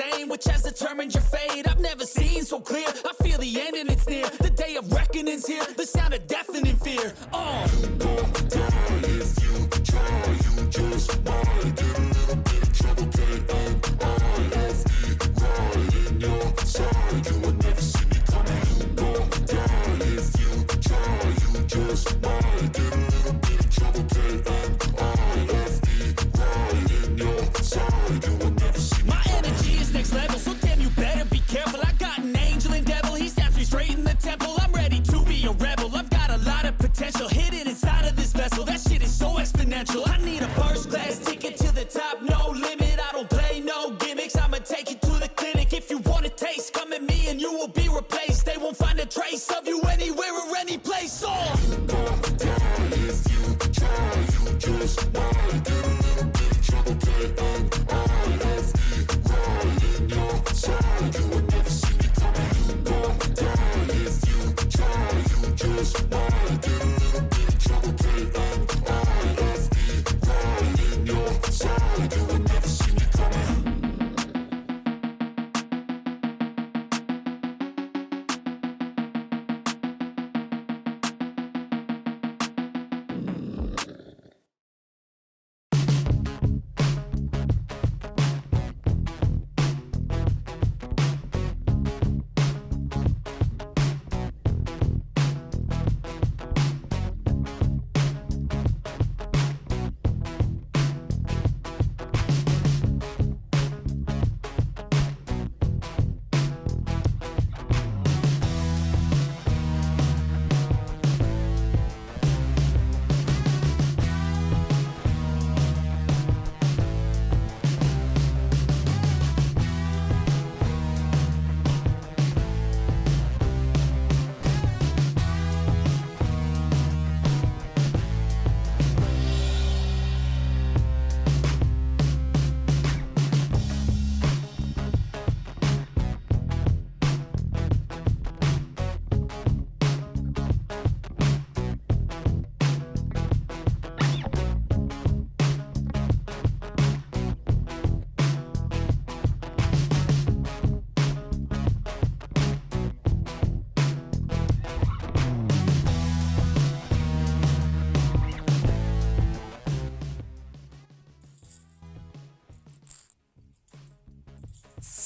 stain, which has determined your fate. I've never seen so clear. I feel the end and it's near. The day of reckoning's here. The sound of deafening fear. You gon' die if you try. You just might get a little bit of trouble. K-N-I-F-E, right in your side. You will never see me coming. You gon' die if you try. You just might get a little bit of trouble. K-N-I-F-E, right in your side. You will never see me. My energy is next level, so damn you better be careful. I got an angel and devil, he stabs me straight in the temple. I'm ready to be a rebel. I've got a lot of potential hidden inside of this vessel. That shit is so exponential. I need a first class ticket to the top, no limit. I don't play no gimmicks. I'ma take you to the clinic. If you want a taste, come at me and you will be replaced. They won't find a trace of you anywhere or any place. You gon' die if you try. You just might get a little bit of trouble. K-N-I-F-E, right in your side. You will never see me coming. You gon' die if you try. You just might get a little bit of trouble. K-N-I-F-E, right in your side. You will never see me coming.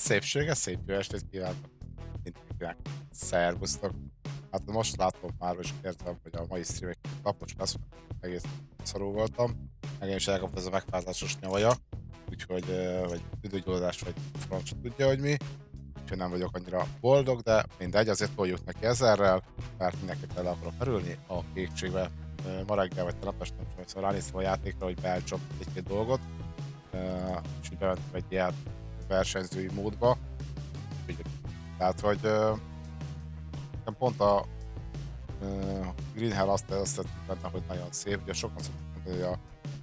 Szépséges, szép jó estét kívánok mindenkinek. Szervusztok! Hát most látom már, és értem, hogy a mai stream egy napos lesz, egész szarú voltam. Engem is elkapott ez a megfázásos nyavaja, úgyhogy vagy tüdőgyulladás, vagy franc tudja, hogy mi. Úgyhogy nem vagyok annyira boldog, de mindegy, azért toljuk neki ezerrel, mert mindenképpen le akarok merülni a Kékségbe. Ma reggel vagy tegnap este, nem tudom, szóval ránéztem a játékra, hogy beelcsap egy-két dolgot, és úgy bementem egy ilyen versenyzői módba. Tehát, hogy nekem pont a Green Hell azt tetszik benne, hogy nagyon szép. Ugye sokan szoktak mondani, hogy a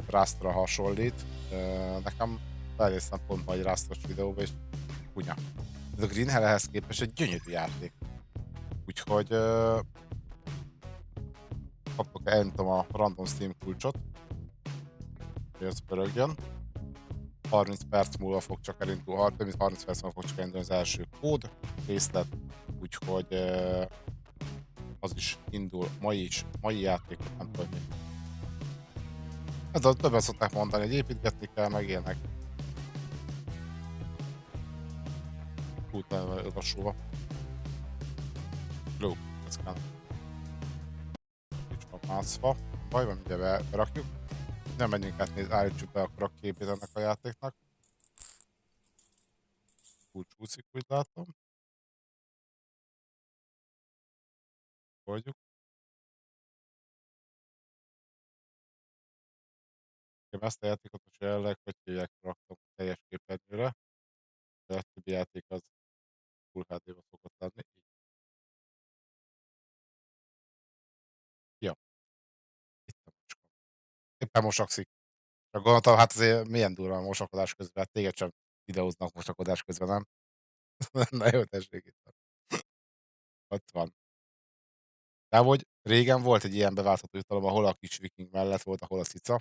Rustra hasonlít. Nekem elnéztem pont ma egy Rustros videóba, és kunya. Ez a Green Hell ehhez képest egy gyönyörű játék. Úgyhogy kaptok a random Steam kulcsot, hogy ez pörögjön. 30 perc múlva fog csak elindulni, több mint 30 perc múlva fog csak elindulni az első kód részlet, úgyhogy az is indul mai játékot, nem tudom mi. Ez többen szokták mondani, hogy építgetni kell, meg ilyenek. Úgy lenne lassulva. Ló, ez kell. Nincs már mászva. Baj van, mindjárt berakjuk. Nem menjünk át, állítsuk be akkor a képét ennek a játéknak. Úgy csúszik, úgy látom. Oldjuk. Ezt a játékot most jelenleg, hogy hívják, raktam teljes képernyőre, de a többi játék az Full HD-ba szokott lenni. Ja, itt a mocskon. Éppen mosakszik. Csak gondoltam, hát azért milyen durva a mosakodás közben, hát téged sem videóznak mosakodás közben, nem? Na jó, tessék itt. Ott van. De hogy régen volt egy ilyen beváltható jutalom, ahol a kis viking mellett volt, ahol a cica.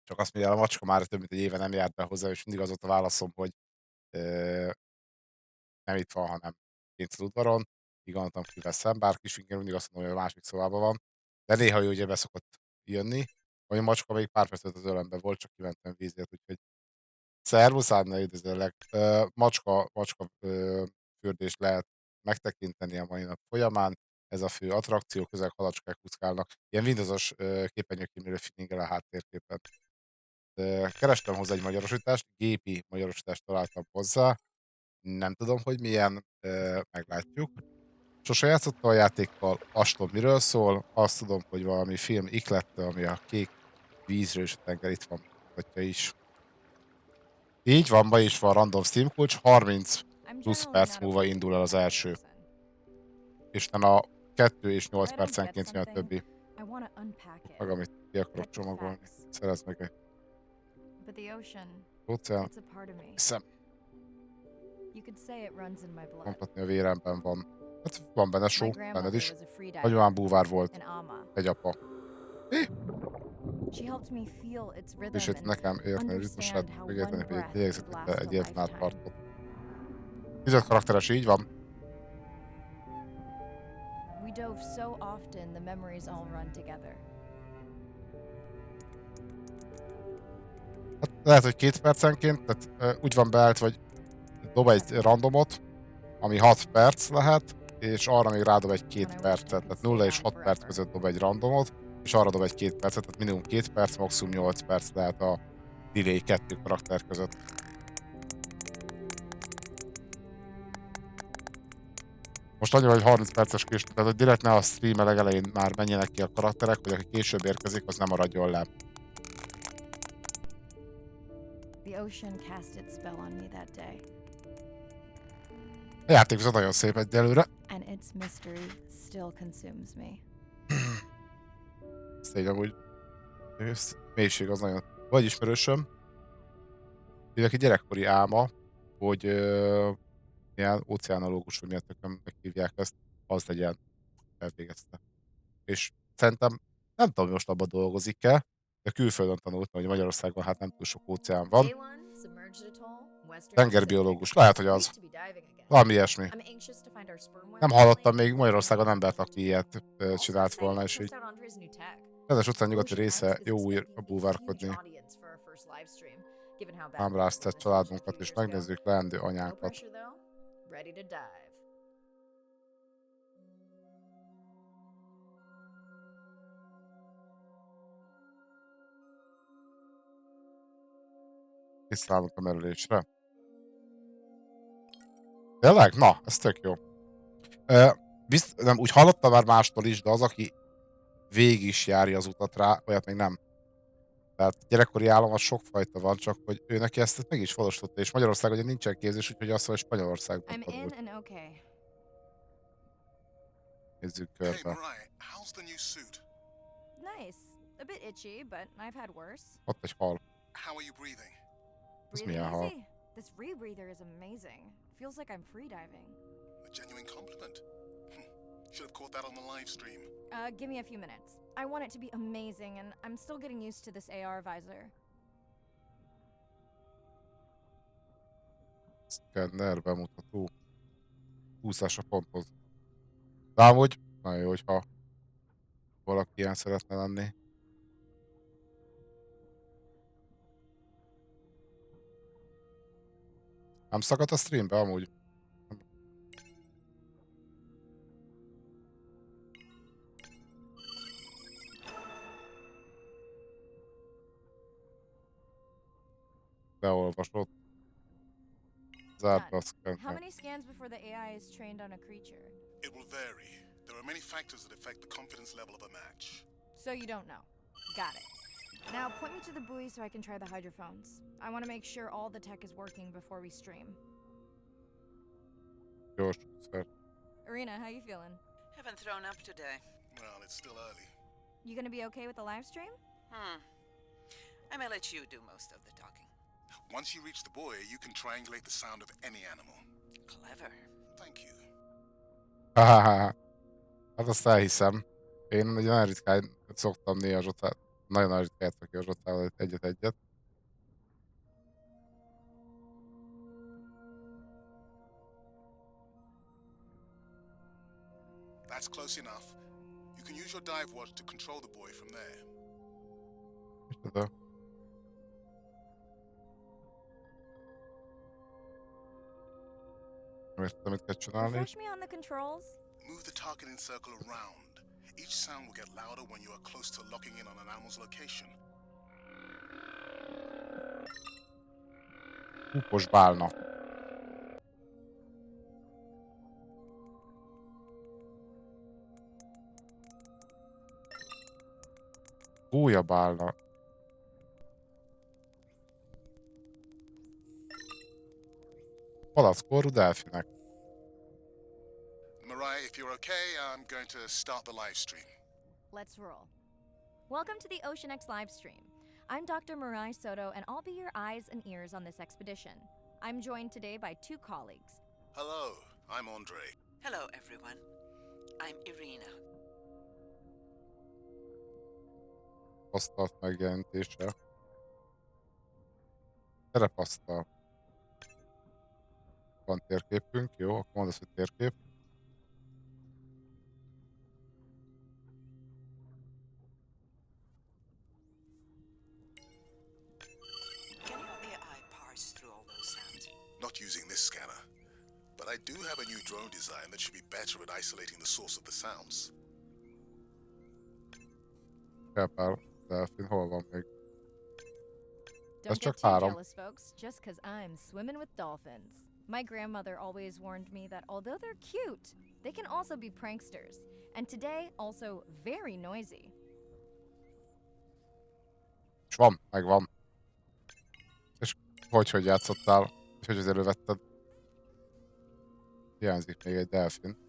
Csak azt mondja, a macska már több mint egy éve nem járt be hozzá, és mindig az volt a válaszom, hogy ö, nem itt van, hanem kint az udvaron. Így gondoltam, kiveszem, bár Kisfinger mindig azt mondja, hogy a másik szobában van. De néha ő ugye be szokott jönni. Vagy a macska még pár percet az ölemben volt, csak kimentem vízért, úgyhogy szervusz, Ádna, üdvözöllek. Macska fürdést lehet megtekinteni a mai nap folyamán. Ez a fő attrakció, közel halacskák kuckálnak. Ilyen Windowsos képernyőkímélő feelinggel a háttérképen. Kerestem hozzá egy magyarosítást, gépi magyarosítást találtam hozzá. Nem tudom, hogy milyen, meglátjuk. Sose játszottam a játékkal, azt tudom, miről szól. Azt tudom, hogy valami film iklette, ami a kék vízről és a tenger itt van, mutatja is. Így van, ma is van random Steam kulcs, 30 plusz perc múlva indul el az első. És a 2 és 8 percenként jön a többi. Meg amit ki akarok csomagolni. Szerez meg egy óceán. Hiszem, mondhatni a véremben van. Hát van benne só, benned is. Hagyomán búvár volt. Egy apa. És itt nekem érteni a ritmusát, megérteni, hogy egy lélegzetvétel egy életlen át tartott. 10 karakteres, így van. Hát lehet, hogy 2 percenként, tehát úgy van beállt, vagy dob egy randomot, ami 6 perc lehet, és arra még rádob egy 2 percet, tehát 0 és 6 perc között dob egy randomot, és arra dob egy 2 percet, tehát minimum 2 perc, maximum 8 perc lehet a delay 2 karakter között. Most annyi, hogy 30 perces késő, tehát hogy direkt ne a stream legelején már menjenek ki a karakterek, hogy aki később érkezik, az nem maradjon le. A játék viszont nagyon szép egyelőre. Ezt így amúgy mélység az nagyon... Vagy ismerősöm, neki gyerekkori álma, hogy ilyen óceánológus, vagy miért tökömnek hívják ezt, az legyen, elvégezte. És szerintem nem tudom, hogy most abban dolgozik-e, de külföldön tanult, hogy Magyarországon hát nem túl sok óceán van. Tengerbiológus, lehet, hogy az. Valami ilyesmi. Nem hallottam még Magyarországon embert, aki ilyet csinált volna, és így rendes utcán nyugati része jó új búvárkodni. Ábráztett családunkat, és megnézzük leendő anyánkat. Kiszállunk a merülésre. Tényleg? Na, ez tök jó. Nem, úgy hallottam már mástól is, de az, aki végig is járja az utat rá, olyat még nem. Tehát gyerekkori állam az sokfajta van, csak hogy ő neki ezt meg is valósította, és Magyarországon ugye nincsen képzés, úgyhogy azt mondja, hogy Spanyolországban tanult. Nézzük körbe. Ott egy hal. Ez milyen hal? This rebreather is amazing. Feels like I'm freediving. A genuine compliment. Should have caught that on the live stream. Give me a few minutes. I want it to be amazing, and I'm still getting used to this AR visor. Szkenner bemutató. 20-as a ponthoz. De amúgy nagyon jó, hogyha valaki ilyen szeretne lenni. Nem szakadt a streambe amúgy? Beolvasott. Zárt be a How szkenner. many scans before the AI is trained on a creature? It will vary. There are many factors that affect the confidence level of a match. So you don't know. Got it. Now point me to the buoy so I can try the hydrophones. I want to make sure all the tech is working before we stream. Gyors szer. Arena, how you feeling? Haven't thrown up today. Well, it's still early. You gonna be okay with the live stream? I may let you do most of the talking. Once you reach the buoy, you can triangulate the sound of any animal. Clever. Thank you. Hát azt elhiszem. Én ugye nagyon ritkán szoktam néha Nagyon nagy játszok ki a Zsotával egyet-egyet. That's close enough. You can use your dive watch to control the buoy from there. Micsoda? Nem értem, mit kell csinálni. Refresh me on the controls. Move the targeting circle around. Each sound will get louder when you are close to locking in on an animal's location. Húpos bálna. Gólyabálna. Palackorú delfinek. Mariah, if you're okay, I'm going to start the live stream. Let's roll. Welcome to the Ocean X live stream. I'm Dr. Mirai Soto, and I'll be your eyes and ears on this expedition. I'm joined today by two colleagues. Hello, I'm Andre. Hello, everyone. I'm Irina. Asztalt megjelenítése. Terepasztal. Van térképünk, jó, akkor mondd azt, hogy térkép. Can your AI parse through all those sounds? Not using this scanner, but I do have a new drone design that should be better at isolating the source of the sounds. Kell pár delfin, hol van még? Don't csak get too három. jealous, folks, just because I'm swimming with dolphins. My grandmother always warned me that although they're cute, they can also be pranksters. And today, also very noisy. És van, megvan. És hogy játszottál? És hogy az elővetted? Hiányzik még egy delfin.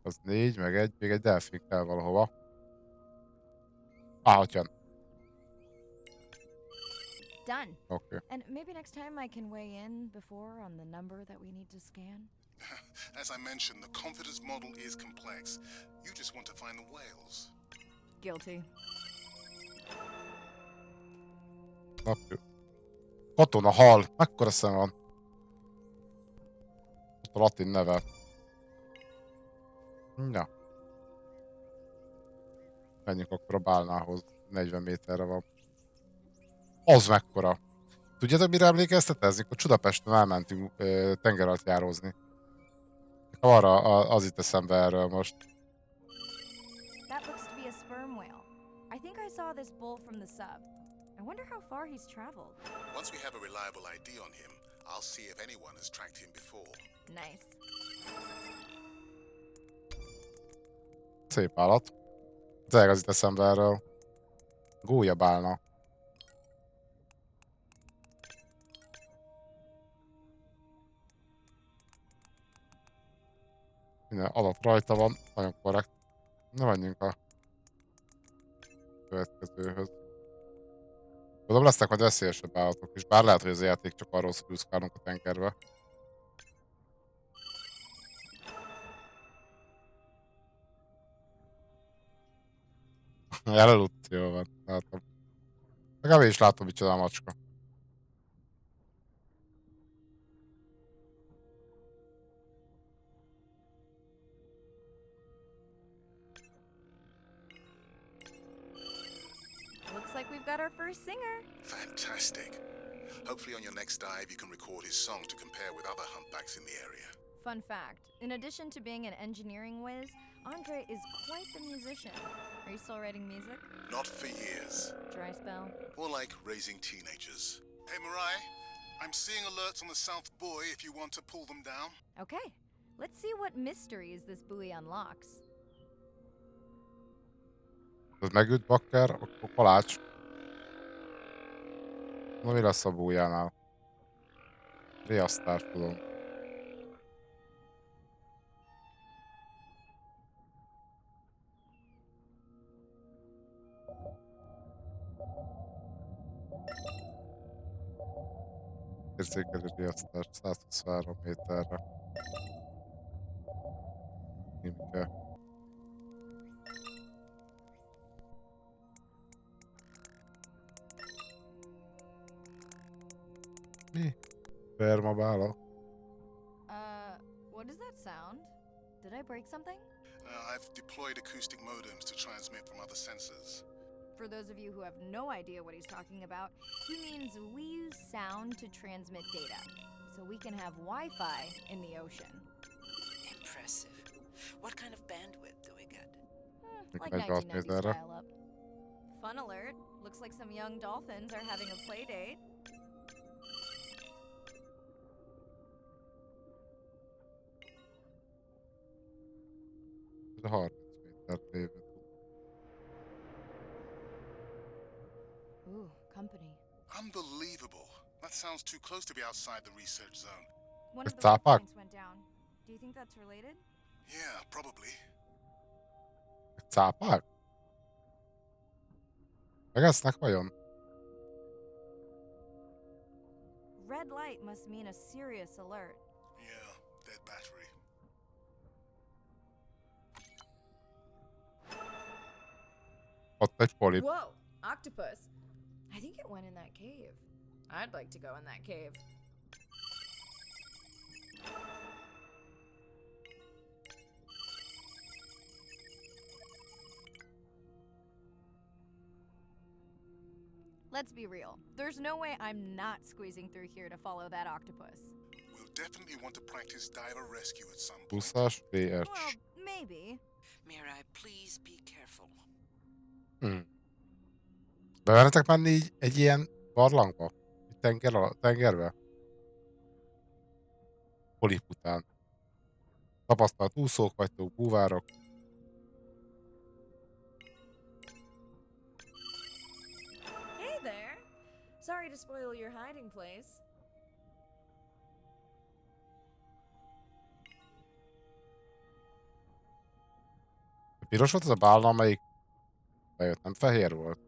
Az 4, meg egy, még egy delfin kell valahova. Ott jön. Done. Oké. And maybe next time I can weigh in before on the number that we need to scan. As I mentioned, the confidence model is complex. You just want to find the whales. Guilty. Napjú. Katona hal. Mekkora szem van? A latin neve. Na. Menjünk akkor a bálnához. 40 méterre van. Az mekkora. Tudjátok, mire emlékeztet ez? Mikor Csudapesten elmentünk tengeralattjárózni. Arra az itt eszembe erről most. That looks to be a sperm whale. I think I saw this bull from the sub. I wonder how far he's traveled. Once we have a reliable ID on him, I'll see if anyone has tracked him before. Nice. Szép állat. Tényleg az itt eszembe erről. Gólyabálna. Minden alatt rajta van. Nagyon korrekt. Na, menjünk a következőhöz. Tudom, lesznek majd veszélyesebb állatok is, bár lehet, hogy az a játék csak arról szól, hogy úszkálunk a tengerbe. Elaludt, jól van, látom. Legalább én is látom, micsoda a macska. Looks like we've got our first singer. Fantastic. Hopefully on your next dive you can record his song to compare with other humpbacks in the area. Fun fact, in addition to being an engineering whiz, Andre is quite the musician. Are you still writing music? Not for years. Dry spell? More like raising teenagers. Hey Mariah, I'm seeing alerts on the south buoy if you want to pull them down. Okay, let's see what mysteries this buoy unlocks. Ez megüt bakker, akkor kalács. Na, mi lesz a bújánál? Riasztás, tudom. Érzékeli riasztást 123 méterre. Imke. Mi? Permabála? What does that sound? Did I break something? I've deployed acoustic modems to transmit from other sensors. For those of you who have no idea what he's talking about, he means we use sound to transmit data, so we can have Wi-Fi in the ocean. Impressive. What kind of bandwidth do we get? Like 46 1990s méterre. dial-up. Fun alert. Looks like some young dolphins are having a play date. Ez 30 méter lévő. Ooh, company. Unbelievable. That sounds too close to be outside the research zone. One of the Stop red it. points went down. Do you think that's related? Yeah, probably. Cápák? Megesznek vajon? Red light must mean a serious alert. Yeah, dead battery. Ott egy polip. Whoa, octopus. I think it went in that cave. I'd like to go in that cave. Let's be real. There's no way I'm not squeezing through here to follow that octopus. We'll definitely want to practice diver rescue at some point. Úszás, VS. Well, maybe. Mirai, please be careful. Bevennetek menni így egy ilyen barlangba? Egy tengerbe? Polip után. Tapasztalt úszók vagytok, búvárok. Hey there. Sorry to spoil your hiding place. Piros volt az a bálna, amelyik bejött, nem fehér volt?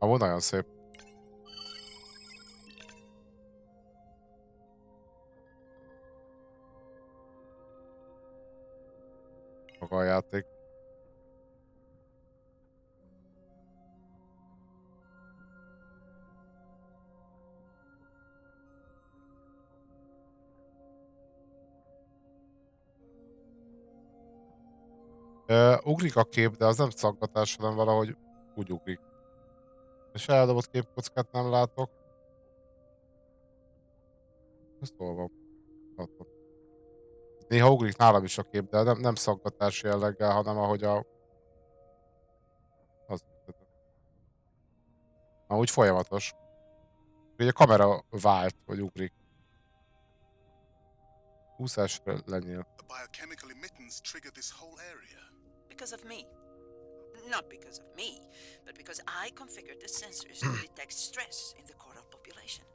Amúgy nagyon szép. Maga a játék. Ugrik a kép, de az nem szaggatás, hanem valahogy úgy ugrik. És eldobott képkockát nem látok. Ezt hol van? Ott van. Néha ugrik nálam is a kép, de nem szaggatás jelleggel, hanem ahogy a... Az... Úgy folyamatos. Ugye a kamera vált, hogy ugrik. Úszásra lenyél. The biochemical emittance triggered this whole area. Because of me. Not because of me, but because I configured the sensors to detect stress in the coral population.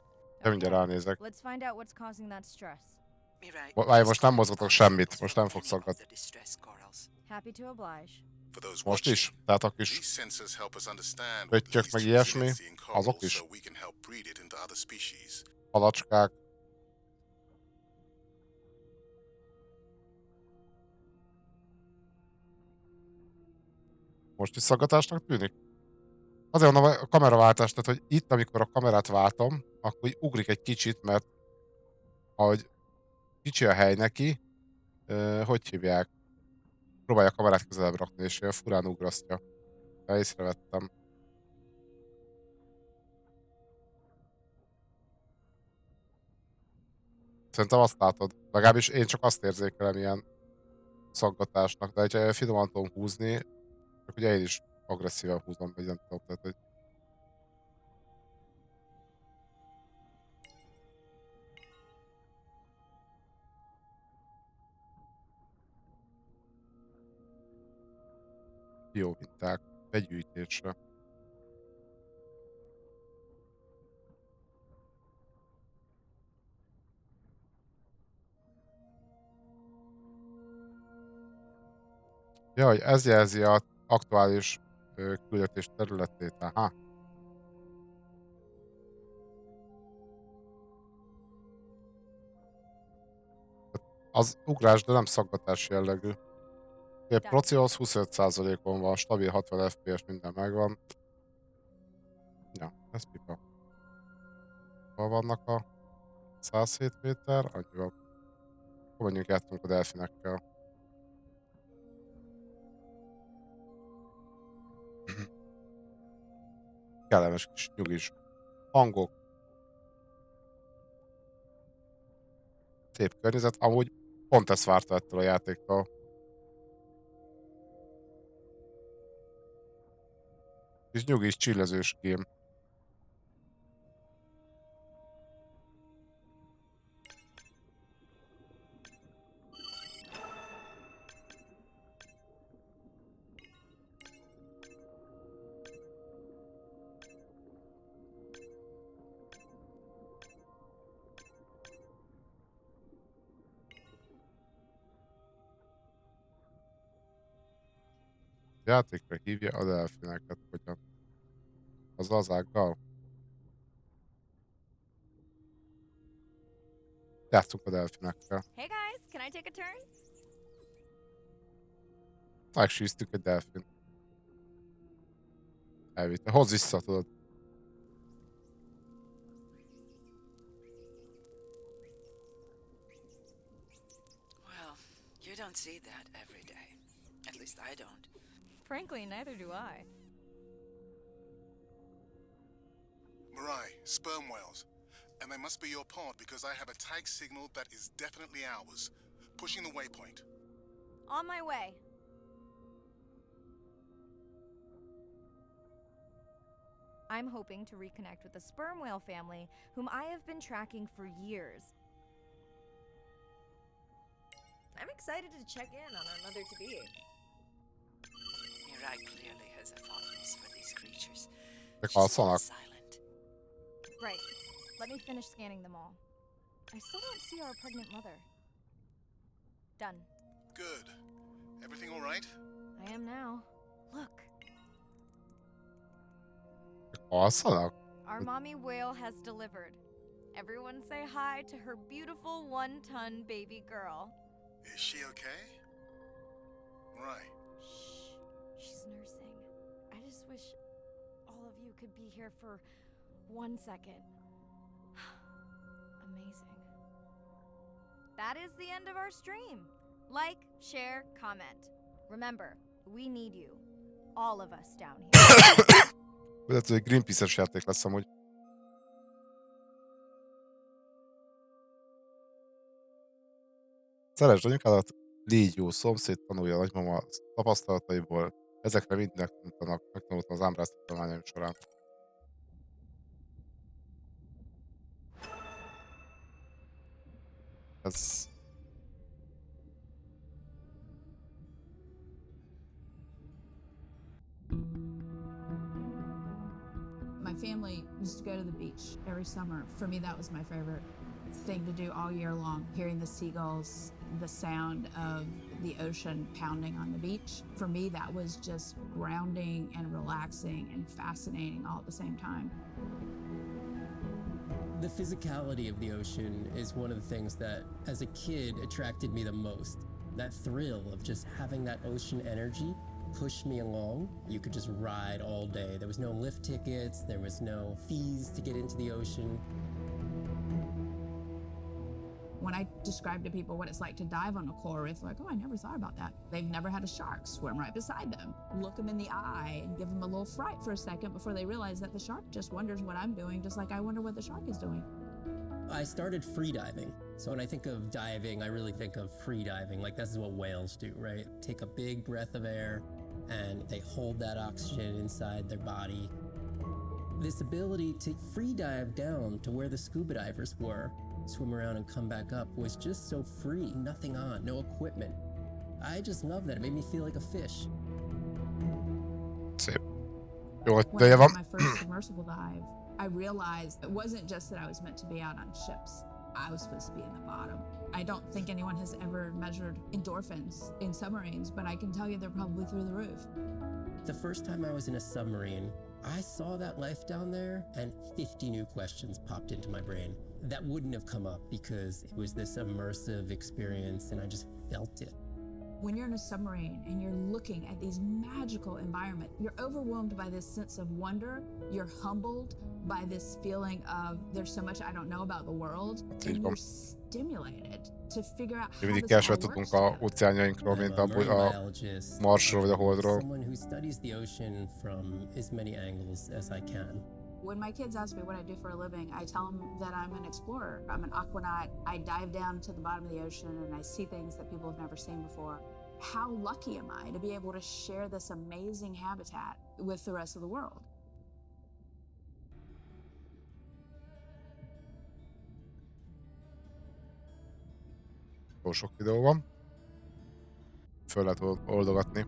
De mindjárt ránézek. Let's find out what's causing that stress. Mirai, Várj, this most nem coral mozgatok pulse semmit, signals most from nem fogsz any of szaggatni. the distressed corals. Happy to oblige. For those Most watching, is? Tehát a kis these sensors help us understand what pöttyök leads meg to ilyesmi, resiliency in azok corals is. so we can help breed it into other species. halacskák. Most is szaggatásnak tűnik? Azért mondom a kameraváltás, tehát hogy itt, amikor a kamerát váltom, akkor így ugrik egy kicsit, mert ahogy kicsi a hely neki, hogy hívják? Próbálja a kamerát közelebb rakni, és olyan furán ugrasztja. Észrevettem. Szerintem azt látod. Legalábbis én csak azt érzékelem ilyen szaggatásnak, de hogyha finoman tudom húzni, csak ugye én is agresszíven húzom, vagy nem tudom, tehát hogy... Jó minták. begyűjtésre. Ja, hogy ez jelzi a aktuális küldetés területét. Aha. Az ugrás, de nem szaggatás jellegű. A procióhoz 25%-on van, stabil 60 FPS, minden megvan. Ja, ez pipa. Hol vannak a 107 méter? Annyival. Hol menjünk, játszunk a delfinekkel. Kellemes kis nyugis hangok. Szép környezet. Amúgy pont ezt várta ettől a játéktól. Kis nyugis, csillezős kém. Játékra hívja a delfineket, hogyan? Az lazággal. Játszunk a delfinekkel. Hey guys, can I take a turn? Megsűztük egy delfin. Elvitte. Hozz vissza, tudod. Well, you don't see that every day. At least I don't. Frankly, neither do I. Mirai, sperm whales. And they must be your pod because I have a tag signal that is definitely ours. Pushing the waypoint. On my way. I'm hoping to reconnect with the sperm whale family, whom I have been tracking for years. I'm excited to check in on our mother-to-be. Mirai clearly has a fondness for these creatures. Csak She's alszanak. always silent. Right. Let me finish scanning them all. I still don't see our pregnant mother. Done. Good. Everything all right? I am now. Look. Csak alszanak? Our mommy whale has delivered. Everyone say hi to her beautiful 1-ton baby girl. Is she okay? Right. Shh. She's nursing. I just wish all of you could be here for 1 second. Amazing. That is the end of our stream. Like, share, comment. Remember, we need you. All of us down here. Lehet, hogy Greenpeace-es játék lesz amúgy. Szeresd anyukádat, légy jó szomszéd, tanulj a nagymama tapasztalataiból. Ezekre mind megtanultam az ábráztatományaim során. Ez... My family used to go to the beach every summer. For me, that was my favorite thing to do all year long. Hearing the seagulls, the sound of the ocean pounding on the beach. For me, that was just grounding and relaxing and fascinating all at the same time. The physicality of the ocean is one of the things that, as a kid, attracted me the most. That thrill of just having that ocean energy push me along. You could just ride all day. There was no lift tickets, there was no fees to get into the ocean. When I describe to people what it's like to dive on a coral reef, they're like, oh, I never thought about that. They've never had a shark swim right beside them. Look them in the eye and give them a little fright for a second before they realize that the shark just wonders what I'm doing, just like I wonder what the shark is doing. I started free diving. So when I think of diving, I really think of free diving. Like this is what whales do, right? Take a big breath of air and they hold that oxygen inside their body. This ability to free dive down to where the scuba divers were, swim around and come back up, was just so free, nothing on, no equipment. I just love that. It made me feel like a fish. Szép. Jó, hogy When I ideje van. did my first submersible dive, I realized it wasn't just that I was meant to be out on ships. I was supposed to be in the bottom. I don't think anyone has ever measured endorphins in submarines, but I can tell you they're probably through the roof. The first time I was in a submarine, I saw that life down there and 50 new questions popped into my brain that wouldn't have come up because it was this immersive experience and I just felt it. When you're in a submarine and you're looking at these magical environment, you're overwhelmed by this sense of wonder. You're humbled by this feeling of there's so much I don't know about the world, and you're stimulated to figure out how Mindig this keveset all works tudunk a together. óceánjainkról, mint I'm a marine a biologist, Marsról vagy a Holdról. someone who studies the ocean from as many angles as I can. When my kids ask me what I do for a living, I tell them that I'm an explorer. I'm an aquanaut. I dive down to the bottom of the ocean and I see things that people have never seen before. How lucky am I to be able to share this amazing habitat with the rest of the world? Túl sok videó van. Föl lehet oldogatni.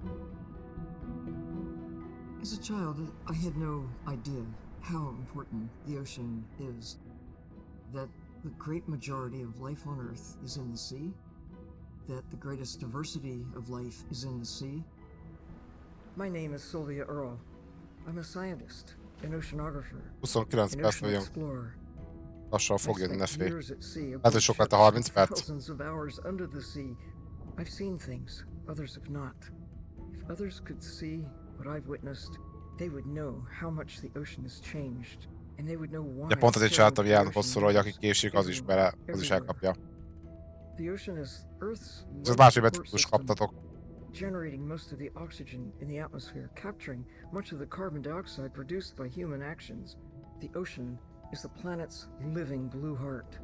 As a child, I had no idea how important the ocean is. That the great majority of life on Earth is in the sea. That the greatest diversity of life is in the sea. My name is Sylvia Earle. I'm a scientist, an oceanographer, 29 an perc ocean nagyon explorer. lassan I fog jönni, ne spent félj. years at sea Hát, aboard hogy sok lett a ships 30 and perc. thousands of hours under the sea. I've seen things others have not. If others could see what I've witnessed, they would know how much the ocean has changed, and they would know why. Ja, pont azért csináltam caring ilyen for the hosszúra, hogy aki ocean késik, az is everywhere, az is everywhere. elkapja. The ocean is Earth's Ez life másik support betűs system, kaptatok. generating most of the oxygen in the atmosphere, capturing much of the carbon dioxide produced by human actions. The ocean is the planet's living blue heart.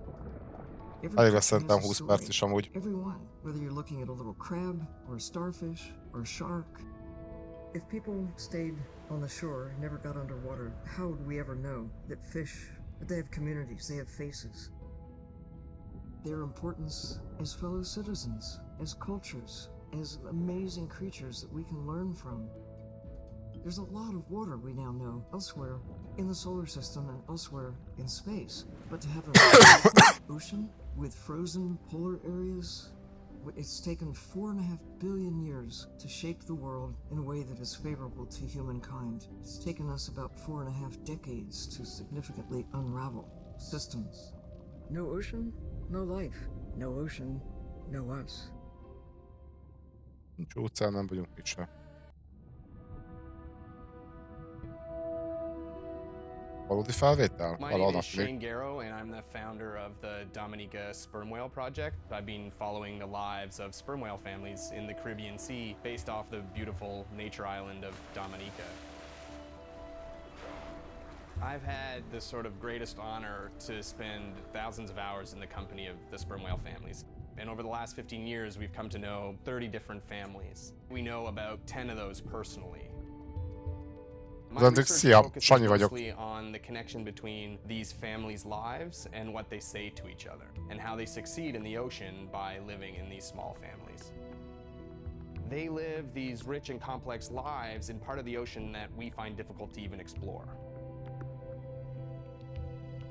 Every Elég lesz person szerintem has a 20 story. perc is amúgy. Everyone, whether you're looking at a little crab or a starfish or a shark. If people stayed on the shore and never got underwater, how would we ever know that fish, that they have communities, they have faces? Their importance as fellow citizens, as cultures, as amazing creatures that we can learn from. There's a lot of water we now know elsewhere in the solar system and elsewhere in space. But to have an ocean with frozen polar areas, it's taken 4.5 billion years to shape the world in a way that is favorable to humankind. It's taken us about 4.5 decades to significantly unravel systems. No ocean, no life. No ocean, no us. Nincs óceán, nem vagyunk itt sem. Valódi felvétel? My name is Shane Garrow, and I'm the founder of the Dominica Sperm Whale Project. I've been following the lives of sperm whale families in the Caribbean Sea based off the beautiful nature island of Dominica. I've had the sort of greatest honor to spend thousands of hours in the company of the sperm whale families. And over the last 15 years, we've come to know 30 different families. We know about 10 of those personally. My research Szia, focuses Sanyi vagyok. mostly on the connection between these families' lives and what they say to each other, and how they succeed in the ocean by living in these small families. They live these rich and complex lives in part of the ocean that we find difficult to even explore.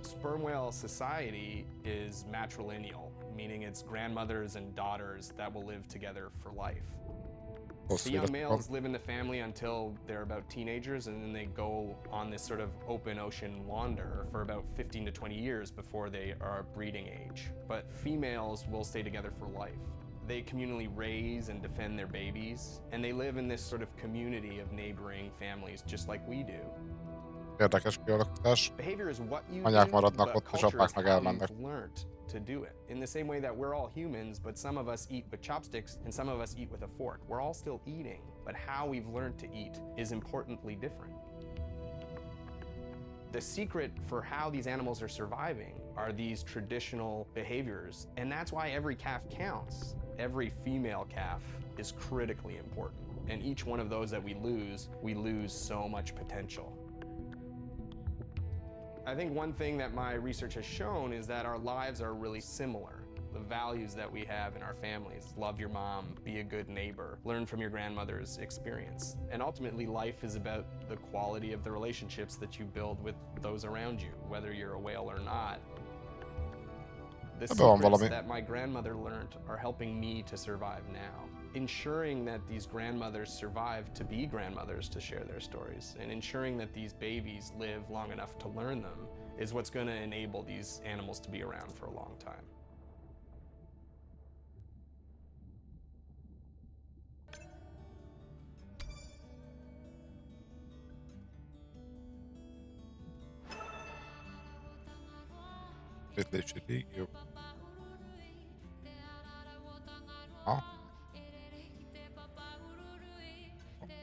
Sperm whale society is matrilineal, meaning it's grandmothers and daughters that will live together for life. The young males live in the family until they're about teenagers, and then they go on this sort of open ocean wander for about 15 to 20 years before they are breeding age. But females will stay together for life. They communally raise and defend their babies, and they live in this sort of community of neighboring families just like we do. Érdekes kialakítás. Behavior is what you Anyák do, maradnak but ott, és culture apák is meg how elmennek. you've learned to do it. In the same way that we're all humans, but some of us eat with chopsticks and some of us eat with a fork. We're all still eating, but how we've learned to eat is importantly different. The secret for how these animals are surviving are these traditional behaviors, and that's why every calf counts. Every female calf is critically important, and each one of those that we lose so much potential. I think one thing that my research has shown is that our lives are really similar. the values that we have in our families. Love your mom, be a good neighbor, learn from your grandmother's experience. And ultimately, life is about the quality of the relationships that you build with those around you, whether you're a whale or not. The secrets that my grandmother learned are helping me to survive now. Ensuring that these grandmothers survive to be grandmothers to share their stories, and ensuring that these babies live long enough to learn them is what's going to enable these animals to be around for a long time.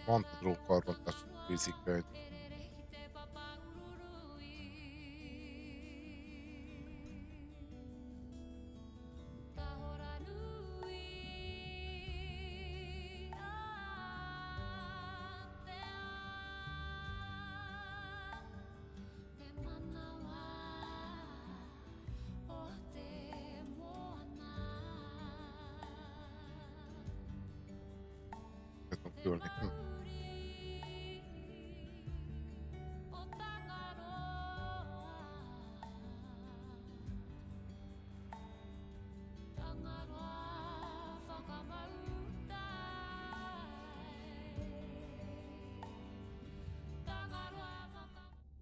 Mondtad rókarbantas vízikönyv. Ülni.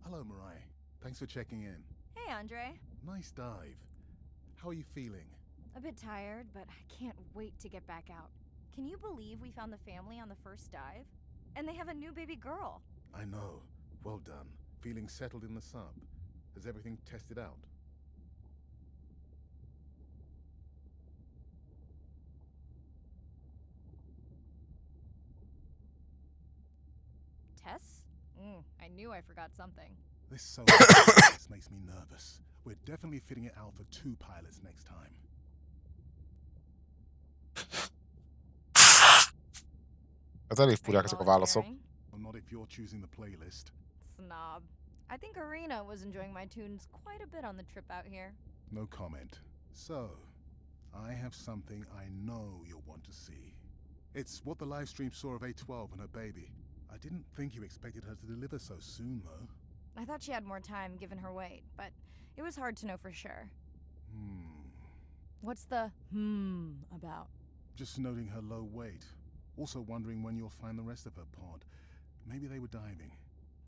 Hello, Mariah. Thanks for checking in. Hey, Andre. Nice dive. How are you feeling? A bit tired, but I can't wait to get back out. Can you believe we found the family on the first dive? And they have a new baby girl. I know. Well done. Feeling settled in the sub. Has everything tested out? Tess? I knew I forgot something. This solo this makes me nervous. We're definitely fitting it out for 2 pilots next time. Ez elég furák ezek a válaszok. Well, not if you're choosing the playlist. Snob. I think Arena was enjoying my tunes quite a bit on the trip out here. No comment. So, I have something I know you'll want to see. It's what the live stream saw of A12 and her baby. I didn't think you expected her to deliver so soon, though. I thought she had more time given her weight, but it was hard to know for sure. What's the about? Just noting her low weight. Also wondering when you'll find the rest of her pod. Maybe they were diving.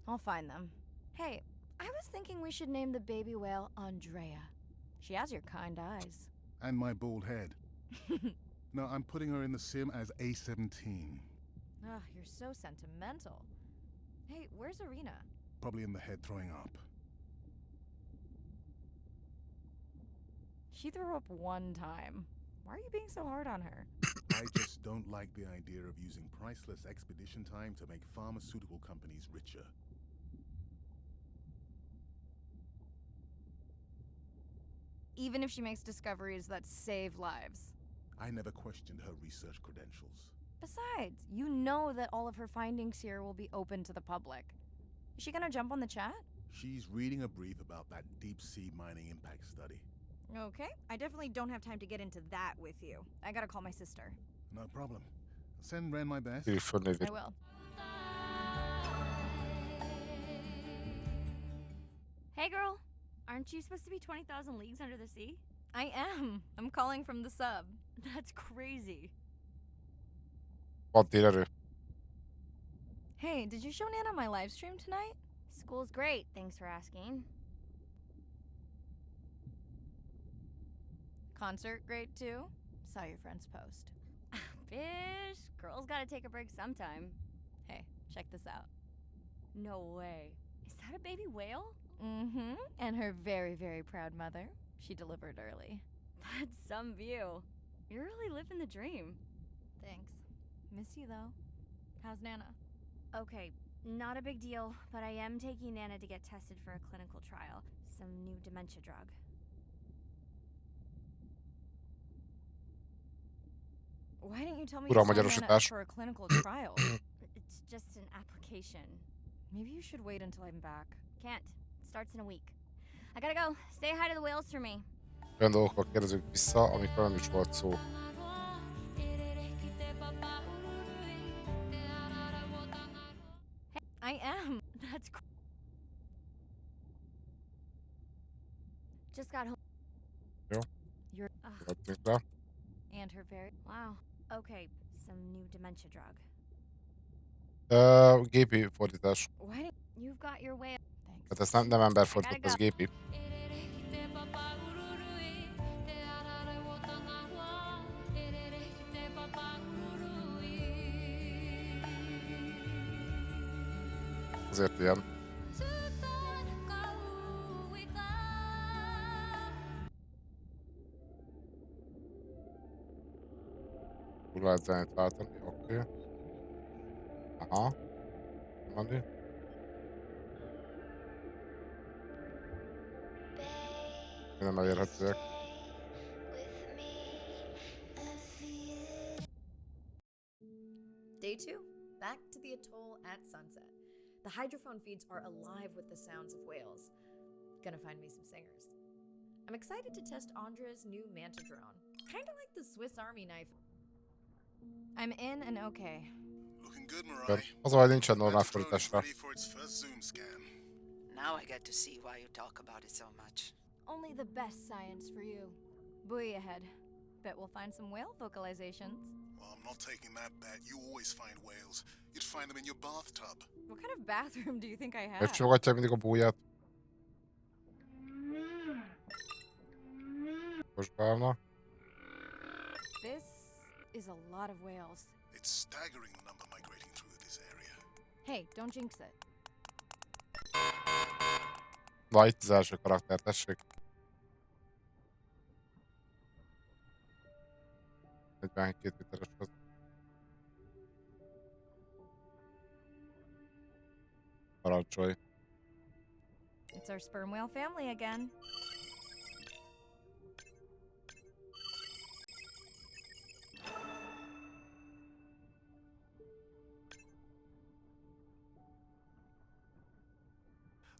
I'll find them. Hey, I was thinking we should name the baby whale Andrea. She has your kind eyes. And my bald head. No, I'm putting her in the sim as A17. Ugh, you're so sentimental. Hey, where's Arena? Probably in the head throwing up. She threw up one time. Why are you being so hard on her? I just don't like the idea of using priceless expedition time to make pharmaceutical companies richer. Even if she makes discoveries that save lives. I never questioned her research credentials. Besides, you know that all of her findings here will be open to the public. Is she gonna jump on the chat? She's reading a brief about that deep-sea mining impact study. Okay, I definitely don't have time to get into that with you. I gotta call my sister. No problem. Send Ren my best. I will. Hey girl, aren't you supposed to be 20,000 leagues under the sea? I am. I'm calling from the sub. That's crazy. Pont érerő. Hey, did you show Nana my live stream tonight? School's great, thanks for asking. Concert great too? Saw your friend's post. Bish, girls gotta take a break sometime. Hey, check this out. No way. Is that a baby whale? Mm-hmm. And her very, very proud mother. She delivered early. That's some view. You're really living the dream. Thanks. Miss you though. How's Nana? Okay, not a big deal, but I am taking Nana to get tested for a clinical trial. Some new dementia drug. Why didn't you tell me you signed Nana up for a clinical trial? It's just an application. Maybe you should wait until I'm back. Can't. It starts in a week. I gotta go. Say hi to the whales for me. Olyan dolgokról kérdezünk vissza, amikor nem is volt szó. I am. That's just got home. Jó, You're követnék rá. and her very wow. Okay, some new dementia drug. Gépi fordítás. Why do you've got your way? Thanks. Tehát ezt nem ember I gotta fordított, go. ez gépi. Azért ilyen. Kurva egy zenét váltani, oké. Aha. Menni. Nem elérhetőek. Day 2, back to the atoll at sunset. The hydrophone feeds are alive with the sounds of whales. Gonna find me some singers. I'm excited to test Andra's new manta drone. Kinda like the Swiss Army knife. I'm in and okay. Looking good, Mirai. Az a baj, nincsen normál Manta drone is fordításra. ready for its first zoom scan. Now I get to see why you talk about it so much. Only the best science for you. Buoy ahead. Bet we'll find some whale vocalizations. Well, I'm not taking that bet. You always find whales. You'd find them in your bathtub. What kind of bathroom do you think I have? Megcsogatják mindig a búját. Most beállna. This is a lot of whales. It's staggering the number migrating through this area. Hey, don't jinx it. Na, itt az első karakter, tessék. 42 méteres az. Parancsolj. It's our sperm whale family again.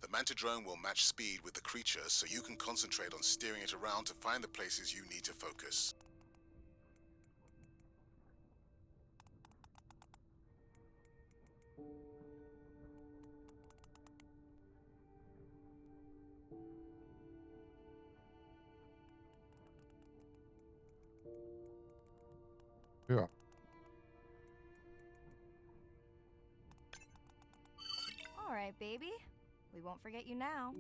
The manta drone will match speed with the creature so you can concentrate on steering it around to find the places you need to focus. Jó. All right, baby. We won't forget you now.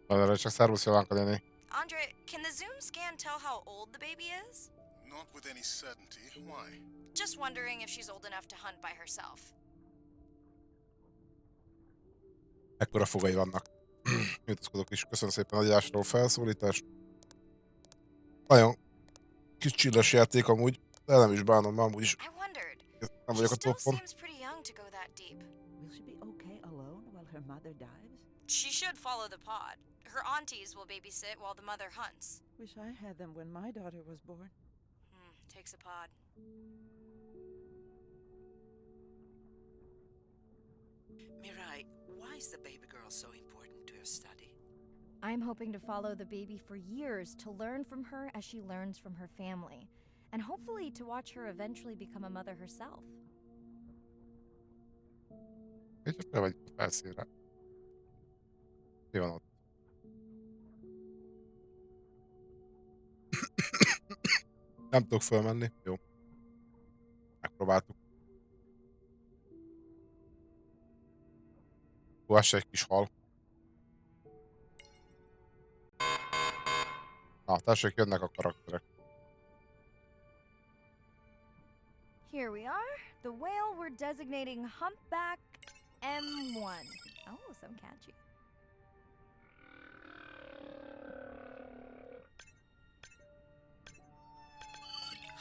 Arra csak szervusz Jolánka néni. Andre, can the zoom scan tell how old the baby is? Not with any certainty. Why? Just wondering if she's old enough to hunt by herself. Ekkora fogai vannak. Nyújtozkodok is. Köszönöm szépen a adásról felszólítást. Nagyon kis csilles játék amúgy, de nem is bánom, mert amúgy is I wondered. nem She vagyok a still toppon. seems pretty young to go that deep. Will she be okay alone while her mother dives? She should follow the pod. Her aunties will babysit while the mother hunts. Wish I had them when my daughter was born. Takes a pod. Mirai, why is the baby girl so important to your study? I'm hoping to follow the baby for years to learn from her as she learns from her family, and hopefully to watch her eventually become a mother herself. És fel vagy a felszínre. Mi van ott? Nem tudok fölmenni. Jó. Megpróbáltuk. Hú, ez se egy kis hal. Na, tessék, jönnek a karakterek. Here we are, the whale we're designating humpback M1. Oh, some catchy.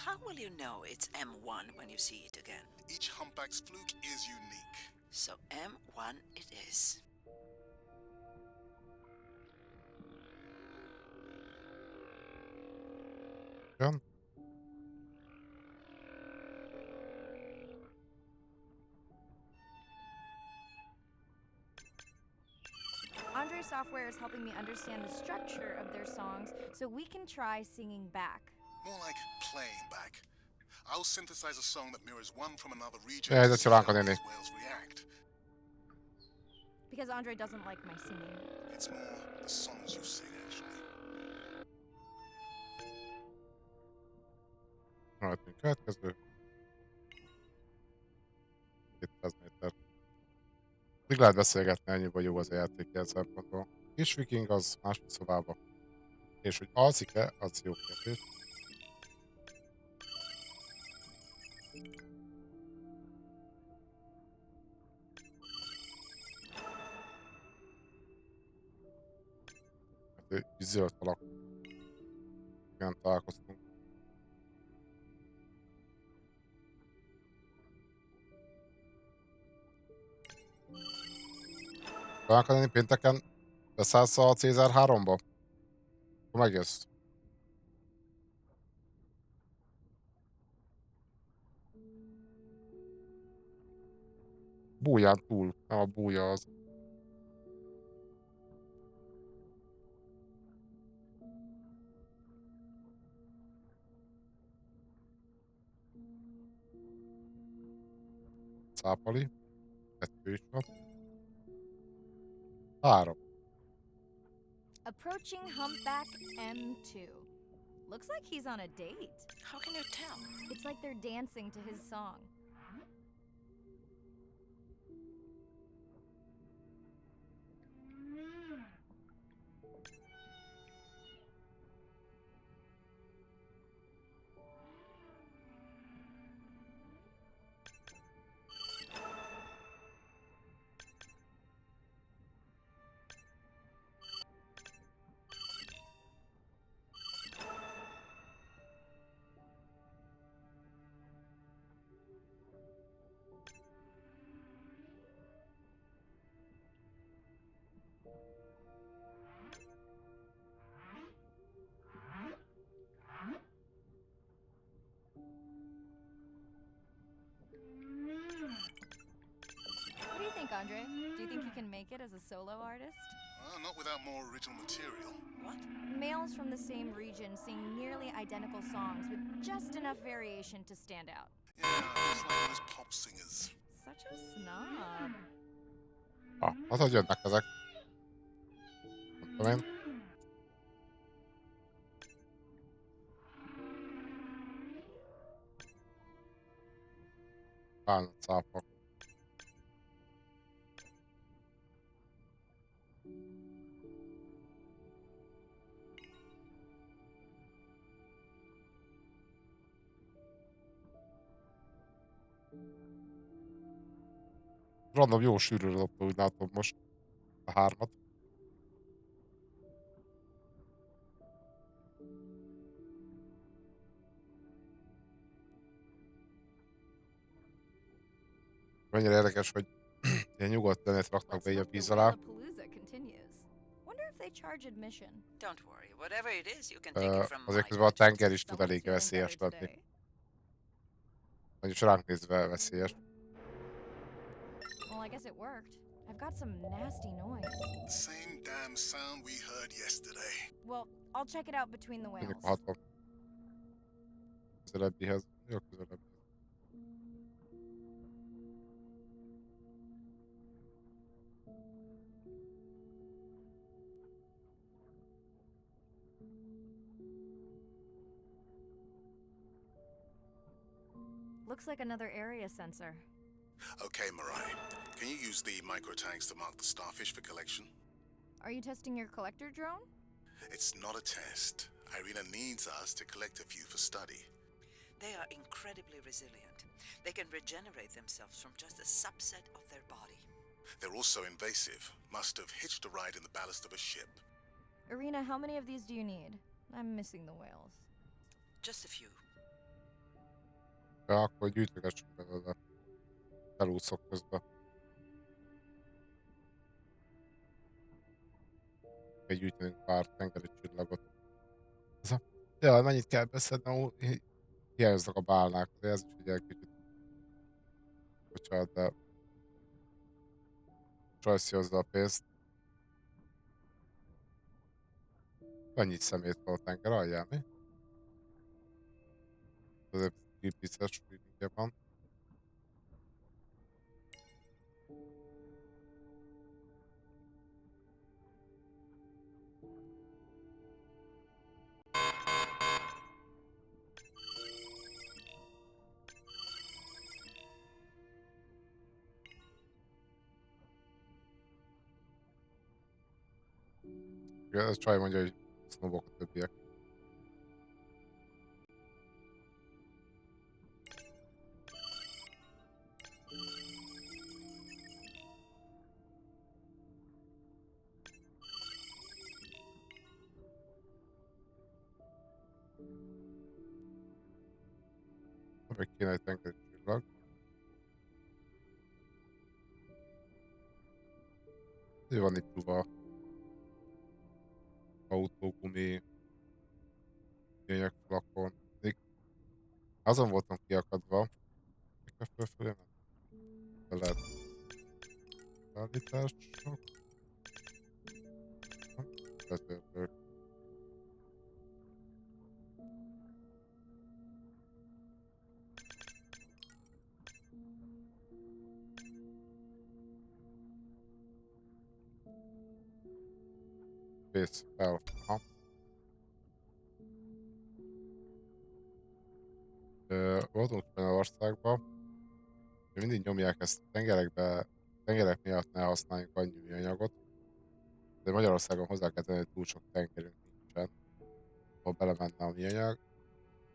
How will you know it's M1 when you see it again? Each humpback's fluke is unique. So M1 it is. Jön. Andre their software is helping me understand the structure of their songs so we can try singing back. More like playing back. I'll synthesize a song that mirrors one from another region Ja, to ez see how egy these whales react. Because Andre doesn't like my singing. It's more the songs you sing, actually. Rajtunk következő. 200 méter. Még lehet beszélgetni, ennyi vagy jó az a játék ilyen szempontból. Kis viking az másik szobába. És hogy alszik-e, az jó kérdés. Hát ő zöld falak. Igen, találkoztunk. Talán kell lenni pénteken beszállsz a Cézár 3-ba? Akkor megjössz. Bújján túl, nem a bújja az. Cápali. 2 is van. 3. Approaching humpback M2. Looks like he's on a date. How can you tell? It's like they're dancing to his song. What do you think, Andre? Do you think he can make it as a solo artist? Not without more original material. What? Males from the same region sing nearly identical songs with just enough variation to stand out. Yeah, it's like those pop singers. Such a snob. Hát hogy jönnek ezek? Nem tudom én. Bánat cápok. Random jó sűrűre dobta, úgy látom most a 3-at. Mennyire érdekes, hogy ilyen nyugodt zenét raknak be így a víz alá. Wonder if they charge admission. Don't worry. Whatever it is, you can take it from Azért my közben a tenger is tud Someone's elég feeling veszélyes better lenni. today. Vagyis ránk nézve veszélyes. Well, I guess it worked. I've got some nasty noise. Same damn sound we heard yesterday. Well, I'll check it out between the Mindig whales. a 60. Közelebbihez. Jó közelebb. Looks like another area sensor. Okay, Mirai. Can you use the micro tanks to mark the starfish for collection? Are you testing your collector drone? It's not a test. Irina needs us to collect a few for study. They are incredibly resilient. They can regenerate themselves from just a subset of their body. They're also invasive. Must have hitched a ride in the ballast of a ship. Irina, how many of these do you need? I'm missing the whales. Just a few. Ja, akkor gyűjtögessük belőle. Elúszok közben. Kell gyűjtenünk pár tengeri csillagot. Ja, mennyit kell beszednem? Hiányoznak a bálnák. Ez is ugye egy kicsit... Bocsánat, de... Csajszi hozzá a pénzt. Annyi szemét van a tenger alján, mi? Ez egy vicces feelingje van. Ez csaj mondja, hogy sznobok a többiek. Meg kéne egy tengeri csillag. Ezért van itt pluva. Autógumi. Műanyag flakon. Még azon voltam kiakadva. Mikor fölfelé nem. De lehet szállítások. Vezérlők. Space fel. Aha. Voltunk Spanyolországban. Mindig nyomják ezt tengerek miatt ne használjunk annyi műanyagot. De Magyarországon hozzá kell tenni, hogy túl sok tengerünk nincsen, ahol belemenne a műanyag.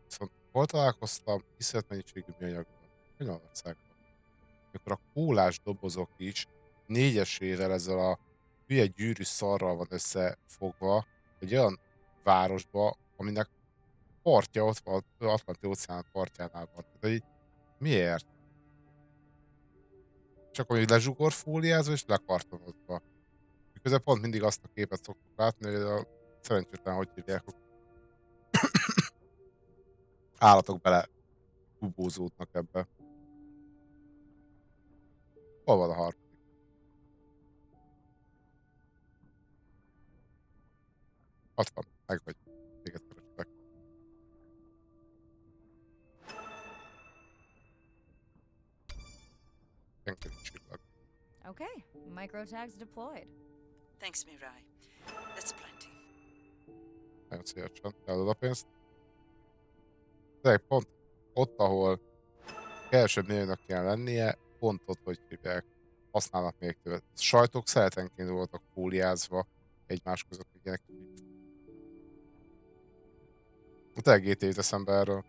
Viszont hol találkoztam iszonyat mennyiségű műanyagban? Magyarországon. Amikor a kólás dobozok is 4-esével ezzel a hülye gyűrű szarral van összefogva egy olyan városba, aminek partja ott van, az Atlanti-óceán partjánál van. Tehát, hogy miért? Csak hogy lezsugorfóliázva és lekartonozva. Miközben pont mindig azt a képet szoktuk látni, hogy a szerencsétlen, hogy hívják, állatok bele bubózódnak ebbe. Hol van a harmadik? Ott van, meg vagy. Téged kerestek. Tengeri csillag. Okay, micro tags deployed. Thanks, Mirai. That's plenty. Nagyon szívesen. Eladod a pénzt. De pont ott, ahol kevesebb nőnek kell lennie, pont ott, hogy hívják, használnak még többet. Sajtok szeletenként voltak fóliázva egymás között, ilyenek. Tényleg GT jut eszembe erről.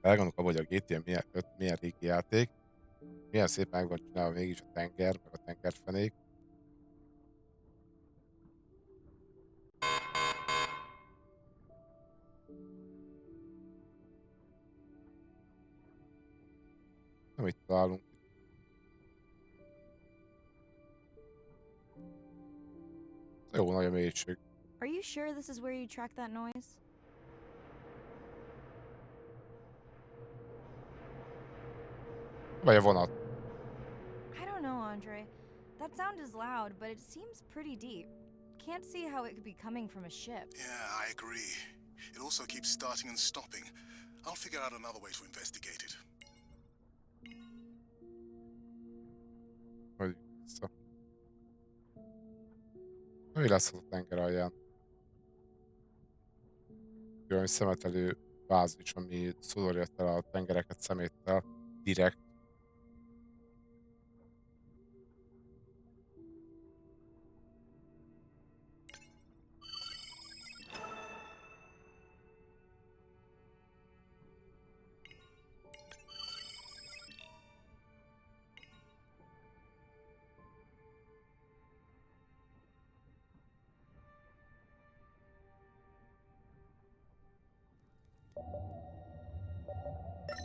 Elgondolok abban, hogy a GT milyen régi játék, milyen szépen meg van csinálva mégis a tenger, meg a tengerfenék. Nem itt találunk. Jó, nagy a mélység. Are you sure this is where you track that noise? Vagy a vonat. I don't know, Andre. That sound is loud, but it seems pretty deep. Can't see how it could be coming from a ship. Yeah, I agree. It also keeps starting and stopping. I'll figure out another way to investigate it. Hogy vissza. Mi lesz az a tenger alján? Olyan szemetelő bázis, ami szudorja el a tengereket szeméttel direkt.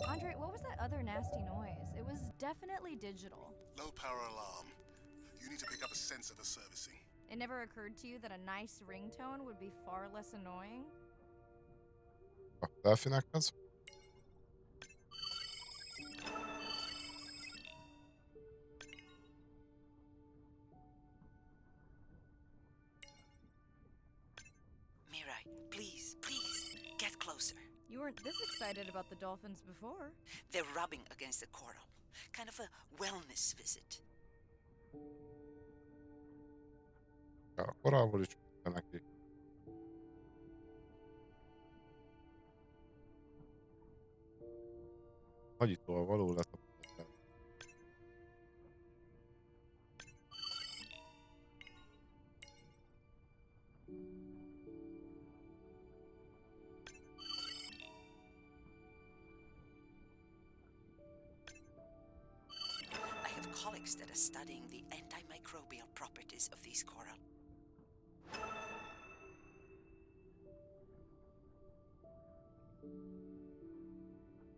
Andre, what was that other nasty noise? It was definitely digital. Low power alarm. You need to pick up a sensor for servicing. It never occurred to you that a nice ringtone would be far less annoying? A delfinekhez. Please, please, get closer. You weren't this excited about the dolphins before. They're rubbing against the coral. Kind of a wellness visit. A korallból is neki. Hagyitól való letapott. I have colleagues that are studying the antimicrobial properties of these coral.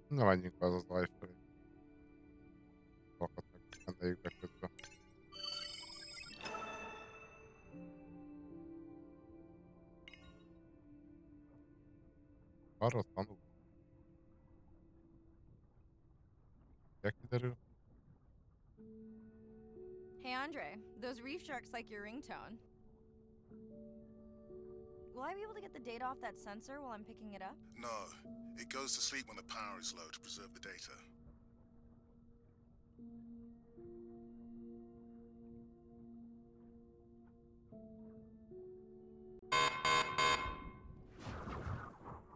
Na menjünk az az zaj felé. Akadt meg rendeljük be közben. Arra tanul. Kiderül. Hey Andre, those reef sharks like your ringtone. Will I be able to get the data off that sensor while I'm picking it up? No, it goes to sleep when the power is low to preserve the data.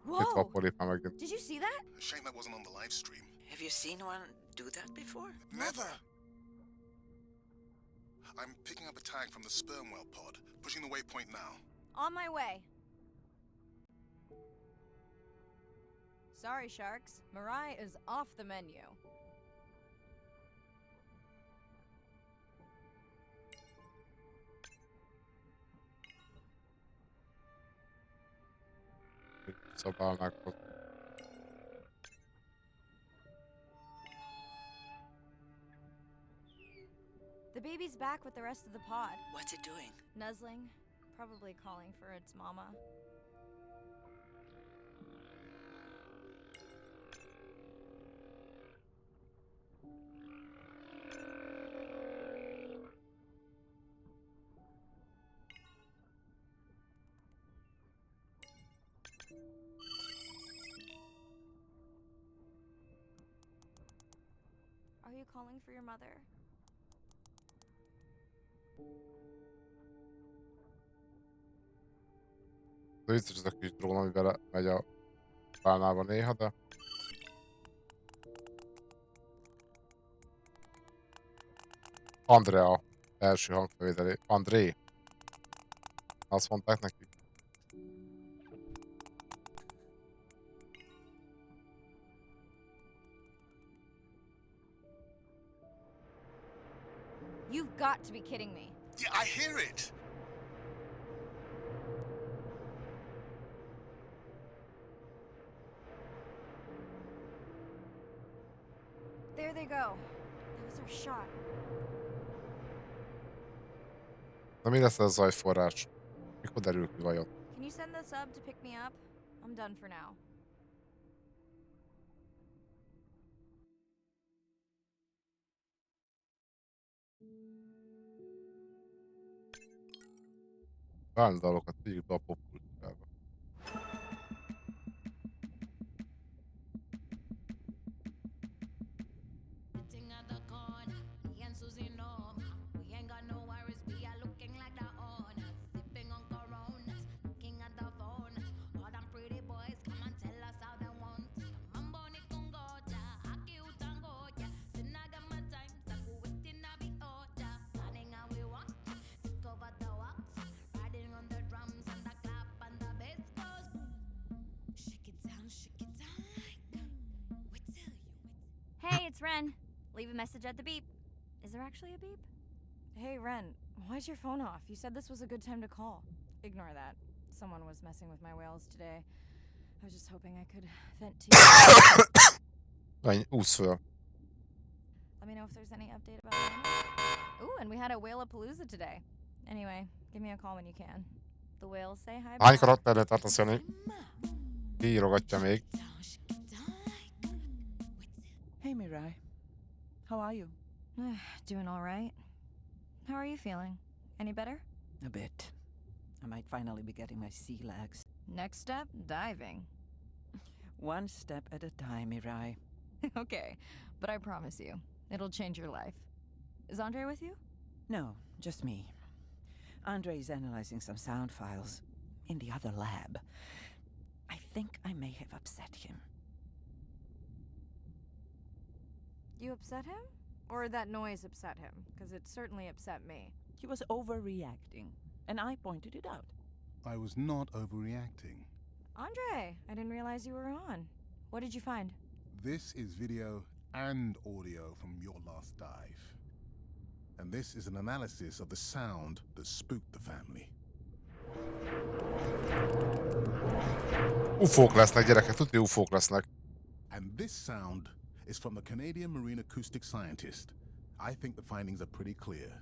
Whoa! Did you see that? A shame that wasn't on the live stream. Have you seen one do that before? Never! I'm picking up a tag from the sperm whale pod, pushing the waypoint now. On my way. Sorry, sharks. Mirai is off the menu. Szabálnák ott. The baby's back with the rest of the pod. What's it doing? Nuzzling, probably calling for its mama. Are you calling for your mother? Vicces ez a kis drón, amivel megy a pálnába néha, de... Andrea első hangfelvételé. André. Azt mondták neki. You've got to be kidding me. Yeah, I hear it! There they go. That was our shot. Na mi lesz ez a zajforrás? Mikor derül ki vajon? Can you send the sub to pick me up? I'm done for now. Vándalokat vigyük be a popkultúrába. Hey, it's Ren. Leave a message at the beep. Is there actually a beep? Hey, Ren, why's your phone off? You said this was a good time to call. Ignore that. Someone was messing with my whales today. I was just hoping I could vent to you. Úsz föl. Let me know if there's any update about that. Ooh, and we had a whale-a-palooza today. Anyway, give me a call when you can. The whales say hi. Hány karakterre tartasz, Jani? Írogatja még. Hey, Mirai. How are you? Doing all right. How are you feeling? Any better? A bit. I might finally be getting my sea legs. Next step, diving. One step at a time, Mirai. Okay, but I promise you, it'll change your life. Is Andre with you? No, just me. Andre is analyzing some sound files in the other lab. I think I may have upset him. You upset him? Or that noise upset him? Because it certainly upset me. He was overreacting, and I pointed it out. I was not overreacting. Andre, I didn't realize you were on. What did you find? This is video and audio from your last dive. And this is an analysis of the sound that spooked the family. UFO-k lesznek, gyerekek, tudni UFO-k lesznek. And this sound is from the Canadian marine acoustic scientist. I think the findings are pretty clear.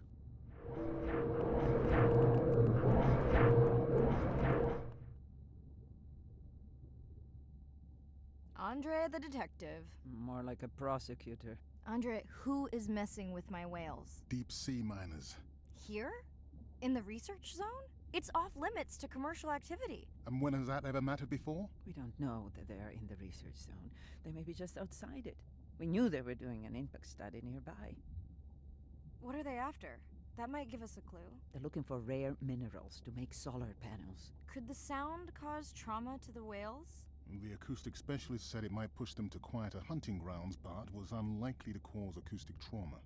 Andre the detective. More like a prosecutor. Andre, who is messing with my whales? Deep sea miners. Here? In the research zone? It's off limits to commercial activity. And when has that ever mattered before? We don't know that they are in the research zone. They may be just outside it. We knew they were doing an impact study nearby. What are they after? That might give us a clue. They're looking for rare minerals to make solar panels. Could the sound cause trauma to the whales? The acoustic specialist said it might push them to quieter hunting grounds, but was unlikely to cause acoustic trauma.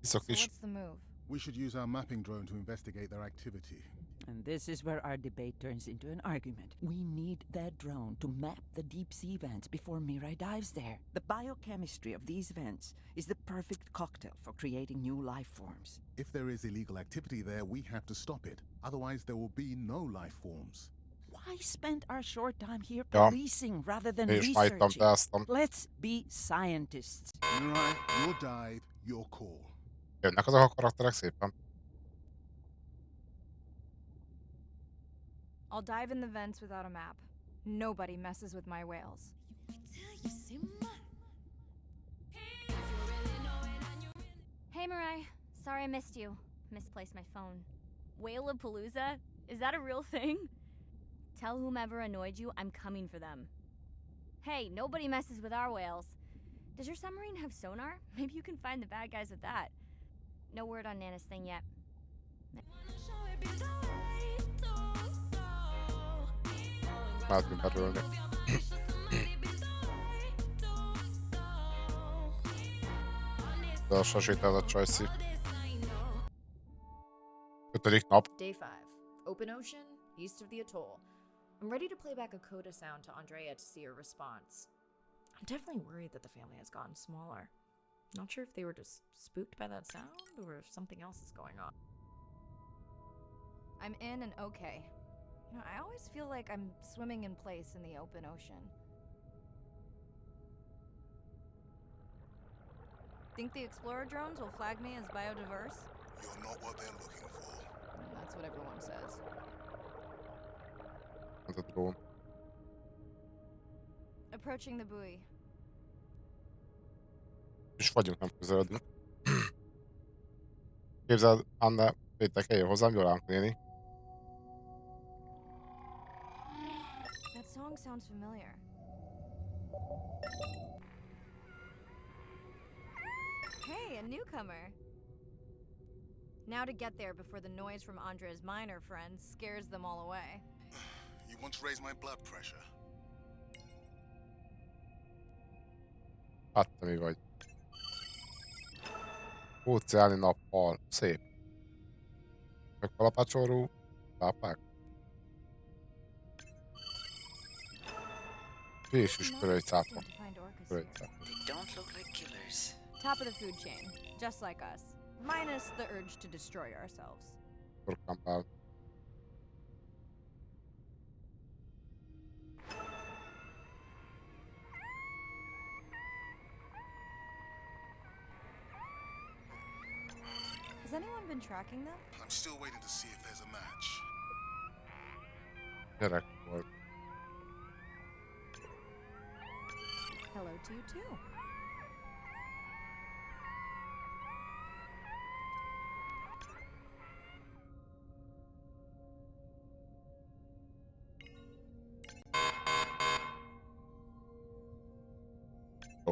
So what's the move? We should use our mapping drone to investigate their activity. And this is where our debate turns into an argument. We need that drone to map the deep sea vents before Mirai dives there. The biochemistry of these vents is the perfect cocktail for creating new life forms. If there is illegal activity there, we have to stop it. Otherwise, there will be no life forms. Why spend our short time here Ja. policing rather than És majd researching? tesztem. Let's be scientists. Mirai, your dive, your call. Jönnek azok a karakterek szépen. I'll dive in the vents without a map. Nobody messes with my whales. Hey, Mirai. Sorry I missed you. Misplaced my phone. Whale-a-palooza? Is that a real thing? Tell whomever annoyed you I'm coming for them. Hey, nobody messes with our whales. Does your submarine have sonar? Maybe you can find the bad guys with that. No word on Nana's thing yet. Látni merülni. De az sasít a Csajci. 5. nap. Day 5. Open ocean, east of the atoll. I'm ready to play back a coda sound to Andrea to see her response. I'm definitely worried that the family has gotten smaller. Not sure if they were just spooked by that sound or if something else is going on. I'm in and okay. You know, I always feel like I'm swimming in place in the open ocean. Think the Explorer drones will flag me as biodiverse? You're not what they're looking for. That's what everyone says. Ez a drón. Approaching the buoy. És vagyunk, nem közeledünk. Képzeld, Anna, péntek eljön hozzám, Jolánk néni. That song sounds familiar. Hey, a newcomer. Now to get there before the noise from Andre's miner friends scares them all away. You want to raise my blood pressure? Hát te mi vagy. Óceáni nappal. Szép. Csak kalapácsoló pápák. És is pörölycápa. Pörölycápa. Don't look like killers. Top of the food chain, just like us. Minus the urge to destroy ourselves. Torkambál. Has anyone been tracking them? I'm still waiting to see if there's a match. Gyerek volt. Hello to you too.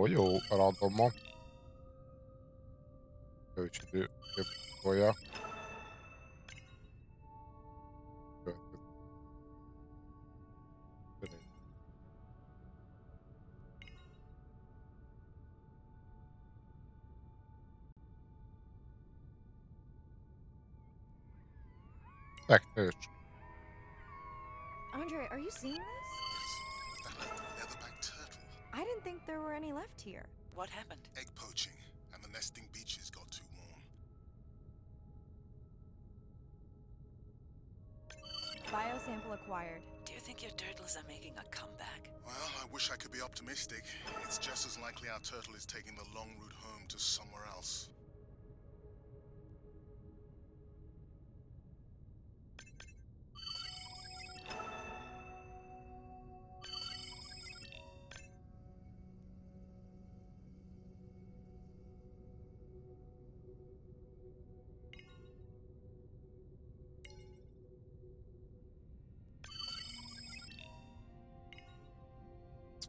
Jó, randomon. Kölcsidő képolja. Megfős. Andre, are you seeing this? That leatherback turtle. I didn't think there were any left here. What happened? Egg poaching, and the nesting beaches got too warm. Biosample acquired. Do you think your turtles are making a comeback? Well, I wish I could be optimistic. It's just as likely our turtle is taking the long route home to somewhere else.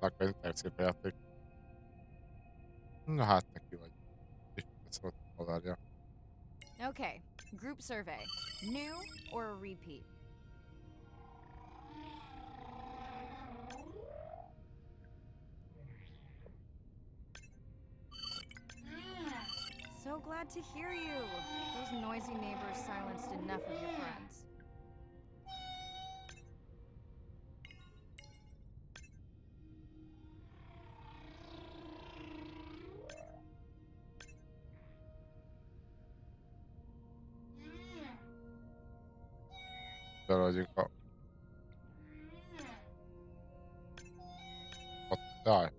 Akkor interaktív játék. Na hát neki vagy. És szóval haverja. Okay, group survey. New or a repeat? So glad to hear you. Those noisy neighbors silenced enough of your friends. Bele vagyunk a... Ott, jaj.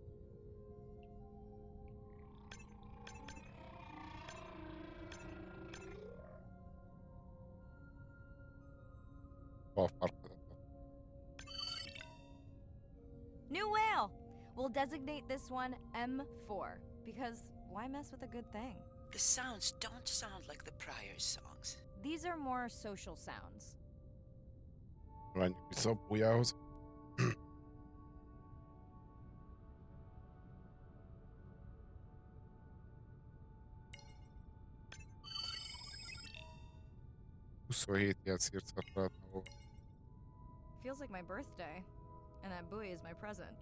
New whale! We'll designate this one M4, because why mess with a good thing? The sounds don't sound like the prior songs. These are more social sounds. Menjünk vissza a bújához. Ilyen szírcát lehetne volna. Feels like my birthday, and that buoy is my present.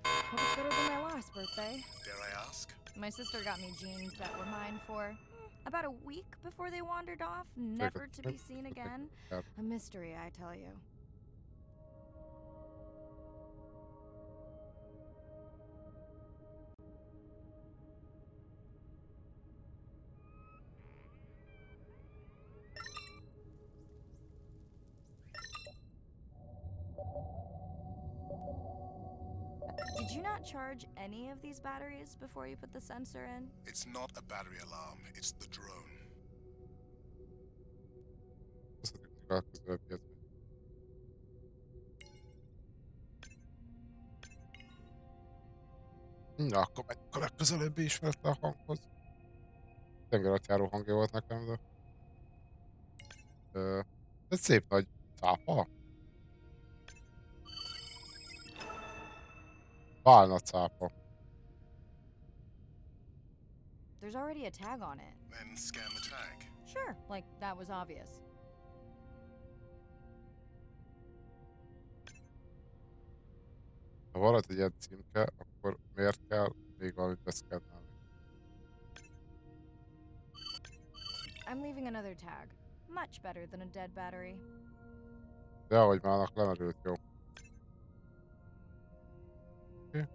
Hope it's better than my last birthday. Dare I ask? My sister got me jeans that were mine for about a week before they wandered off, never to be seen again. A mystery, I tell you. Did you not charge any of these batteries before you put the sensor in? It's not a battery alarm, it's the drone. Na, akkor megyünk a legközelebbi ismerte a hanghoz. Tengeralattjáró hangja volt nekem, de... Ez szép nagy cápa. Válna cápa. There's already a tag on it. Then scan the tag. Sure, like that was obvious. Ha van egy ilyen címke, akkor miért kell még valamit beszkennelni? I'm leaving another tag. Much better than a dead battery. De ahogy már annak lemerült, jó. Okay.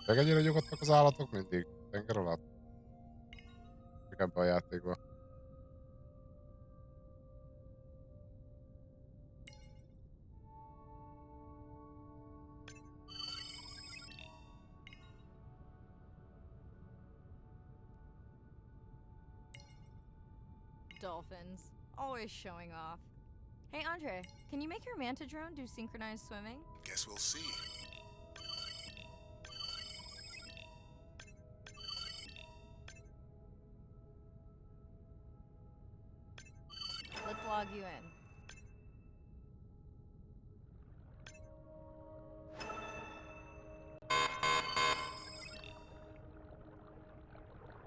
Meg ennyire nyugodtak az állatok mindig? Tenger alatt? Meg ebben a játékban. Dolphins, always showing off. Hey Andre, can you make your manta drone do synchronized swimming? Guess we'll see. log you in.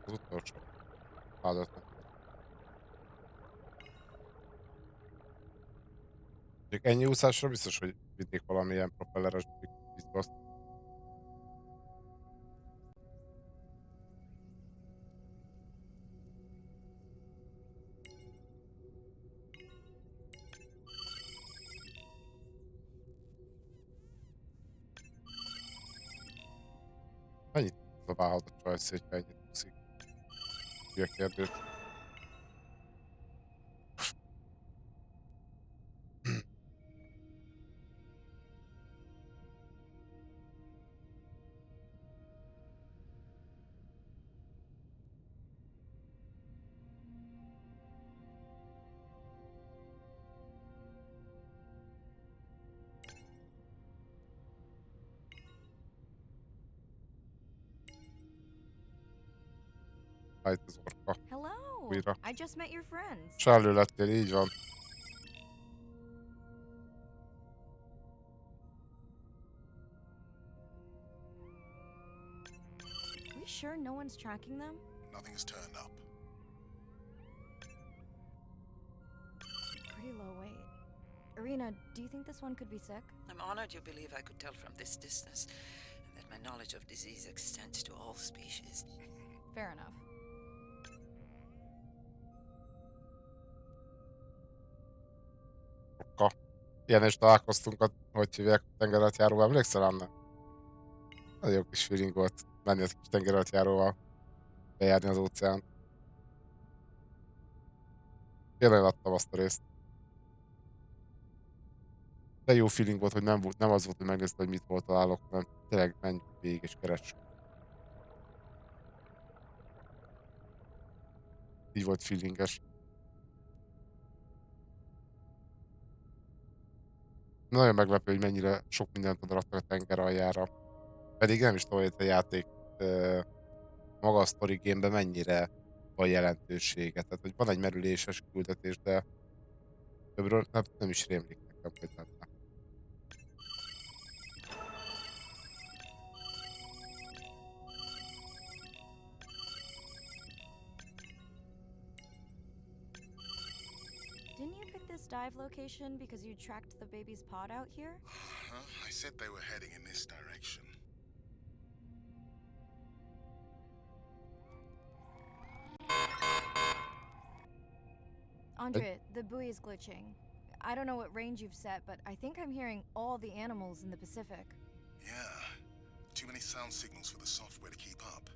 Az utolsó feladat. Mondjuk ennyi úszásra biztos, hogy vinnék valamilyen propelleres biztos. Mennyit zabálhat a csajsz, hogyha ennyit úszik? Hülye kérdés. Állít az orka. Hello. Újra. I just met your friends. Sárlő lettél, így van. Are we sure no one's tracking them? Nothing has turned up. Pretty low weight. Irina, do you think this one could be sick? I'm honored you believe I could tell from this distance, and that my knowledge of disease extends to all species. Fair enough. Orka. Ilyen is találkoztunk, hogy hívják tengeralattjáróval. Emlékszel, Anna? Nagyon jó kis feeling volt menni az kis tengeralattjáróval, bejárni az óceán. Tényleg adtam azt a részt. De jó feeling volt, hogy nem az volt, hogy megnéztem, hogy mit hol találok, hanem tényleg menjünk végig és keressük. Így volt feelinges. Nagyon meglepő, hogy mennyire sok mindent odaraktak a tenger aljára. Pedig nem is tudom, hogy a játék maga a story game-ben mennyire van jelentősége. Tehát, hogy van egy merüléses küldetés, de többről nem is rémlik nekem, hogy lenne. Didn't you pick this dive location because you tracked the baby's pod out here? I said they were heading in this direction. Andre, the buoy is glitching. I don't know what range you've set, but I think I'm hearing all the animals in the Pacific. Yeah. Too many sound signals for the software to keep up.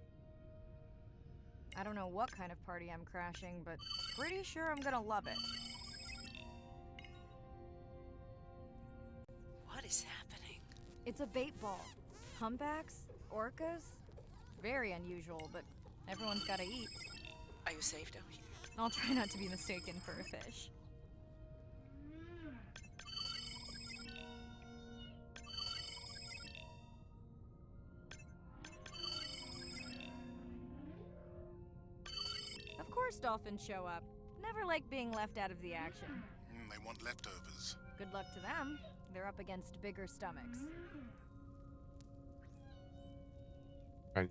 I don't know what kind of party I'm crashing, but pretty sure I'm gonna love it. What is happening? It's a bait ball. Humpbacks? Orcas? Very unusual, but everyone's gotta eat. Are you safe down here? I'll try not to be mistaken for a fish. Of course dolphins show up. Never like being left out of the action. They want leftovers. Good luck to them. They're up against bigger stomachs. Ennyi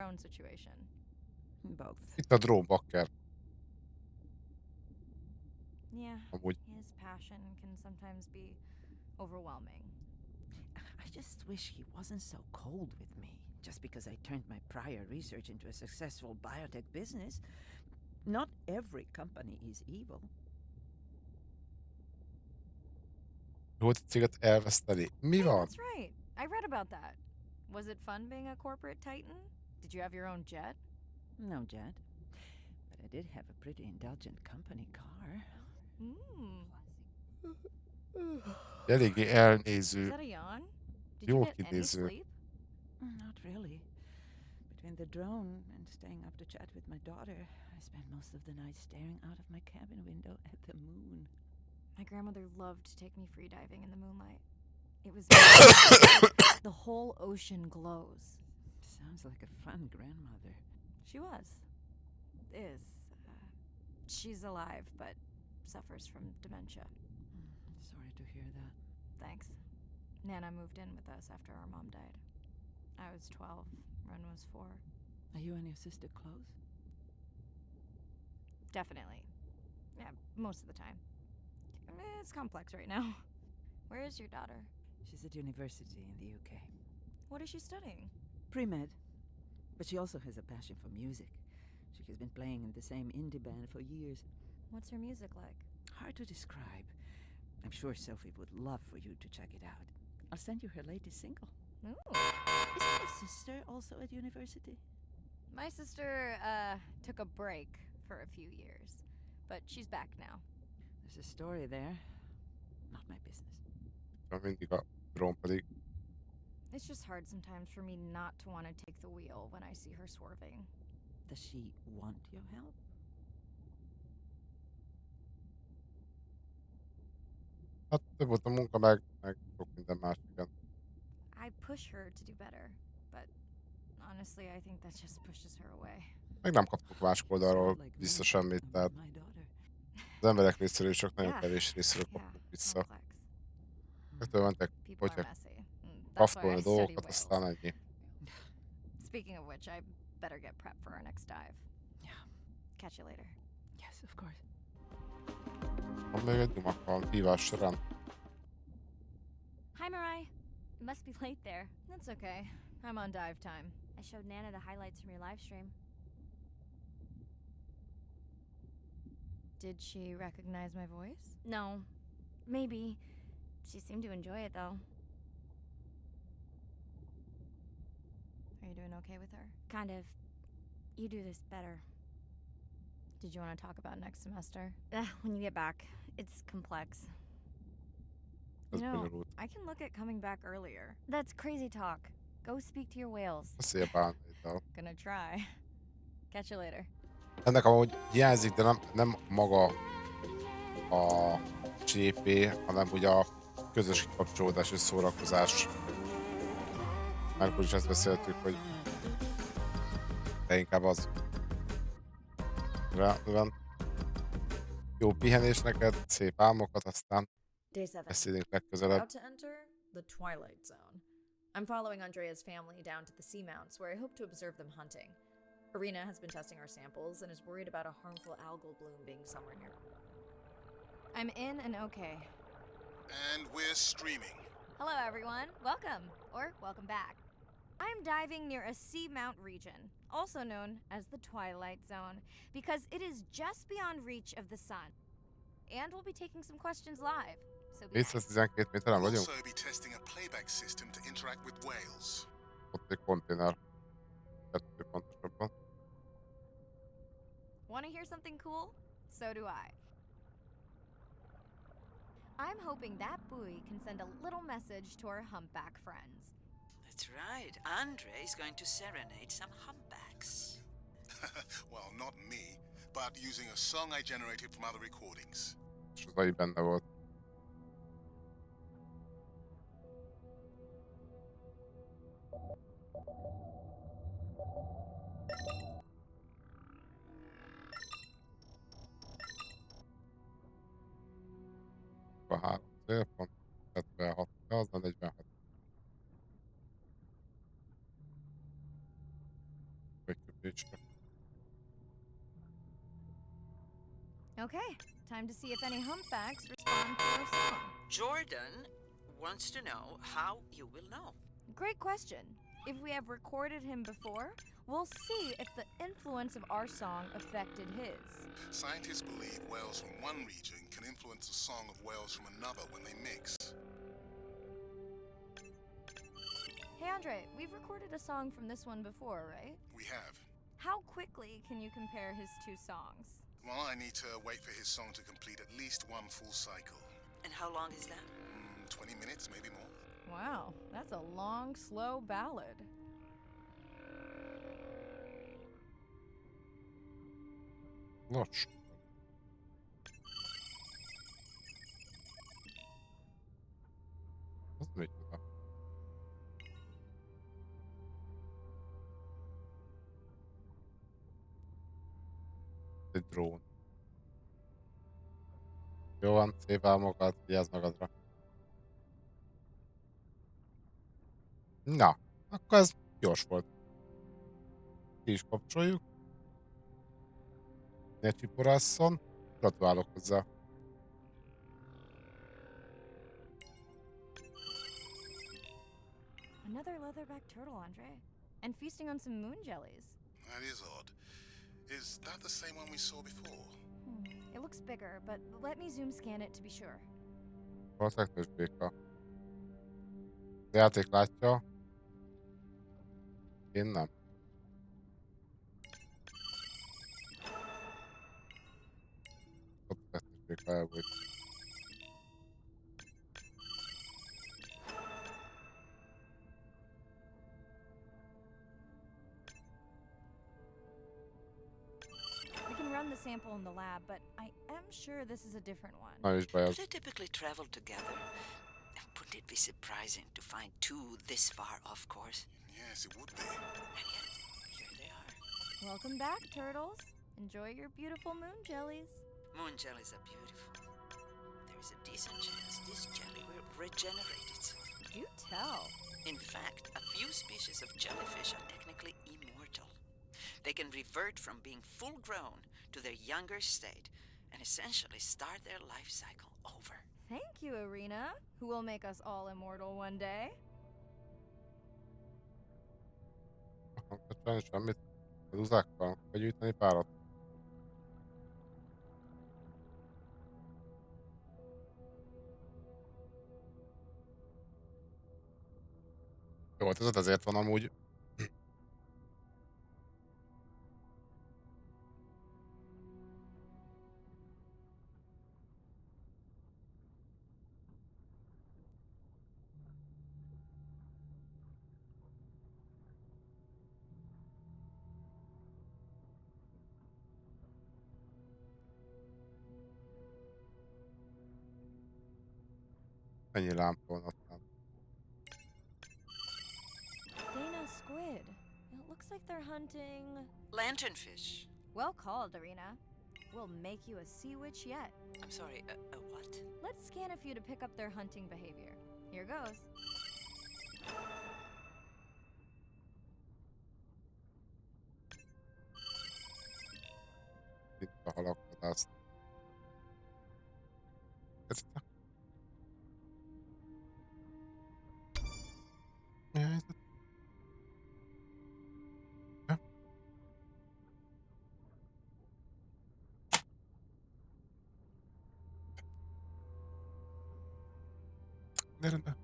drone situation? Both. Itt a drónbakker. Yeah, Amúgy. his passion can sometimes be overwhelming. I just wish he wasn't so cold with me, just because I turned my prior research into a successful biotech business. Not every company is evil. Volt a céget elveszteni. Mi Hey, van? that's right. I read about that. Was it fun being a corporate titan? Did you have your own jet? No jet. But I did have a pretty indulgent company car. Eléggé Is elnéző. that a yawn? Did you Jó get any kinéző. sleep? Not really. Between the drone and staying up to chat with my daughter, I spent most of the night staring out of my cabin window at the moon. My grandmother loved to take me free diving in the moonlight. It was the whole ocean glows. Sounds like a fun grandmother. She was. Is. She's alive, but suffers from dementia. Sorry to hear that. Thanks. Nana moved in with us after our mom died. I was 12, Ren was 4. Are you and your sister close? Definitely. Yeah, most of the time. It's complex right now. Where is your daughter? She's at university in the UK. What is she studying? Pre-med. But she also has a passion for music. She has been playing in the same indie band for years. What's her music like? Hard to describe. I'm sure Sophie would love for you to check it out. I'll send you her latest single. Ooh. Isn't your sister also at university? My sister, took a break for a few years. But she's back now. There's a story there. Not my business. Mindig a drón pedig. It's just hard sometimes for me not to want to take the wheel when I see her swerving. Does she want your help? Hát több volt a munka, meg sok minden más, igen. I push her to do better, but honestly, I think that just pushes her away. Meg nem kaptuk másik oldalról vissza semmit, tehát az emberek részéről is csak nagyon kevés részéről kaptuk vissza. Ettől mentek, hogyha kraftolni dolgokat, aztán ennyi. Speaking of which, I better get prepped for our next dive. Yeah. Catch you later. Yes, of course. Ha még egy nyomak a hívás során. Hi, Mariah. It must be late there. That's okay. I'm on dive time. I showed Nana the highlights from your live stream. Did she recognize my voice? No. Maybe. She seemed to enjoy it, though. Are you doing okay with her? Kind of. You do this better. Did you want to talk about next semester? When you get back. It's complex. You know, I can look at coming back earlier. That's crazy talk. Go speak to your whales. Szia bánítál. Gonna try. Catch you later. Ennek amúgy hiányzik, de nem maga a csépé, hanem ugye a közös kapcsolódás és szórakozás. Már akkor is ezt beszéltük, hogy de inkább az. Rendben. Jó pihenés neked, szép álmokat, aztán Day 7. beszélünk legközelebb. About to enter the twilight zone. I'm following Andrea's family down to the seamounts where I hope to observe them hunting. Irina has been testing our samples and is worried about a harmful algal bloom being somewhere near. I'm in and okay. And we're streaming. Hello, everyone. Welcome, or welcome back. I'm diving near a seamount region, also known as the Twilight Zone, because it is just beyond reach of the sun. And we'll be taking some questions live. So be nice. 212 méteren We'll vagyunk. also be testing a playback system to interact with whales. Ott egy konténer. 2 pontosabban. Want to hear something cool? So do I. I'm hoping that buoy can send a little message to our humpback friends. That's right. Andre is going to serenade some humpbacks. Well, not me, but using a song I generated from other recordings. És az AI benne volt. A 3 célpont, 76, az a 46. Okay, time to see if any humpbacks respond to our song. Jordan wants to know how you will know. Great question. If we have recorded him before, we'll see if the influence of our song affected his. Scientists believe whales from one region can influence the song of whales from another when they mix. Hey Andre, we've recorded a song from this one before, right? We have. How quickly can you compare his two songs? Well, I need to wait for his song to complete at least one full cycle. And how long is that? 20 minutes, maybe more. Wow, that's a long, slow ballad. Nos. Az micsoda? Egy drón. Jó van, szép álmokat, vigyázz magadra. Na, akkor ez gyors volt. Ki is kapcsoljuk. Ne csiporásszon. Gratulálok hozzá. Another leatherback turtle, Andre. And feasting on some moon jellies. That is odd. Is that the same one we saw before? It looks bigger, but let me zoom scan it to be sure. Valószínűleg béka. A játék látja. Én nem. Ott kettős béka elbújt. We can run the sample in the lab, but I am sure this is a different one. Nem is baj Do az. they typically travel together? Wouldn't it be surprising to find two this far off course? Yes, it would be. And yet, here they are. Welcome back, turtles. Enjoy your beautiful moon jellies. Moon jellies are beautiful. There is a decent chance this jelly will regenerate itself. Do tell. In fact, a few species of jellyfish are technically immortal. They can revert from being full grown to their younger state and essentially start their life cycle over. Thank you, Arena, who will make us all immortal one day. Nem kell csinálni semmit. Az uzákkal kell gyűjteni párat. Jó, ez azért van amúgy. Ennyi lámpa van aztán. Dana squid. It looks like they're hunting... Lanternfish. Well called, Arena. We'll make you a sea witch yet. I'm sorry, a what? Let's scan a few to pick up their hunting behavior. Here goes. Itt a halakvadász. Ez itt a... Mi a helyzet? Ja? Gyere, de.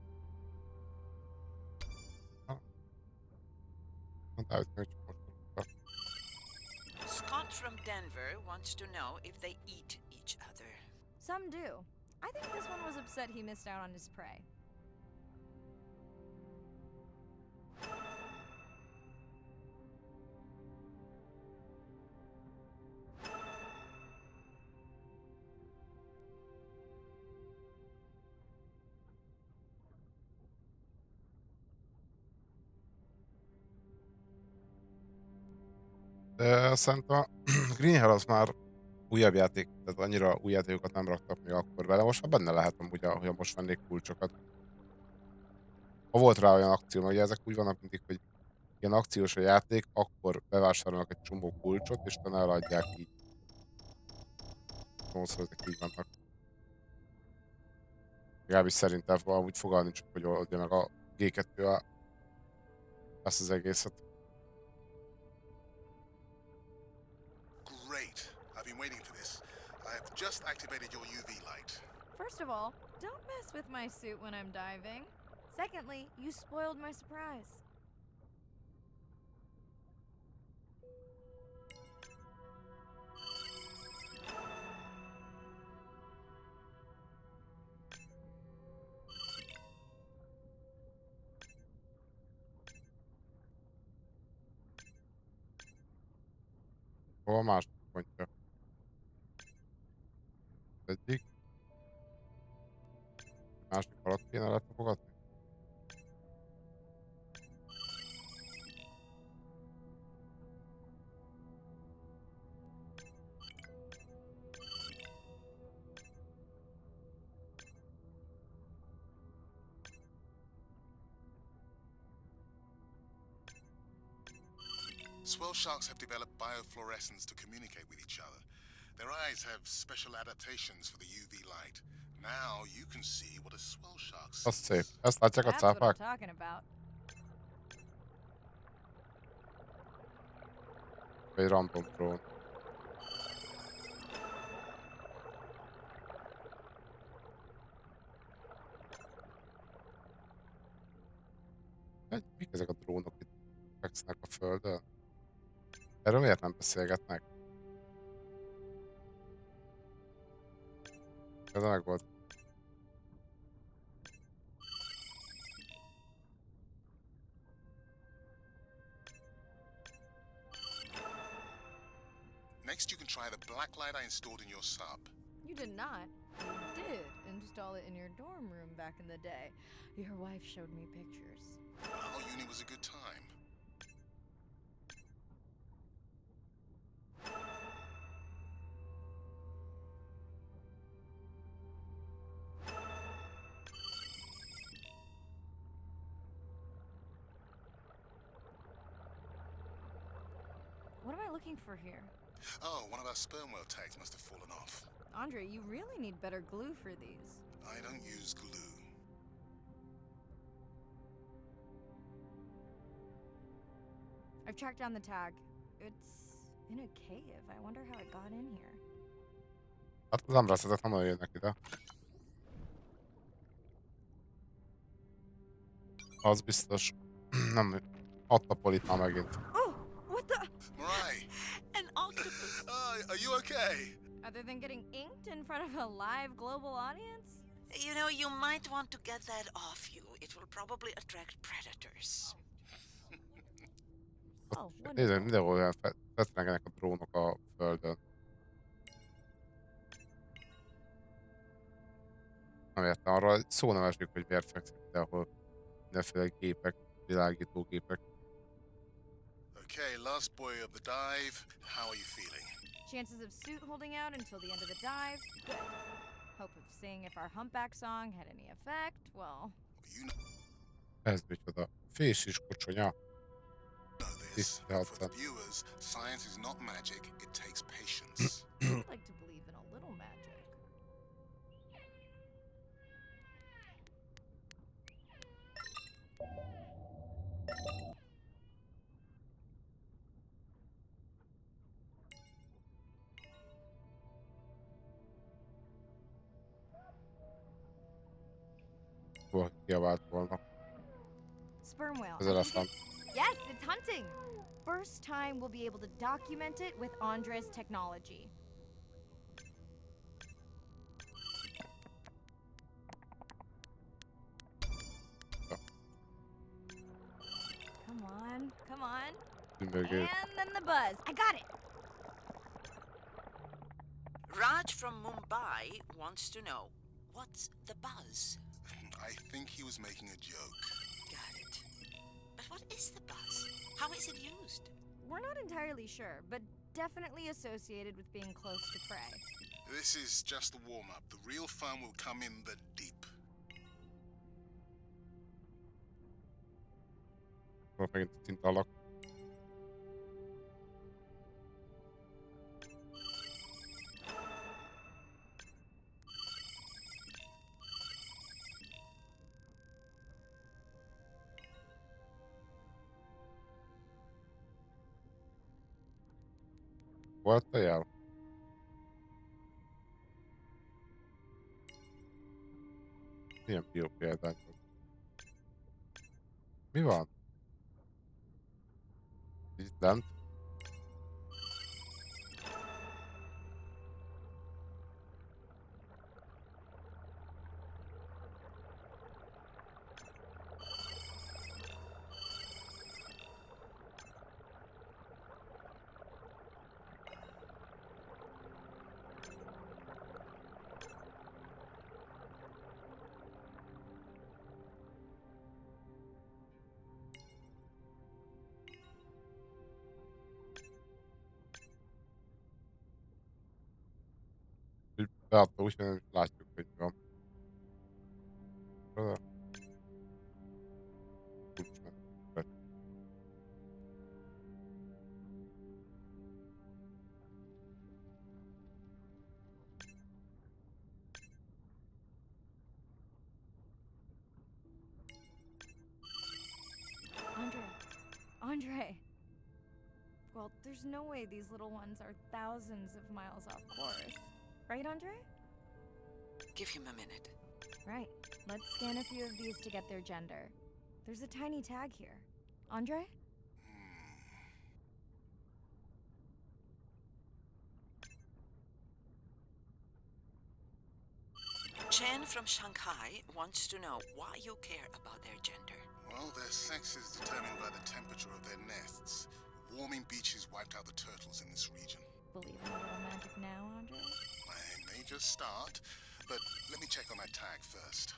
Mondtál, hogy csak most mondtam. Scott from Denver wants to know if they eat each other. Some do. I think this one was upset he missed out on his prey. De szerintem a Green Hell az már újabb játék, tehát annyira új játékokat nem raktak még akkor vele. Most már benne lehet amúgy, hogy most vennék kulcsokat. Ha volt rá olyan akció, mert ugye ezek úgy vannak mindig, hogy ilyen akciós a játék, akkor bevásárolnak egy csomó kulcsot, és utána eladják így. Szóval így vannak. Legalábbis szerintem amúgy fogalmam nincs, hogy oldja meg a G2 ezt az egészet. Great. I've been waiting for this. I have just activated your UV light. First of all, don't mess with my suit when I'm diving. Secondly, you spoiled my surprise. Hol a másik pontja? Az egyik. Másik alatt kéne letapogatni? Swell sharks have developed biofluorescence to communicate with each other. Their eyes have special adaptations for the UV light. Now you can see what a swell shark sees. Az szép. Ezt látják a That's what I'm cápák? talking about. Egy random drón. Mik ezek a drónok itt fekszenek a földön? Erről miért nem beszélgetnek? Ez meg volt. Next you can try the black light I installed in your sub. You did not. You did install it in your dorm room back in the day. Your wife showed me pictures. Well, uni was a good time. What am I looking for here? Oh, one of our sperm whale tags must have fallen off. Andre, you really need better glue for these. I don't use glue. I've tracked down the tag. It's in a cave. I wonder how it got in here. Hát az emlékszetek nem olyan jönnek ide. Az biztos. Nem. Adta Polit már megint. Oh, what the? Mirai! An octopus. Are you okay? Other than getting inked in front of a live global audience? You know, you might want to get that off you. It will probably attract predators. Oh, Nézd, mindenhol olyan feszrengenek a drónok a földön. Nem értem, arra szó nem esik, hogy miért fekszik mindenhol mindenféle gépek, világítógépek. Okay, last boy of the dive. How are you feeling? Chances of suit holding out until the end of the dive? Good. Hope of seeing if our humpback song had any effect? Well... You know Ez micsoda. Fés is kocsonya. this. For the viewers, science is not magic, it takes patience. I'd like to believe in a little magic. Hol kiabált volna. Sperm whale. Az I think elefánt. yes, it's hunting. First time we'll be able to document it with Andre's technology. Come on, come on. Ümbögő. And then the buzz. I got it. Raj from Mumbai wants to know, what's the buzz? I think he was making a joke. Got it. But what is the buzz? How is it used? We're not entirely sure, but definitely associated with being close to prey. This is just the warm-up. The real fun will come in the deep. Akkor megint szinte alak. Volt a jel? Milyen biopéldány? Mi van? Itt lent? Beadta úgy, hogy látjuk, hogy mi van. Andre! Well, there's no way these little ones are thousands of miles off course. Right, Andre? Give him a minute. Right. Let's scan a few of these to get their gender. There's a tiny tag here. Andre? Chen from Shanghai wants to know why you care about their gender. Well, their sex is determined by the temperature of their nests. Warming beaches wiped out the turtles in this region. Believe in a little magic now, Andre? I may just start, but let me check on that tag first.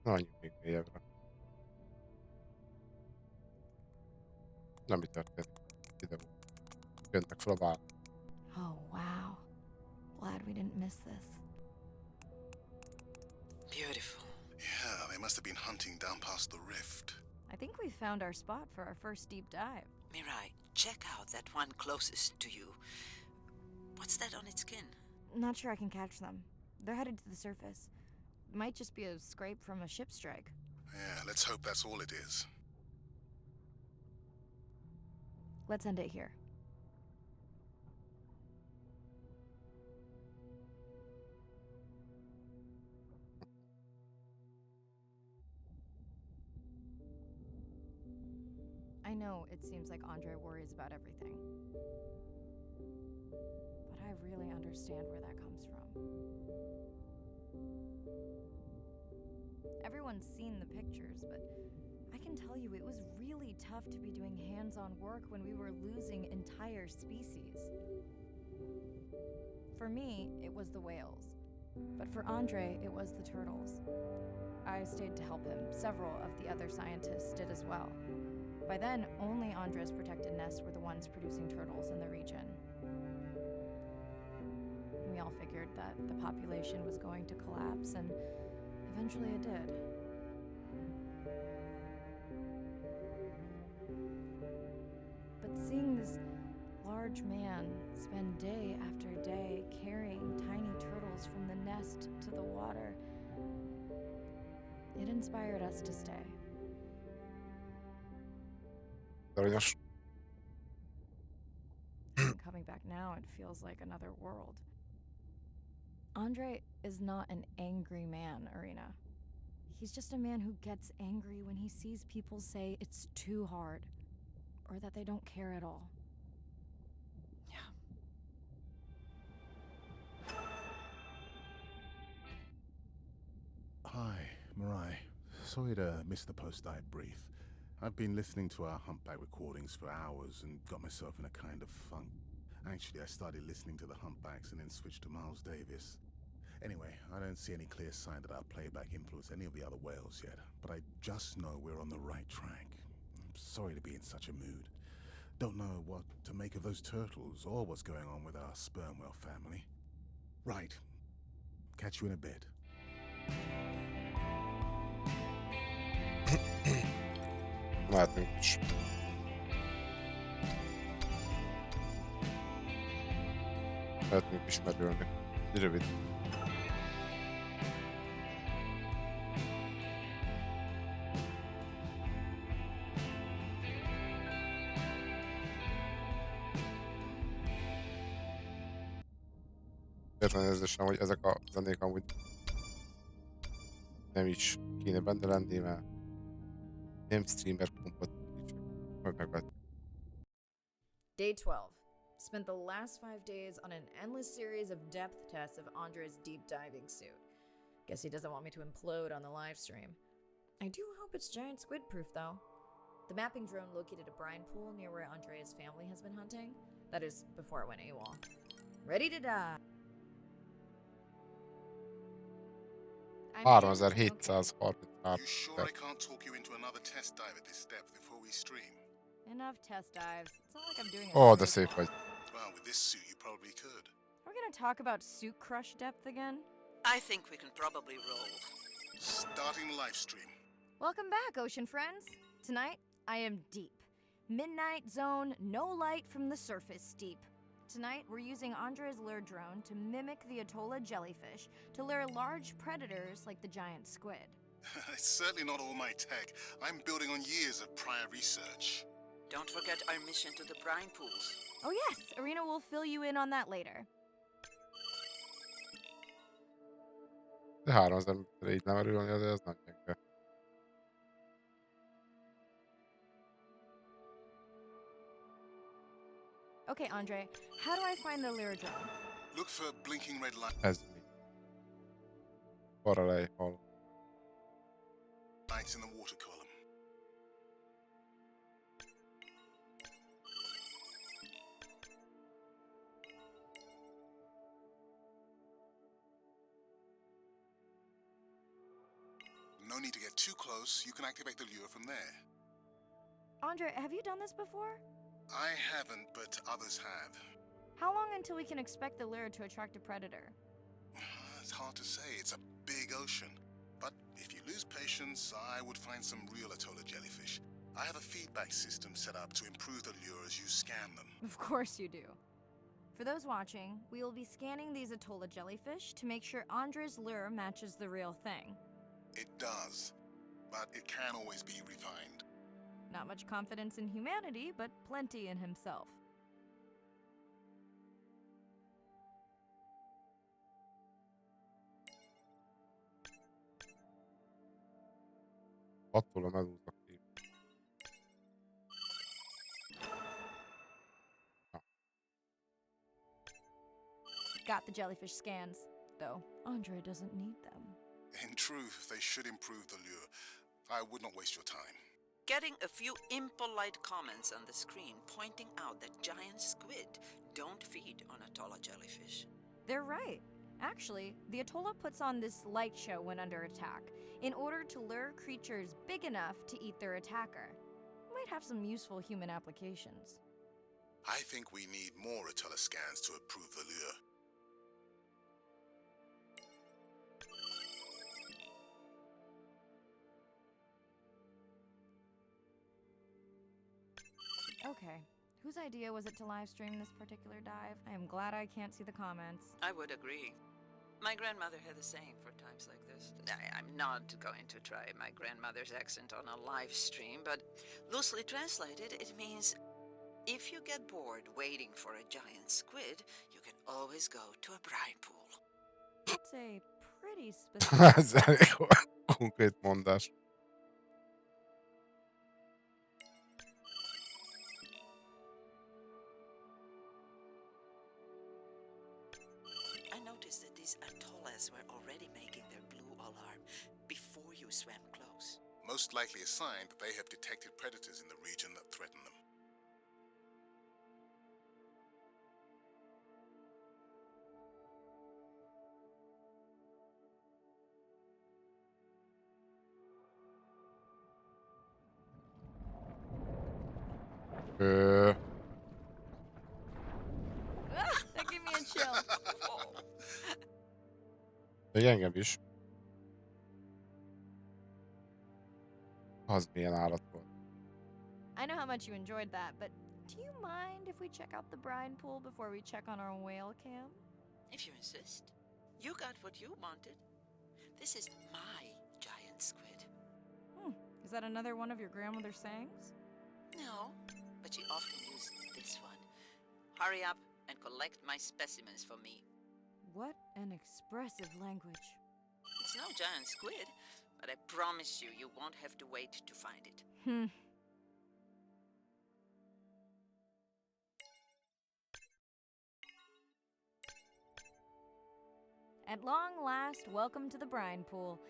Menjünk még mélyebbre. Nem mi történt. Ide jönnek fel a vállal. Oh, wow. Glad we didn't miss this. Beautiful. Yeah, they must have been hunting down past the rift. I think we found our spot for our first deep dive. Mirai, check out that one closest to you. What's that on its skin? Not sure I can catch them. They're headed to the surface. Might just be a scrape from a ship strike. Yeah, let's hope that's all it is. Let's end it here. I know it seems like Andre worries about everything. But I really understand where that comes from. Everyone's seen the pictures, but I can tell you it was really tough to be doing hands-on work when we were losing entire species. For me, it was the whales. But for Andre, it was the turtles. I stayed to help him. Several of the other scientists did as well. By then, only Andre's protected nests were the ones producing turtles in the region. We all figured that the population was going to collapse, and eventually it did. But seeing this large man spend day after day carrying tiny turtles from the nest to the water, it inspired us to stay. Coming back now, it feels like another world. Andre is not an angry man, Irina. He's just a man who gets angry when he sees people say it's too hard, or that they don't care at all. Yeah. Hi, Mirai. Sorry to miss the post-dive brief. I've been listening to our humpback recordings for hours and got myself in a kind of funk. Actually, I started listening to the humpbacks and then switched to Miles Davis. Anyway, I don't see any clear sign that our playback influenced any of the other whales yet, but I just know we're on the right track. I'm sorry to be in such a mood. Don't know what to make of those turtles or what's going on with our sperm whale family. Right. Catch you in a bit. Mehetünk is. Mehetünk is merülni. Rövid. Értem érzésem, hogy ezek a zenék amúgy nem is kéne benne lenni, mert nem streamer kompatibilisek. Meg Day 12. Spent the last 5 days on an endless series of depth tests of Andre's deep diving suit. Guess he doesn't want me to implode on the live stream. I do hope it's giant squid proof though. The mapping drone located a brine pool near where Andre's family has been hunting. That is, before it went AWOL. Ready to die. 3733. You sure I can't talk you into another test dive at this depth before we stream? Enough test dives. It's not like I'm doing Oh, a de szép vagy. Well, with this suit you probably could. We're gonna talk about suit crush depth again? I think we can probably roll. Starting live stream. Welcome back, ocean friends. Tonight, I am deep. Midnight zone, no light from the surface deep. Tonight, we're using Andre's lure drone to mimic the Atolla jellyfish to lure large predators like the giant squid. It's certainly not all my tech. I'm building on years of prior research. Don't forget our mission to the brine pools. Oh yes, Arena will fill you in on that later. De 3000 méterre így lemerülni, azért az nagy gyenge. Okay, Andre, how do I find the lure drone? Look for blinking red light. Ez mi? Paralej hal. Lights in the water column. No need to get too close. You can activate the lure from there. Andre, have you done this before? I haven't, but others have. How long until we can expect the lure to attract a predator? It's hard to say. It's a big ocean. But if you lose patience, I would find some real Atolla jellyfish. I have a feedback system set up to improve the lure as you scan them. Of course you do. For those watching, we will be scanning these Atolla jellyfish to make sure Andre's lure matches the real thing. It does, but it can always be refined. Not much confidence in humanity, but plenty in himself. Attól a medúzak ki. Got the jellyfish scans, though Andre doesn't need them. In truth, they should improve the lure. I would not waste your time. Getting a few impolite comments on the screen pointing out that giant squid don't feed on Atolla jellyfish. They're right. Actually, the Atolla puts on this light show when under attack, in order to lure creatures big enough to eat their attacker. Might have some useful human applications. I think we need more Atolla scans to approve the lure. Okay, whose idea was it to live stream this particular dive? I am glad I can't see the comments. I would agree. My grandmother had a saying for times like this. I'm not going to try my grandmother's accent on a live stream, but loosely translated, it means if you get bored waiting for a giant squid, you can always go to a brine pool. That's a pretty specific... Ez elég konkrét mondás. I noticed that these atollas were already making their blue alarm before you swam close. Most likely a sign that they have detected predators in the region that threaten them. That gave me a chill. Még engem is. Az milyen állat volt. I know how much you enjoyed that, but do you mind if we check out the brine pool before we check on our whale cam? If you insist. You got what you wanted. This is my giant squid. Is that another one of your grandmother's sayings? No, but she often used this one. Hurry up and collect my specimens for me. What an expressive language. It's no giant squid, but I promise you, you won't have to wait to find it. At long last, welcome to the brine pool.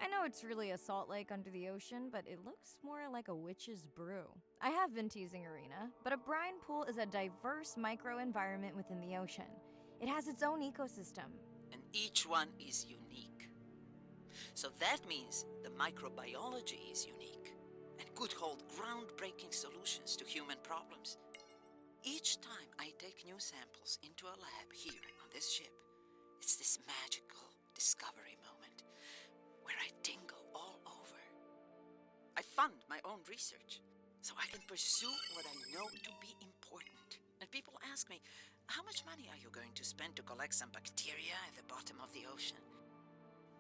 I know it's really a salt lake under the ocean, but it looks more like a witch's brew. I have been teasing Arena, but a brine pool is a diverse microenvironment within the ocean. It has its own ecosystem. And each one is unique. So that means the microbiology is unique and could hold groundbreaking solutions to human problems. Each time I take new samples into a lab here on this ship, it's this magical discovery moment where I tingle all over. I fund my own research so I can pursue what I know to be important. And people ask me, how much money are you going to spend to collect some bacteria at the bottom of the ocean?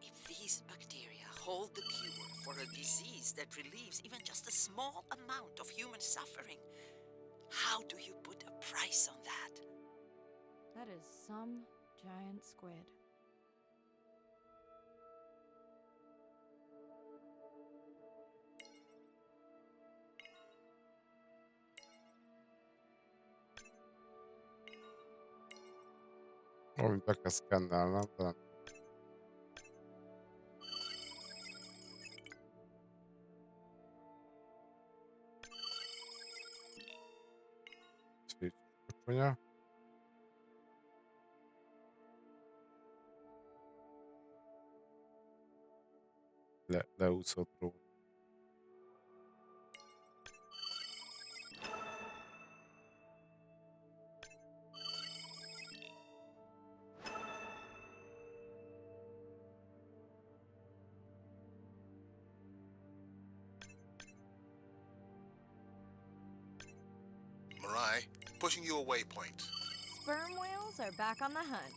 If these bacteria hold the cure for a disease that relieves even just a small amount of human suffering, how do you put a price on that? That is some giant squid. Amit be kell szkennelnem, de nem. Csúnya. Leúszott róla. Mirai, pushing your waypoint. Sperm whales are back on the hunt.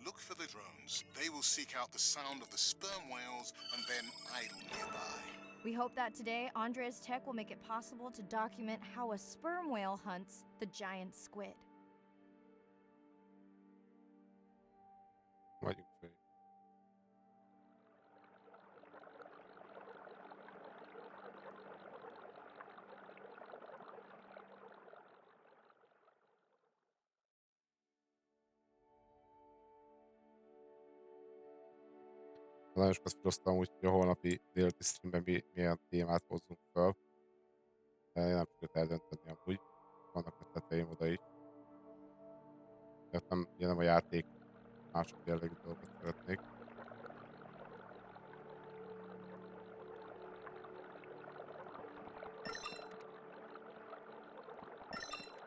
Look for the drones. They will seek out the sound of the sperm whales and then idle nearby. We hope that today, Andrea's tech will make it possible to document how a sperm whale hunts the giant squid. Vagyunk fel. Nagyon sokat filoztam úgy, hogy a holnapi délután streamben milyen témát hozzunk fel. Én nem tudok eldönteni amúgy. Vannak ötleteim oda is. Tehát nem a játék, mások jellegű dolgot szeretnék.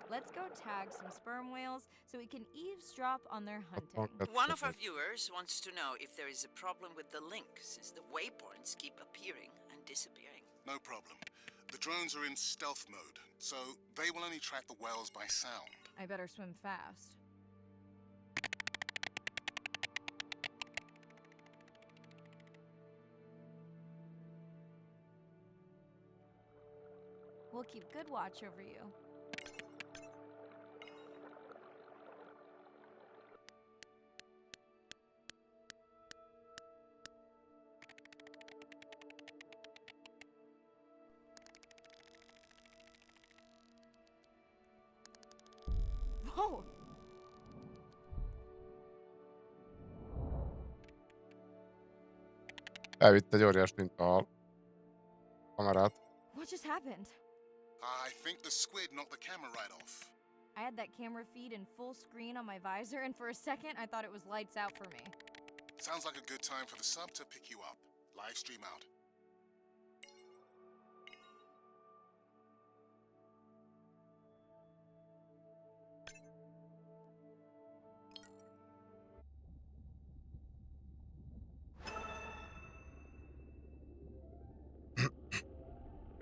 Let's go tag some sperm whales so we can eavesdrop on their hunting. One of our viewers wants to know if there is a problem with the link, since the waypoints keep appearing and disappearing. No problem. The drones are in stealth mode, so they will only track the whales by sound. I better swim fast. We'll keep good watch over you. Whoa! Elvitt egy óriás a kamerát. What just happened? I think the squid knocked the camera right off. I had that camera feed in full screen on my visor, and for a second I thought it was lights out for me. Sounds like a good time for the sub to pick you up. Live stream out.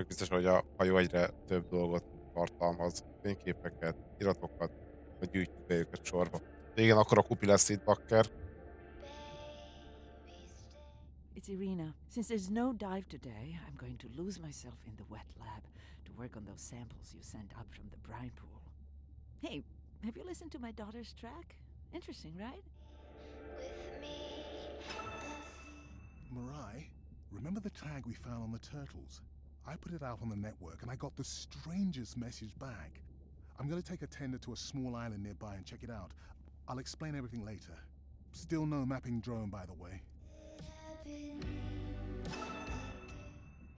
Még biztos, hogy a hajó egyre több dolgot tartalmaz. Fényképeket, iratokat, vagy gyűjtjük be őket sorba. Igen, akkor a kupi lesz itt, bakker. It's Irina. Since there's no dive today, I'm going to lose myself in the wet lab to work on those samples you sent up from the brine pool. Hey, have you listened to my daughter's track? Interesting, right? Mirai, remember the tag we found on the turtles? I put it out on the network and I got the strangest message back. I'm gonna take a tender to a small island nearby and check it out. I'll explain everything later. Still no mapping drone, by the way.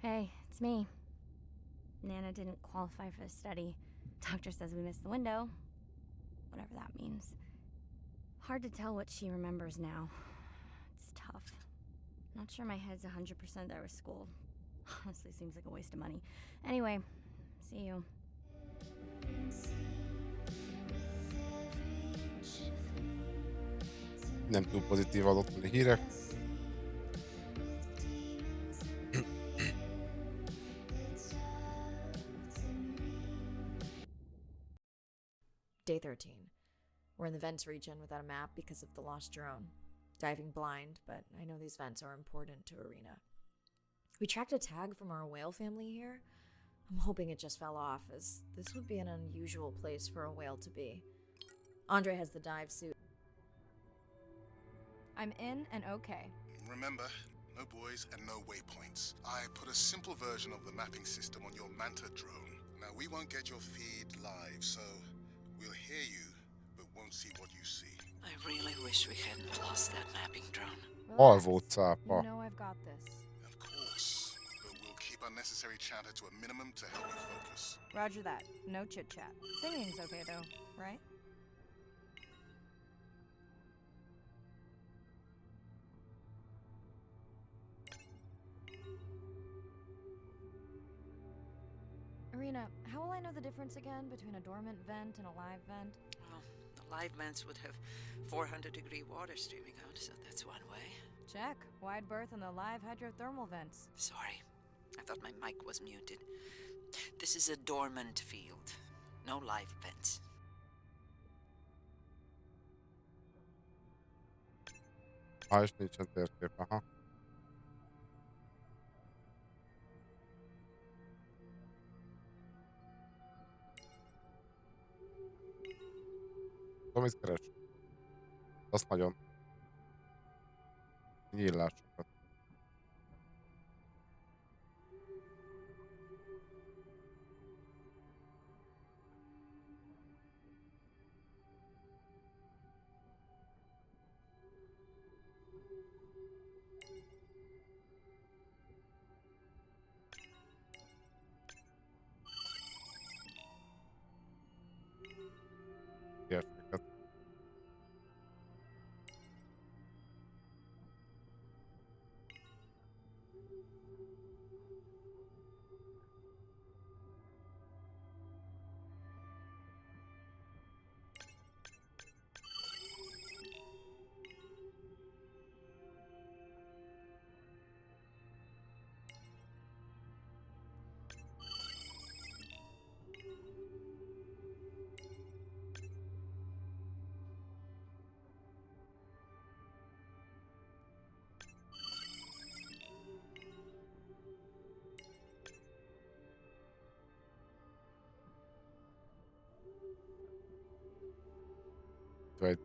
Hey, it's me. Nana didn't qualify for the study. Doctor says we missed the window. Whatever that means. Hard to tell what she remembers now. It's tough. Not sure my head's 100% there with school. Honestly, seems like a waste of money. Anyway, see you. Nem túl pozitív az otthoni hírek. Day 13. We're in the vents region without a map because of the lost drone. Diving blind, but I know these vents are important to Irina. We tracked a tag from our whale family here. I'm hoping it just fell off, as this would be an unusual place for a whale to be. Andre has the dive suit. I'm in and okay. Remember, no buoys and no waypoints. I put a simple version of the mapping system on your Manta drone. Now, we won't get your feed live, so we'll hear you, but won't see what you see. I really wish we hadn't lost that mapping drone. Alvó cápa. You know I've got this. Of course, but we'll keep unnecessary chatter to a minimum to help you focus. Roger that. No chit chat. Singing's okay though, right? Irina, how will I know the difference again between a dormant vent and a live vent? Well, the live vents would have 400-degree water streaming out, so that's one way. Check. Wide berth and the live hydrothermal vents. Sorry, I thought my mic was muted. This is a dormant field. No live vents. És nincsen térkép, aha. Tudom, mit keres? Azt nagyon. Nyílásokat. Ilyesmiket.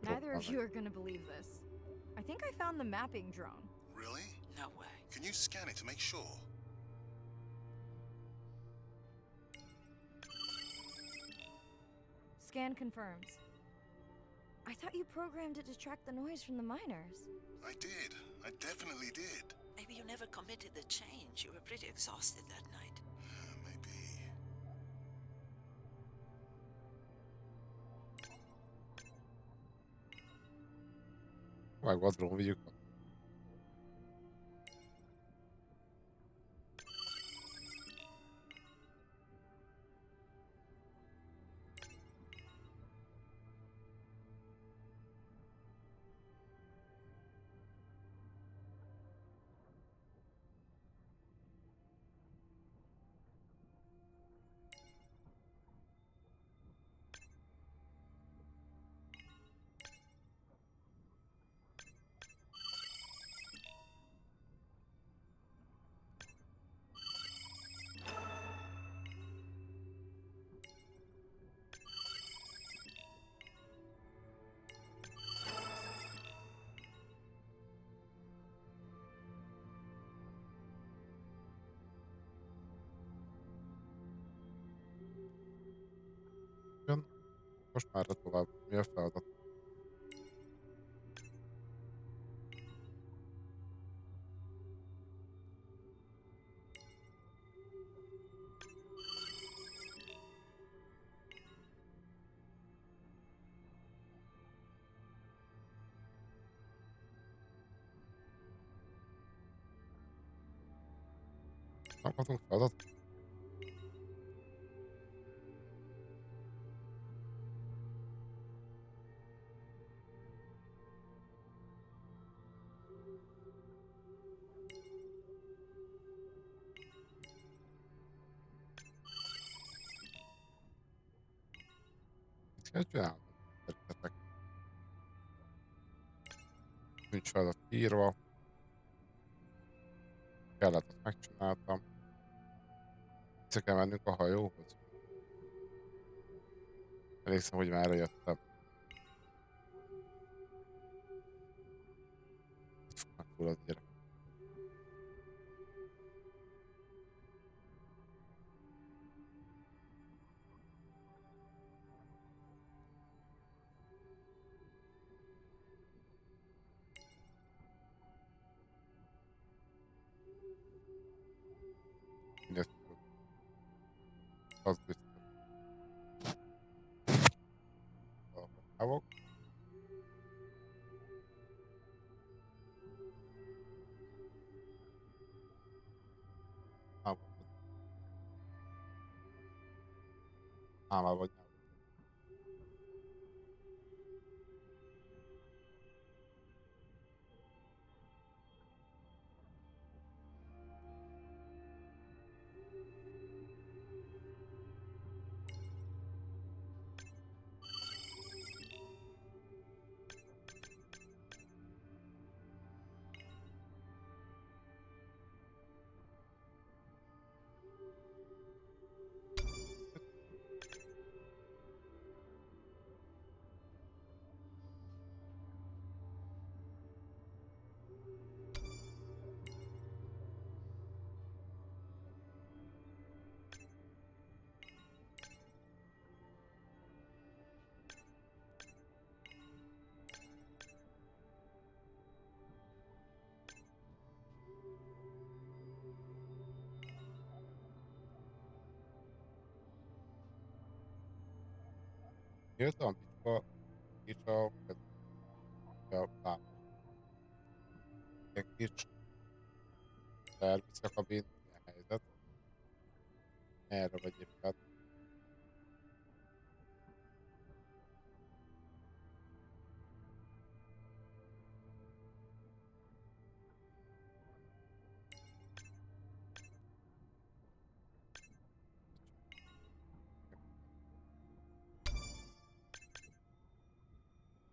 Neither of you are gonna believe this. I think I found the mapping drone. Really? No way. Can you scan it to make sure? Scan confirms. I thought you programmed it to track the noise from the miners. I did. I definitely did. Maybe you never committed the change. You were pretty exhausted that night. Maybe. Meg a drón, vigyük. Most már tovább. Mi a feladat? Nem kaptunk feladat? Mit kell csinálnom? Szerintetek? Nincs feladat írva. Kellett, azt megcsináltam. Vissza kell mennünk a hajóhoz. Emlékszem, hogy már erre jöttem. Itt fognak fulladni, gyerek. Mindjárt tudok. Az biztos. A távok. Álmában vagy nem. Miért van bicska, kicsa, a lám. Ilyen kics. Elviszi a kabin, milyen helyzet. Erre vagy éppen.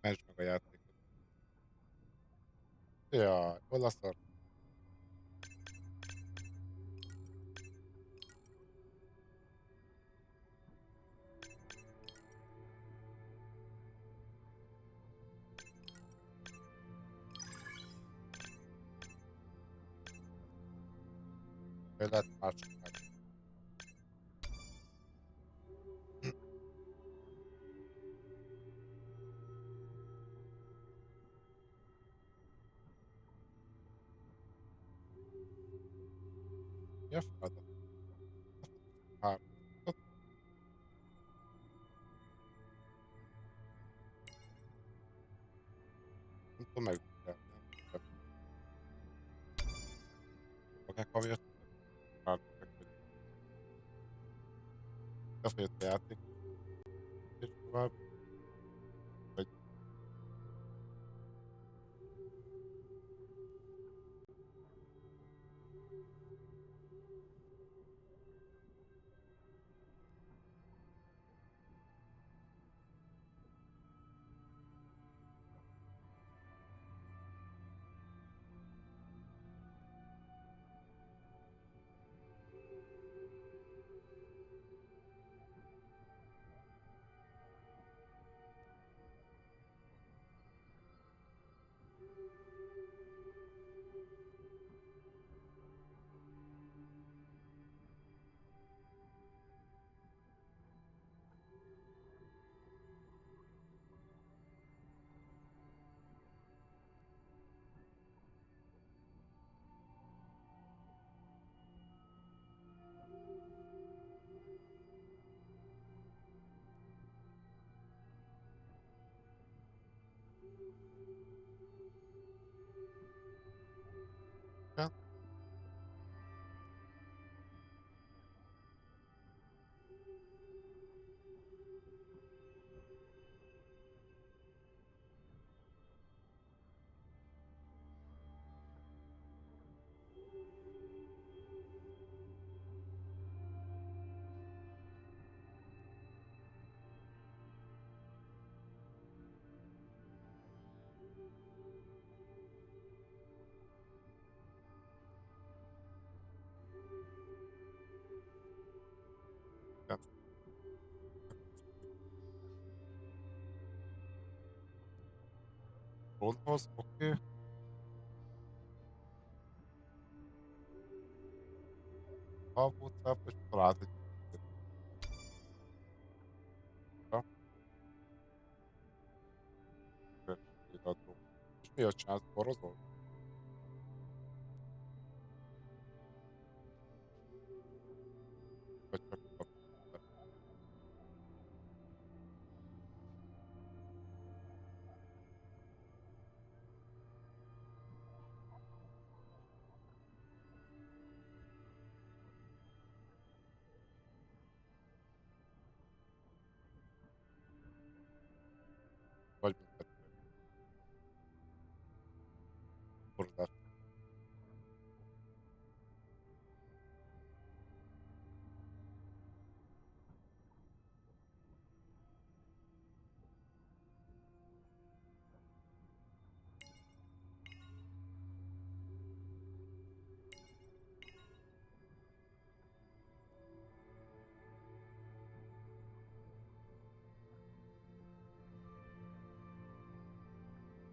Mentsd meg a játékot. Jaj, hol a szar? Lehet már csinálni. Mi a feladat? Három. Nem tudom megvizsgálni. Akár kamiért befejezett a játék, és tovább. Vagy Ja. Ja. Grundhaus, okay. WhatsApp és talált egy ja. Keretében. És mi a csinálsz? Borozol? Vagy csak a vagy mindkettő. Borozás.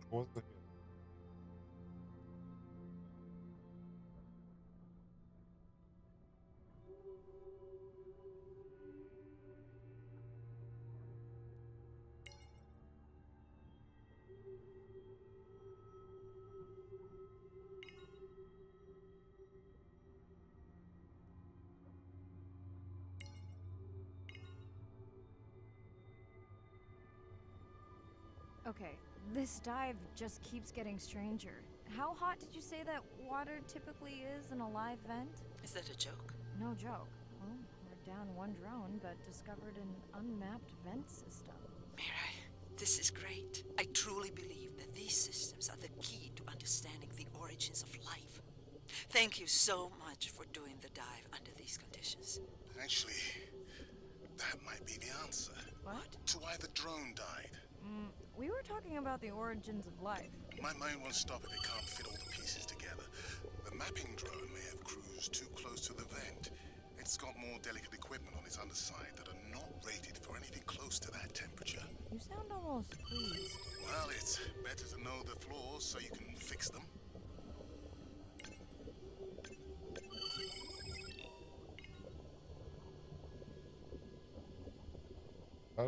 Hozza ki. Okay, this dive just keeps getting stranger. How hot did you say that water typically is in a live vent? Is that a joke? No joke. Well, we're down one drone, but discovered an unmapped vent system. Mirai, this is great. I truly believe that these systems are the key to understanding the origins of life. Thank you so much for doing the dive under these conditions. Actually, that might be the answer. What? To why the drone died. We were talking about the origins of life. My mind won't stop if it can't fit all the pieces together. The mapping drone may have cruised too close to the vent. It's got more delicate equipment on its underside that are not rated for anything close to that temperature. You sound almost pleased. Well, it's better to know the flaws so you can fix them. I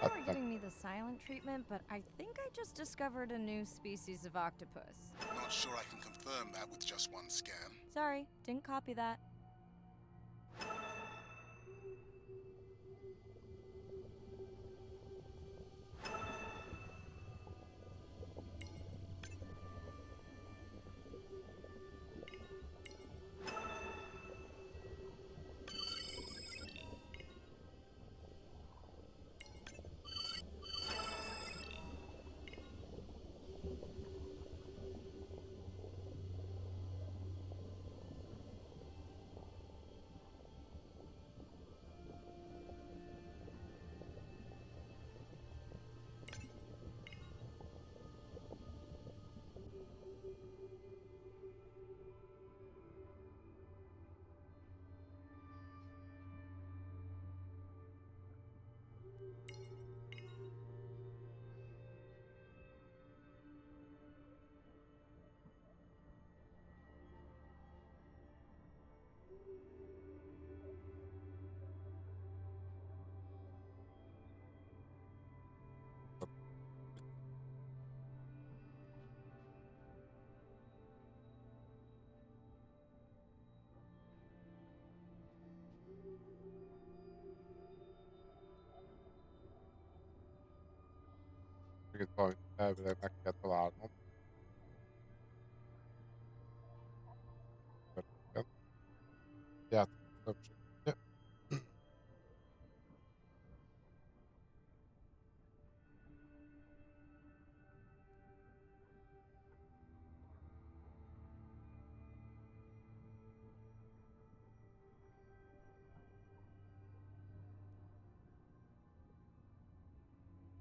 know we're giving me the silent treatment, but I think I just discovered a new species of octopus. Not sure I can confirm that with just one scan. Sorry, didn't copy that. Még itt valamit elvileg meg kell találnom. Igen. Játék többség. Ja.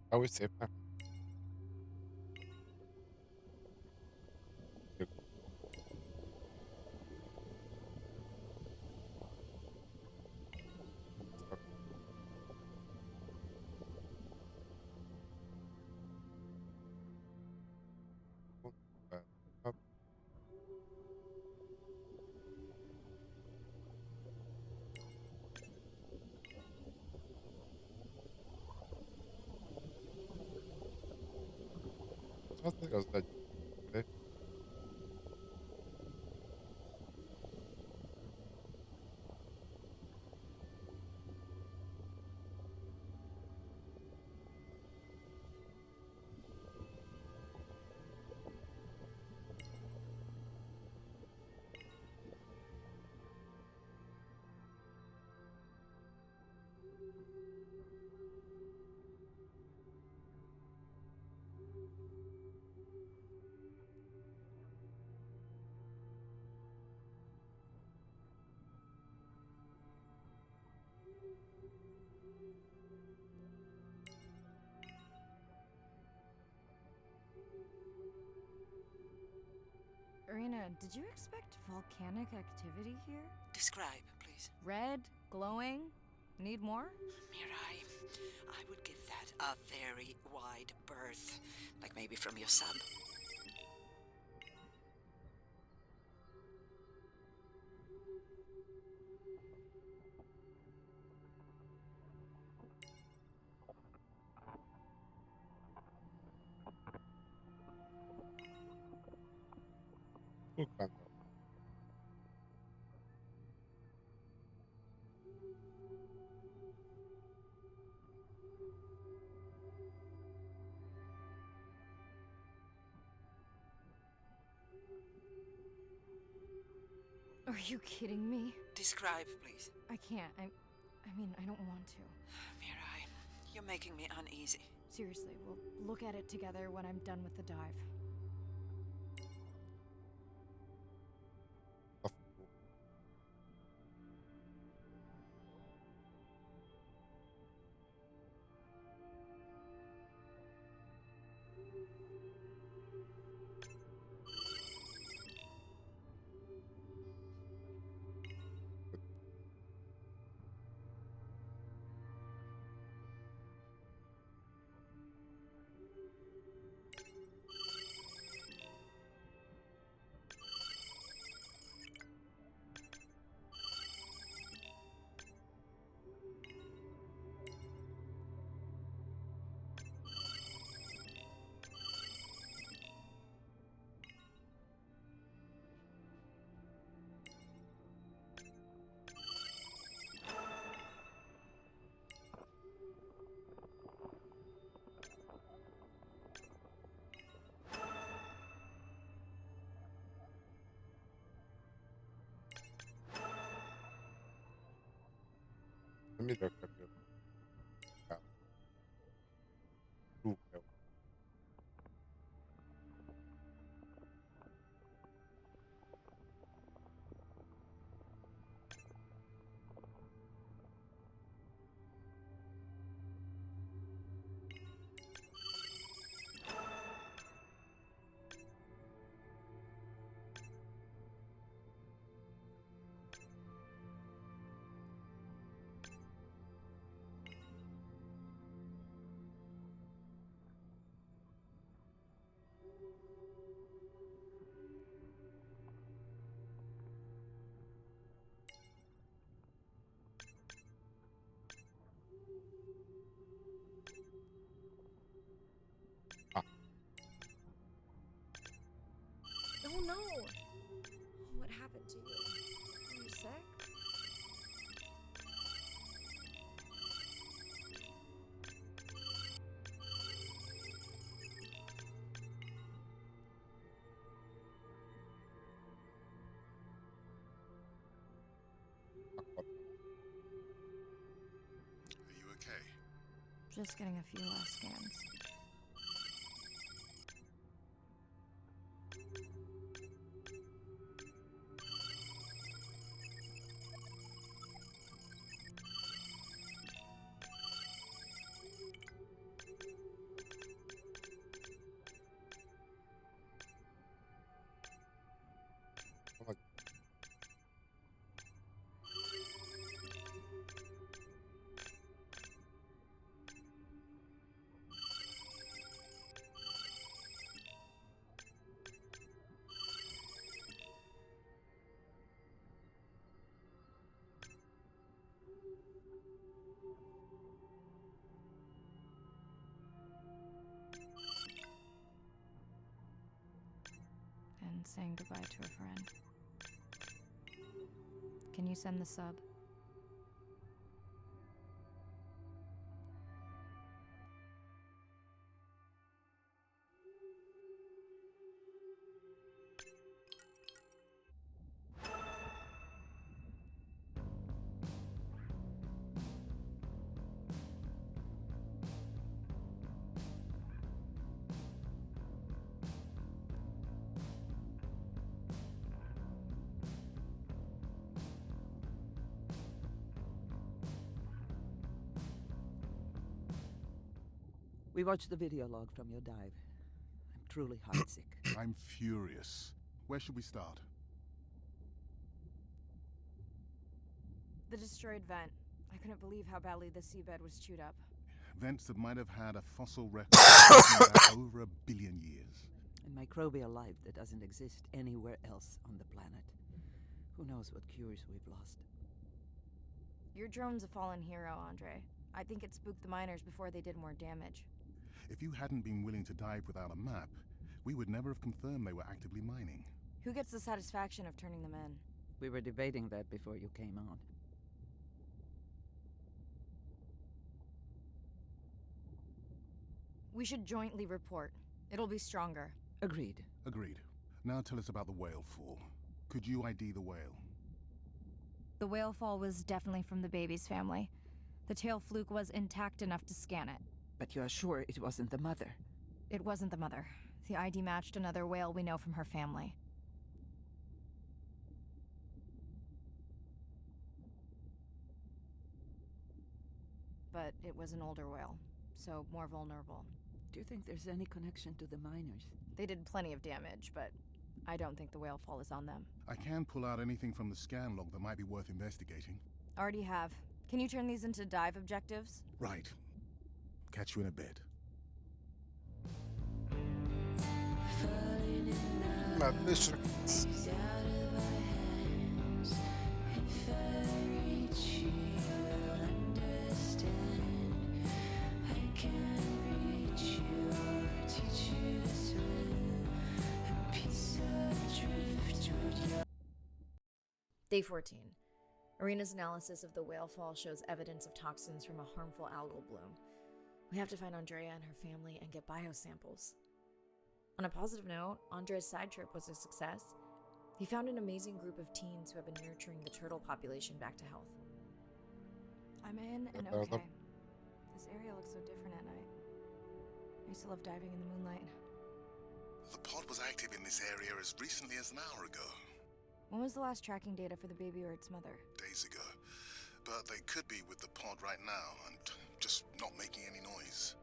Ahogy szépnek. Az igaz, legyen. Irina, did you expect volcanic activity here? Describe, please. Red, glowing. Need more? Mirai, I would give that a very wide berth. Like maybe from your sub. Are you kidding me? Describe, please. I can't. I mean, I don't want to. Mirai, you're making me uneasy. Seriously, we'll look at it together when I'm done with the dive. Miről kerül? Jó. Akkor Are you okay? Just getting a few last scans. And saying goodbye to a friend. Can you send the sub? We watched the video log from your dive. I'm truly heartsick. I'm furious. Where should we start? The destroyed vent. I couldn't believe how badly the seabed was chewed up. Vents that might have had a fossil record dating back over 1 billion years. And microbial life that doesn't exist anywhere else on the planet. Who knows what cures we've lost. Your drone's a fallen hero, Andre. I think it spooked the miners before they did more damage. If you hadn't been willing to dive without a map, we would never have confirmed they were actively mining. Who gets the satisfaction of turning them in? We were debating that before you came on. We should jointly report. It'll be stronger. Agreed. Agreed. Now tell us about the whale fall. Could you ID the whale? The whale fall was definitely from the baby's family. The tail fluke was intact enough to scan it. But you are sure it wasn't the mother? It wasn't the mother. The ID matched another whale we know from her family. But it was an older whale, so more vulnerable. Do you think there's any connection to the miners? They did plenty of damage, but I don't think the whale fall is on them. I can pull out anything from the scan log that might be worth investigating. Already have. Can you turn these into dive objectives? Right. Catch you in a bit. Day 14. Arena's analysis of the whale fall shows evidence of toxins from a harmful algal bloom. We have to find Andrea and her family and get biosamples. On a positive note, Andrea's side trip was a success. He found an amazing group of teens who have been nurturing the turtle population back to health. I'm in and okay. This area looks so different at night. I used to love diving in the moonlight. The pod was active in this area as recently as an hour ago. When was the last tracking data for the baby or its mother? Days ago. But they could be with the pod right now and just not making any noise.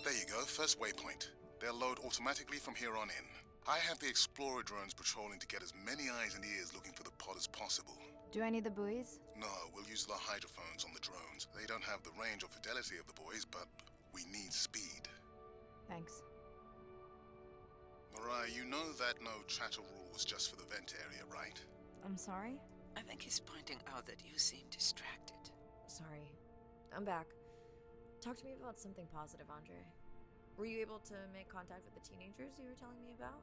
There you go, first waypoint. They'll load automatically from here on in. I have the Explorer drones patrolling to get as many eyes and ears looking for the pod as possible. Do I need the buoys? No, we'll use the hydrophones on the drones. They don't have the range or fidelity of the boys, but we need speed. Thanks. Mariah, you know that no chatter rule was just for the vent area, right? I'm sorry? I think he's pointing out that you seem distracted. Sorry. I'm back. Talk to me about something positive, Andre. Were you able to make contact with the teenagers you were telling me about?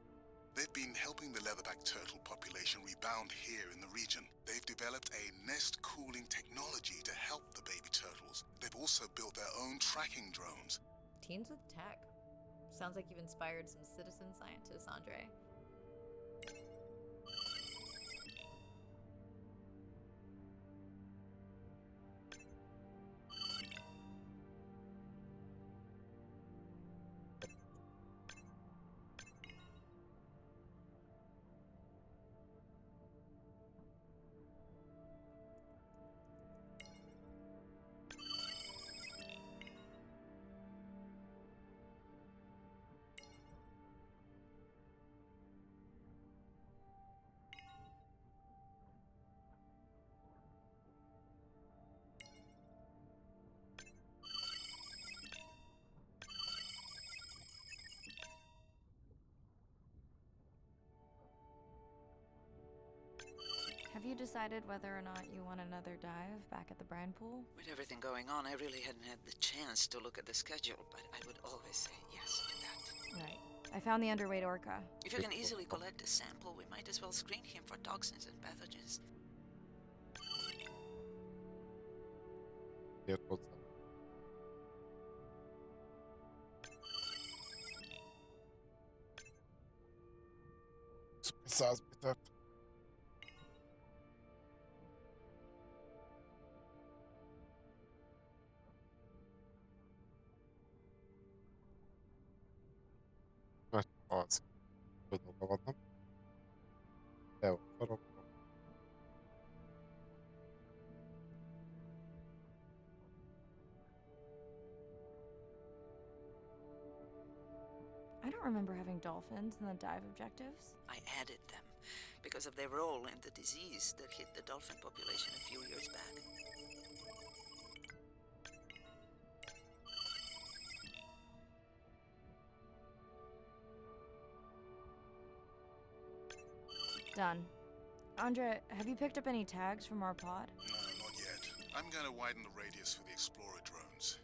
They've been helping the leatherback turtle population rebound here in the region. They've developed a nest cooling technology to help the baby turtles. They've also built their own tracking drones. Teens with tech. Sounds like you've inspired some citizen scientists, Andre. Have you decided whether or not you want another dive back at the brine pool? With everything going on, I really hadn't had the chance to look at the schedule, but I would always say yes to that. Right. I found the underweight orca. If you can easily collect a sample, we might as well screen him for toxins and pathogens. Ért hozzá. Szóval 100 métert. Az. Tudnoga vannak. De ott sarokban. I don't remember having dolphins in the dive objectives. I added them because of their role in the disease that hit the dolphin population a few years back. Done. Andre, have you picked up any tags from our pod? No, not yet. I'm going to widen the radius for the Explorer drones.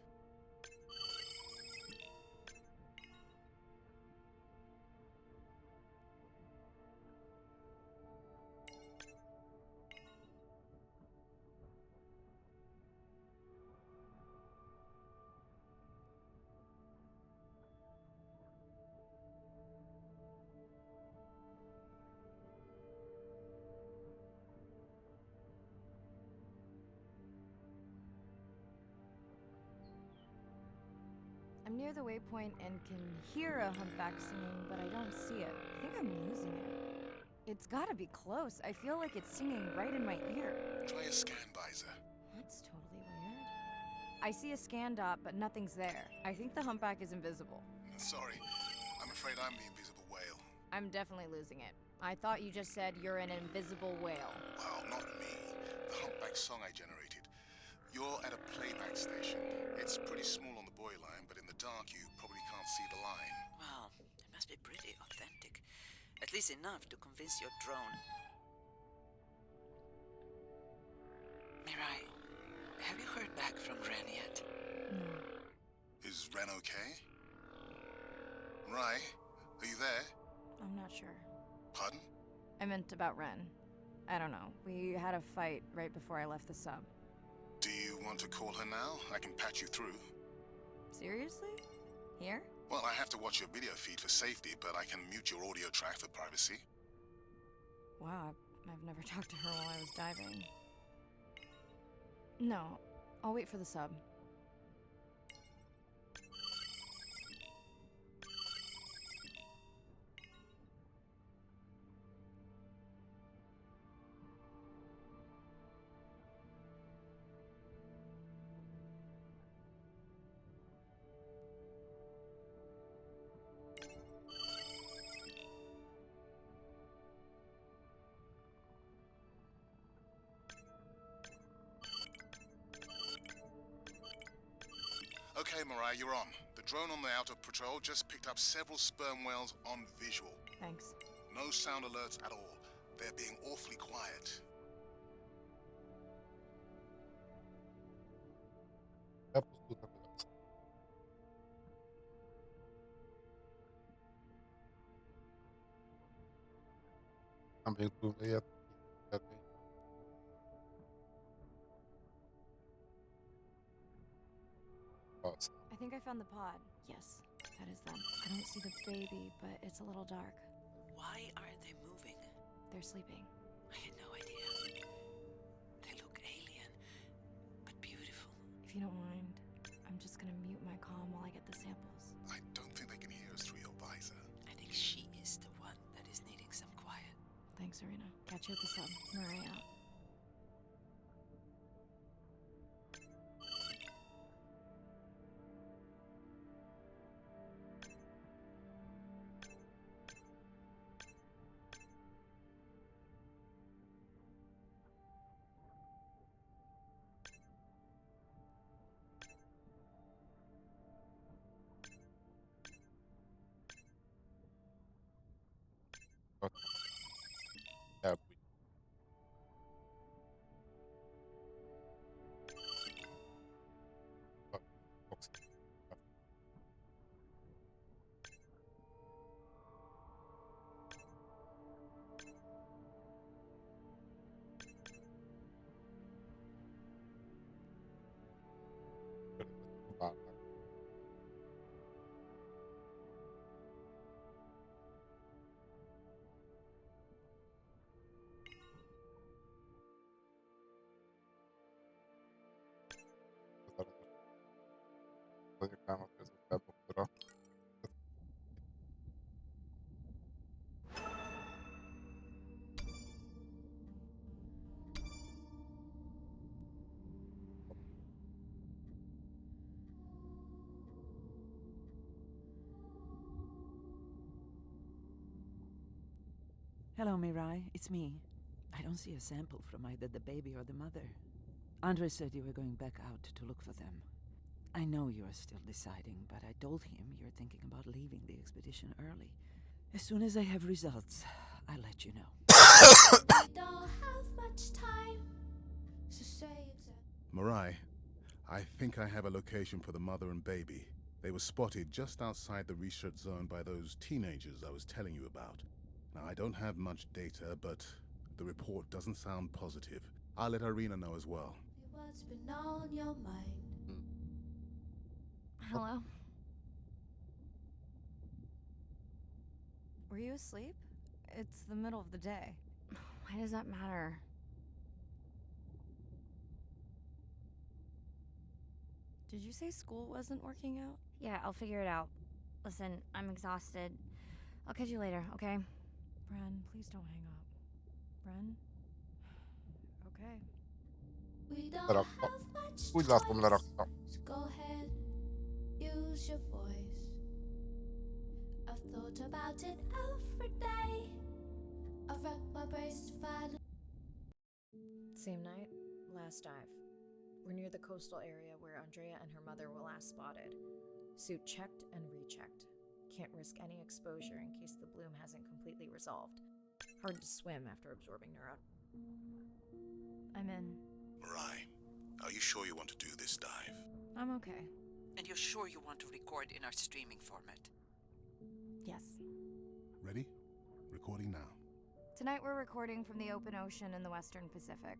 I'm near the waypoint and can hear a humpback singing, but I don't see it. I think I'm losing it. It's gotta be close. I feel like it's singing right in my ear. Try a scan visor. That's totally weird. I see a scan dot, but nothing's there. I think the humpback is invisible. Sorry, I'm afraid I'm the invisible whale. I'm definitely losing it. I thought you just said you're an invisible whale. Well, not me. The humpback song I generated. You're at a playback station. It's pretty small on the buoy line, but in the dark you probably can't see the line. Well, it must be pretty authentic. At least enough to convince your drone. Mirai, have you heard back from Ren yet? No, Is Ren okay? Rai, are you there? I'm not sure. Pardon? I meant about Ren. I don't know. We had a fight right before I left the sub. Do you want to call her now? I can patch you through. Seriously? Here? Well, I have to watch your video feed for safety, but I can mute your audio track for privacy. Wow, I've never talked to her while I was diving. No, I'll wait for the sub. Okay, Mirai, you're on. The drone on the outer patrol just picked up several sperm whales on visual. Thanks. No sound alerts at all. They're being awfully quiet. Elpusztultak a lapszak. Nem vagyunk túl mélyet. I think I found the pod. Yes, that is them. I don't see the baby, but it's a little dark. Why are they moving? They're sleeping. I had no idea. They look alien, but beautiful. If you don't mind, I'm just gonna mute my comm while I get the samples. I don't think they can hear us through your visor. I think she is the one that is needing some quiet. Thanks, Serena. Catch you at the sub. Murray out. Elbújt. Fogsz. Próbálnak. Az anyukámat között felbuktora. Hello, Mirai. It's me. I don't see a sample from either the baby or the mother. Andre said you were going back out to look for them. I know you are still deciding, but I told him you're thinking about leaving the expedition early. As soon as I have results, I'll let you know. Don't have much time to say exactly. Marai, I think I have a location for the mother and baby. They were spotted just outside the research zone by those teenagers I was telling you about. Now, I don't have much data, but the report doesn't sound positive. I'll let Irina know as well. What's been on your mind? Hello? Were you asleep? It's the middle of the day. Why does that matter? Did you say school wasn't working out? Yeah, I'll figure it out. Listen, I'm exhausted. I'll catch you later, okay? Bren, please don't hang up. Bren? Okay. We don't Lerakta. have much Úgy látom, time, lerakta. so go ahead, use your voice. I've thought about it every day. I've wrapped my brains to find. Same night, last dive. We're near the coastal area where Andrea and her mother were last spotted. Suit checked and rechecked. Can't risk any exposure in case the bloom hasn't completely resolved. Hard to swim after absorbing neuro. I'm in. Marai, are you sure you want to do this dive? I'm okay. And you're sure you want to record in our streaming format? Yes. Ready? Recording now. Tonight we're recording from the open ocean in the Western Pacific.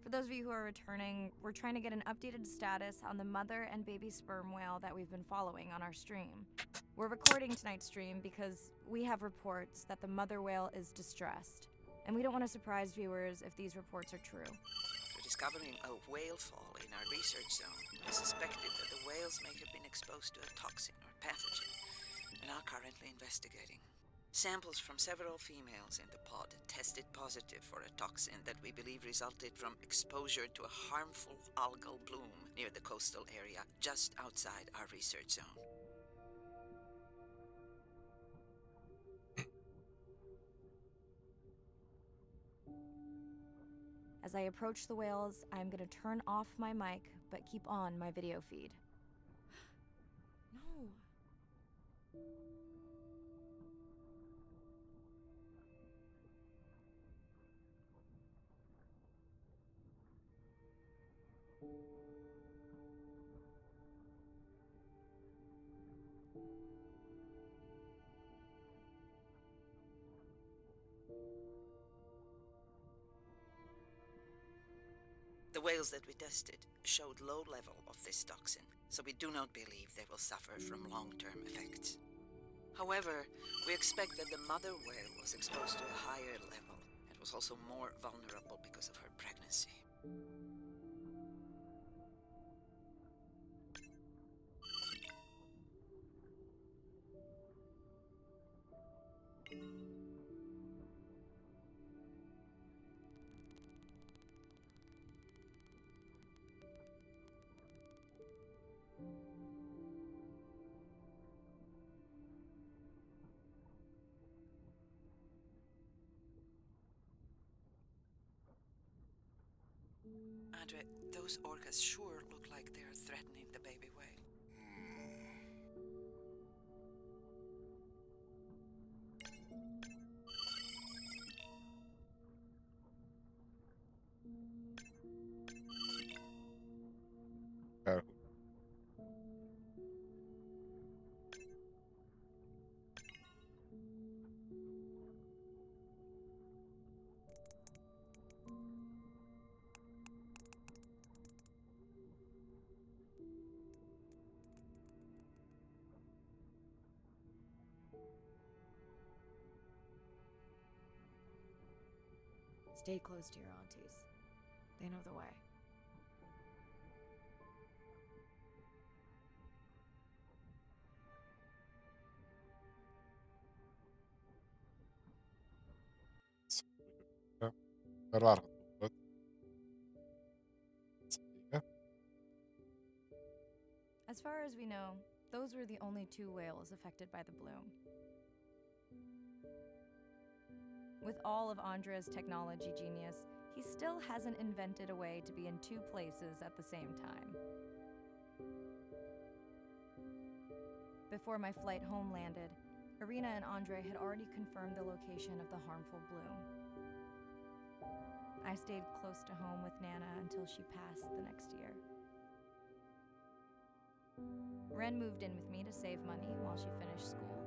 For those of you who are returning, we're trying to get an updated status on the mother and baby sperm whale that we've been following on our stream. We're recording tonight's stream because we have reports that the mother whale is distressed. And we don't want to surprise viewers if these reports are true. We're discovering a whale fall in our research zone. We suspected that the whales may have been exposed to a toxin or pathogen and are currently investigating. Samples from several females in the pod tested positive for a toxin that we believe resulted from exposure to a harmful algal bloom near the coastal area just outside our research zone. As I approach the whales, I'm gonna turn off my mic, but keep on my video feed. No. The whales that we tested showed low level of this toxin, so we do not believe they will suffer from long-term effects. However, we expect that the mother whale was exposed to a higher level and was also more vulnerable because of her pregnancy. Andre, those orcas sure look like they're threatening the baby whale. Stay close to your aunties. They know the way. Várható volt. As far as we know, those were the only 2 whales affected by the bloom. With all of Andre's technology genius, he still hasn't invented a way to be in 2 places at the same time. Before my flight home landed, Irina and Andre had already confirmed the location of the harmful bloom. I stayed close to home with Nana until she passed the next year. Ren moved in with me to save money while she finished school,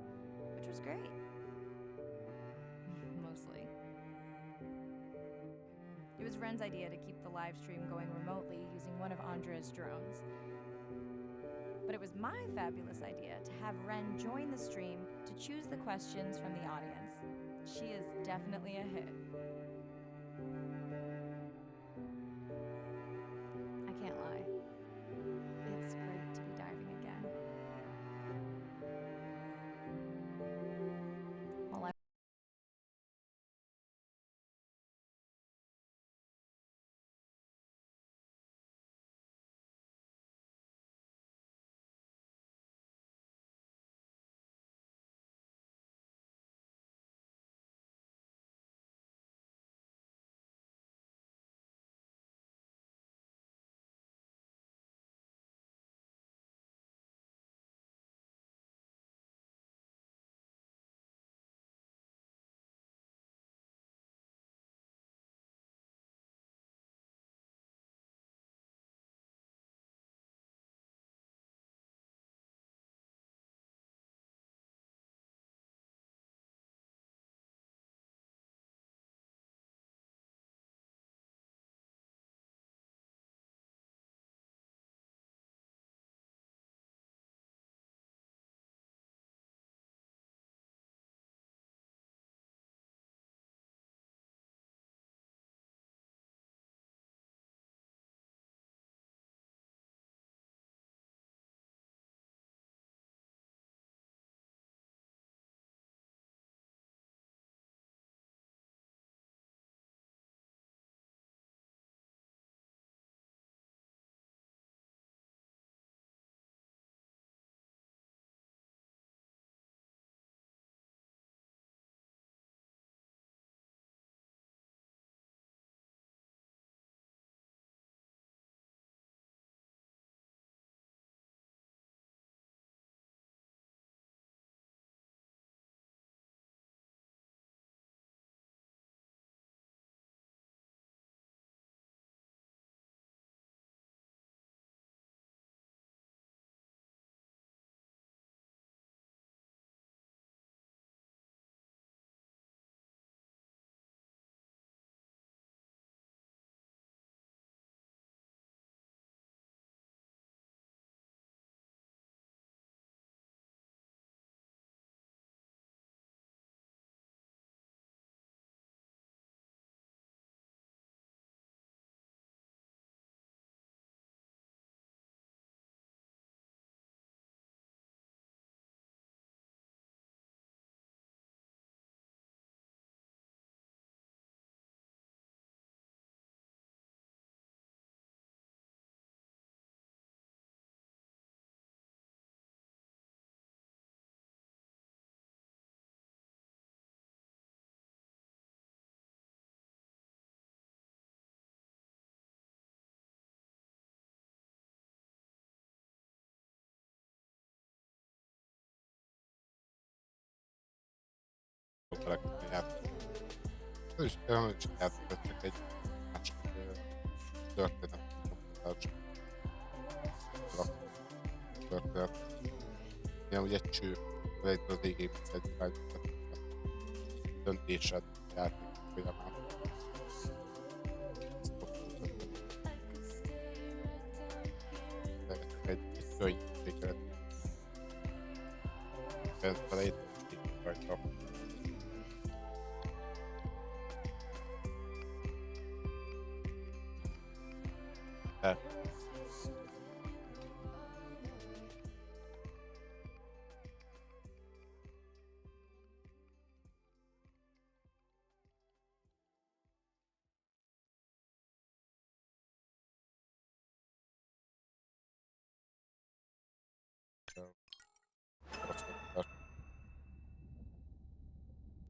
which was great. Mostly. It was Ren's idea to keep the live stream going remotely using one of Andre's drones. But it was my fabulous idea to have Ren join the stream to choose the questions from the audience. She is definitely a hit. I can't lie. It's great to be diving again. While I selektív játék. Ez is nem csak játék, csak egy másik történet. Történet. Ilyen ugye egy cső, vagy egy az égépít egy irányítat. Döntésed játék folyamán. Egy könyv végre. Felejtett rajta. De.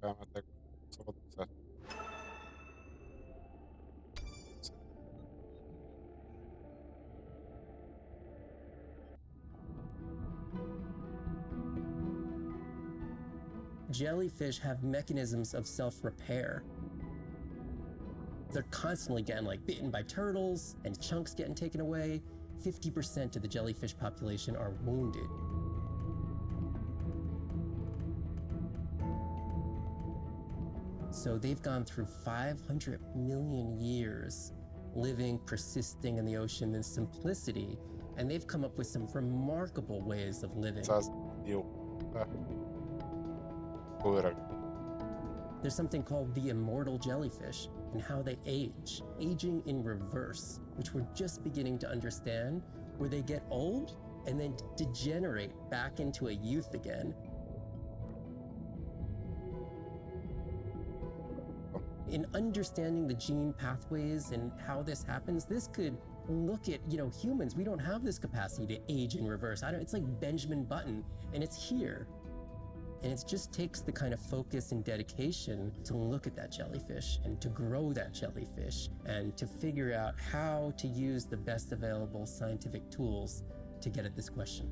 Elmentek, szabad össze. Jellyfish have mechanisms of self-repair. They're constantly getting like bitten by turtles and chunks getting taken away. 50% of the jellyfish population are wounded. So they've gone through 500 million years living, persisting in the ocean in simplicity, and they've come up with some remarkable ways of living. There's something called the immortal jellyfish and how they age, aging in reverse, which we're just beginning to understand, where they get old and then degenerate back into a youth again. In understanding the gene pathways and how this happens, this could look at, humans. We don't have this capacity to age in reverse. It's like Benjamin Button, and it's here. And it just takes the kind of focus and dedication to look at that jellyfish and to grow that jellyfish and to figure out how to use the best available scientific tools to get at this question.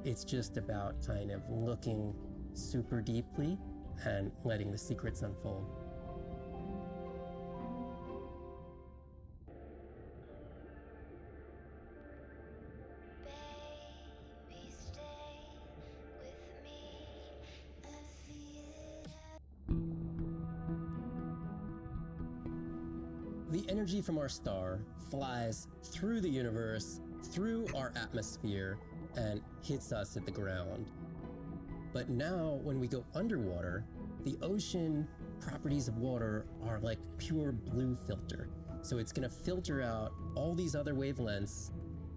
It's just about kind of looking super deeply and letting the secrets unfold. The energy from our star flies through the universe, through our atmosphere, and hits us at the ground. But now, when we go underwater, the ocean properties of water are like pure blue filter. So it's gonna filter out all these other wavelengths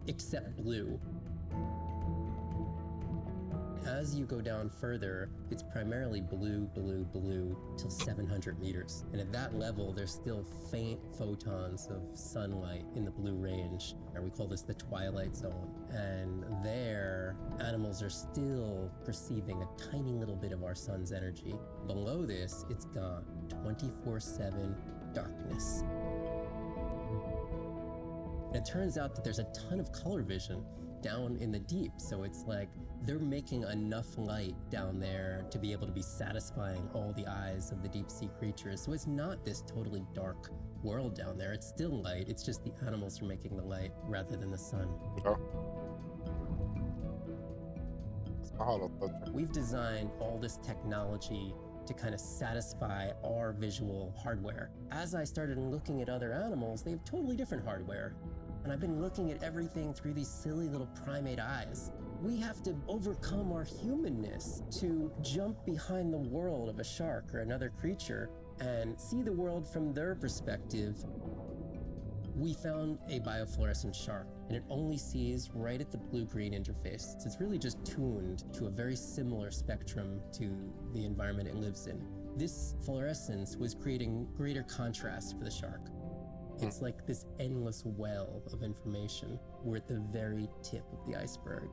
except blue. As you go down further, it's primarily blue, blue, blue till 700 meters. And at that level, there's still faint photons of sunlight in the blue range. And we call this the twilight zone. And there, animals are still perceiving a tiny little bit of our sun's energy. Below this, it's gone. 24/7 darkness. And it turns out that there's a ton of color vision down in the deep. So it's like they're making enough light down there to be able to be satisfying all the eyes of the deep sea creatures. So it's not this totally dark world down there. It's still light. It's just the animals are making the light rather than the sun. We've designed all this technology to kind of satisfy our visual hardware. As I started looking at other animals, they have totally different hardware. And I've been looking at everything through these silly little primate eyes. We have to overcome our humanness to jump behind the world of a shark or another creature and see the world from their perspective. We found a biofluorescent shark, and it only sees right at the blue-green interface. So it's really just tuned to a very similar spectrum to the environment it lives in. This fluorescence was creating greater contrast for the shark. It's like this endless well of information. We're at the very tip of the iceberg.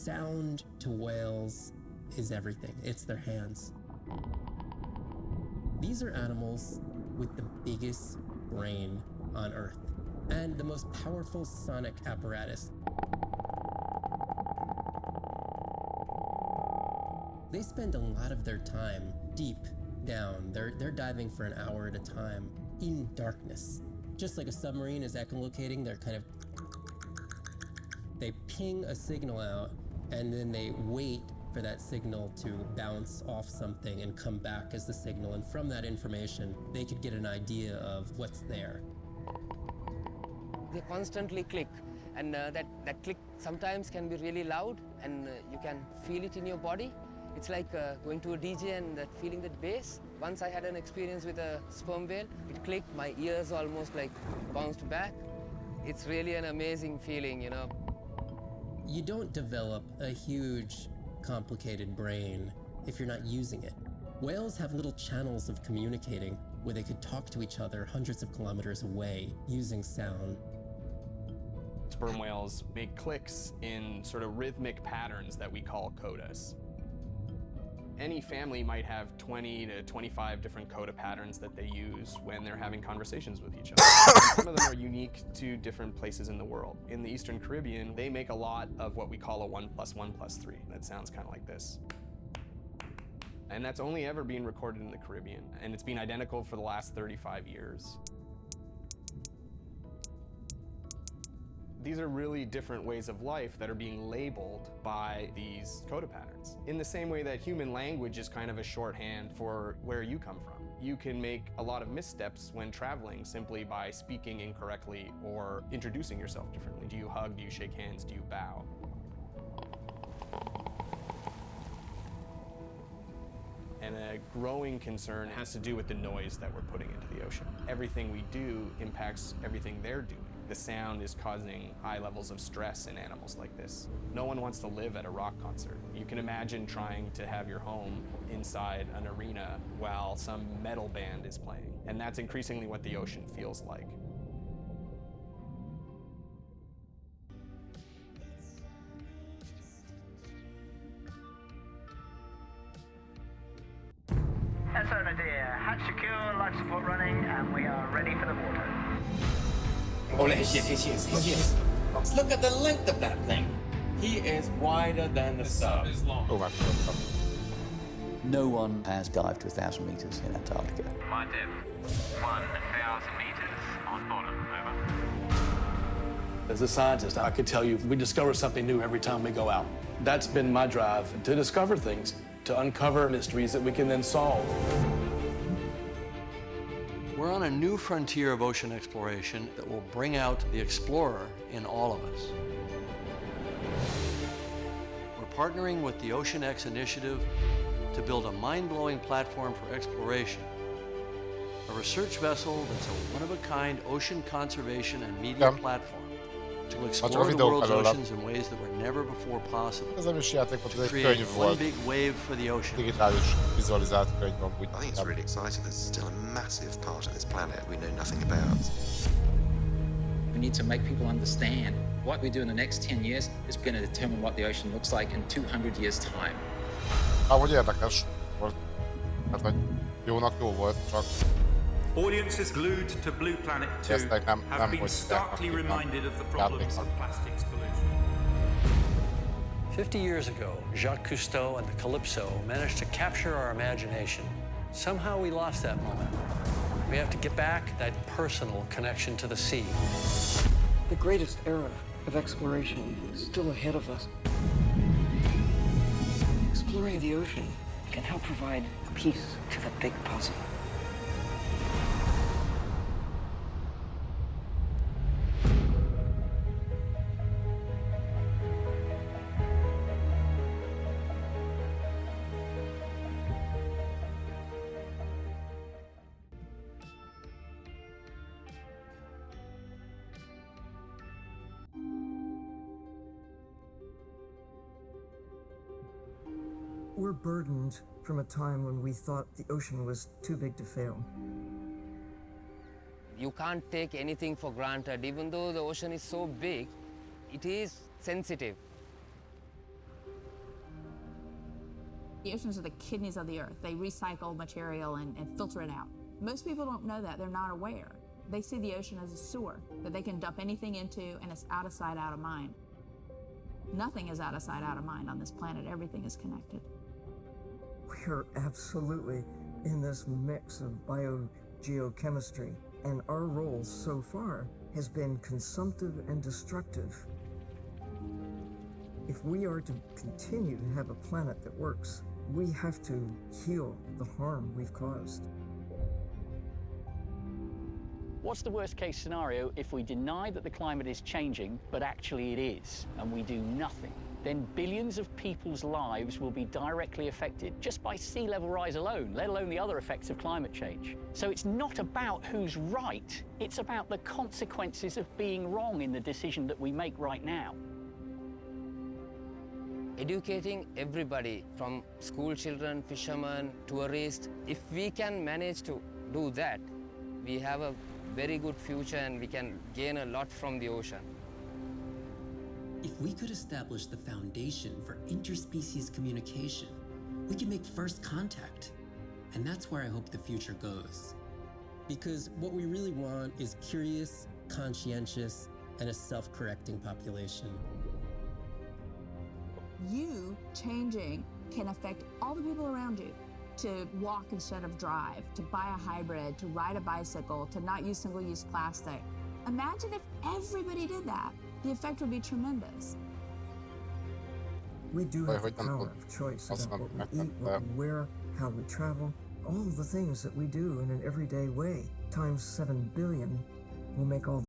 Sound to whales is everything. It's their hands. These are animals with the biggest brain on Earth and the most powerful sonic apparatus. They spend a lot of their time deep down. They're diving for an hour at a time in darkness. Just like a submarine is echolocating, they ping a signal out and then they wait for that signal to bounce off something and come back as the signal. And from that information, they could get an idea of what's there. They constantly click, and that click sometimes can be really loud, and you can feel it in your body. It's like going to a DJ and feeling that bass. Once I had an experience with a sperm whale. It clicked, my ears almost like bounced back. It's really an amazing feeling, you know. You don't develop a huge, complicated brain if you're not using it. Whales have little channels of communicating where they could talk to each other hundreds of kilometers away using sound. Sperm whales make clicks in sort of rhythmic patterns that we call codas. Any family might have 20 to 25 different coda patterns that they use when they're having conversations with each other. Some of them are unique to different places in the world. In the Eastern Caribbean, they make a lot of what we call a 1 + 1 + 3. That sounds kind of like this. And that's only ever been recorded in the Caribbean, and it's been identical for the last 35 years. These are really different ways of life that are being labeled by these coda patterns. In the same way that human language is kind of a shorthand for where you come from. You can make a lot of missteps when traveling simply by speaking incorrectly or introducing yourself differently. Do you hug? Do you shake hands? Do you bow? And a growing concern has to do with the noise that we're putting into the ocean. Everything we do impacts everything they're doing. The sound is causing high levels of stress in animals like this. No one wants to live at a rock concert. You can imagine trying to have your home inside an arena while some metal band is playing. And that's increasingly what the ocean feels like. And so, my dear, hatch secure, life support running, and we are ready for the water. Oh, yes. Look at the length of that thing. He is wider than the sun. Oh my God. No one has dived to 1,000 meters in Antarctica. My depth, 1,000 meters on bottom, over. As a scientist, I could tell you we discover something new every time we go out. That's been my drive, to discover things, to uncover mysteries that we can then solve. We're on a new frontier of ocean exploration that will bring out the explorer in all of us. We're partnering with the Ocean X initiative to build a mind-blowing platform for exploration. A research vessel that's a one-of-a-kind ocean conservation and media platform to explore the world's oceans in ways that were never before possible. Ez nem is játék volt, ez egy Create könyv one volt. big wave for the ocean. Digitális vizualizált könyv amúgy. I think it's really exciting. There's still a massive part of this planet we know nothing about. We need to make people understand what we do in the next 10 years is going to determine what the ocean looks like in 200 years' time. Ahogy érdekes volt. Hát, hogy jónak jó volt, csak Audiences glued to Blue Planet 2 have been starkly reminded of the problems of plastics pollution. 50 years ago, Jacques Cousteau and the Calypso managed to capture our imagination. Somehow we lost that moment. We have to get back that personal connection to the sea. The greatest era of exploration is still ahead of us. Exploring the ocean can help provide a piece to the big puzzle. We're burdened from a time when we thought the ocean was too big to fail. You can't take anything for granted. Even though the ocean is so big, it is sensitive. The oceans are the kidneys of the earth. They recycle material and filter it out. Most people don't know that. They're not aware. They see the ocean as a sewer that they can dump anything into, and it's out of sight, out of mind. Nothing is out of sight, out of mind on this planet. Everything is connected. We are absolutely in this mix of biogeochemistry, and our role so far has been consumptive and destructive. If we are to continue to have a planet that works, we have to heal the harm we've caused. What's the worst case scenario if we deny that the climate is changing, but actually it is, and we do nothing? Then billions of people's lives will be directly affected just by sea level rise alone, let alone the other effects of climate change. So it's not about who's right, it's about the consequences of being wrong in the decision that we make right now. Educating everybody from school children, fishermen, tourists, if we can manage to do that, we have a very good future and we can gain a lot from the ocean. If we could establish the foundation for interspecies communication, we can make first contact. And that's where I hope the future goes. Because what we really want is curious, conscientious, and a self-correcting population. You changing can affect all the people around you. To walk instead of drive, to buy a hybrid, to ride a bicycle, to not use single-use plastic. Imagine if everybody did that. The effect would be tremendous. We do have the power of choice about what we eat, what we wear, how we travel, all the things that we do in an everyday way, times 7 billion, will make all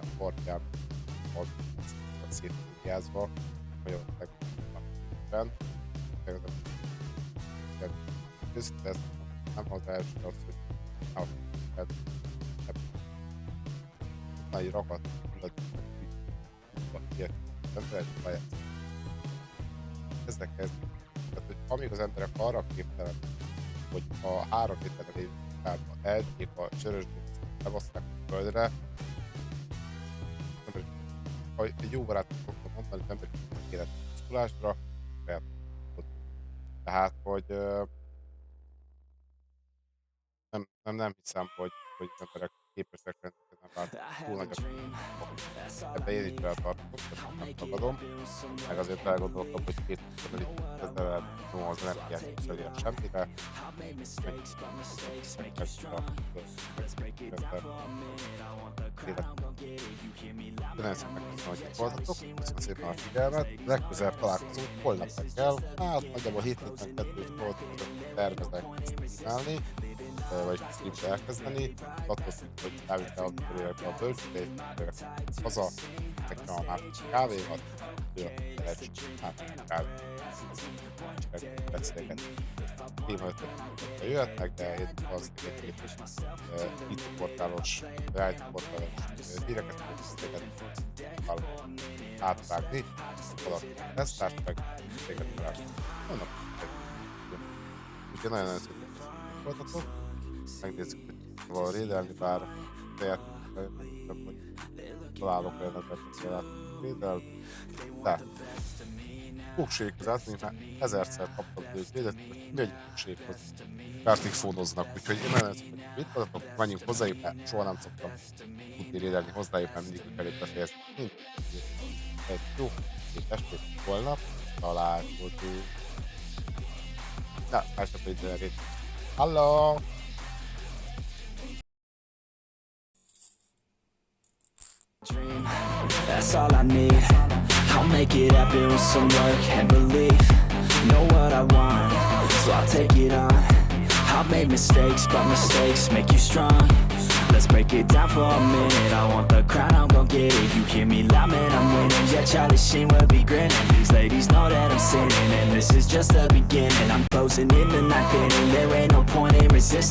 a portjában ott szétvigyázva, vagy ott legben. őszinte, nem az első az, hogy egy rakat ezzel kezdve. Tehát, hogy amíg az emberek arra képtelen, hogy a 3 méterre lévő kárba eltjék a csörös dobozt, lebasszák a földre, ha egy jó barátot szoktam mondani, az emberek élet pusztulásra, tehát, hogy nem hiszem, hogy az emberek képesek rendelkezni, bár túl nagy a ebbe én is beletartom, nem tagadom, meg azért elgondoltam, hogy 2000 az energiát szerint semmire, nagyon szépen köszönöm, hogy itt voltatok, köszönöm szépen a figyelmet, legközelebb találkozunk holnap reggel, hát nagyjából 7:52 volt, tervezek csinálni, vagy streambe elkezdeni, attól függ, hogy elvitte amikor érek a bölcsödét, haza, megcsinálom a másik kávémat, egy másik kávémat, beszélgetni. Téma ötletek jöhetnek, de én az egy IT-portálos, híreket fogok átvágni, valaki tesztást, meg téged felállt. Mondom, úgyhogy nagyon-nagyon szépen voltatok, megnézzük, hogy valahol rédelni, bár tejet, hogy találok olyan embert, rédel, de kókséghoz átmenni, mert 1000-szer kaptam tőzsvédet, hogy mindegy kókséghoz vertikfónoznak, úgyhogy én nagyon szépen, hogy itt voltatok, menjünk hozzájuk, mert soha nem szoktam tudni rédelni hozzájuk, mert mindig elég befejezni. Egy jó, két estét, holnap találkozunk. Na, másnap egy rét. Hello! Dream, that's all I need. I'll make it happen with some work and belief. Know what I want, so I'll take it on. I've made mistakes, but mistakes make you strong. Let's break it down for a minute. I want the crown, I'm gon' get it. You hear me loud, man, I'm winning. Yeah, Charlie Sheen will be grinning. These ladies know that I'm sinning, and this is just the beginning. I'm closing in the ninth inning. There ain't no point in resisting.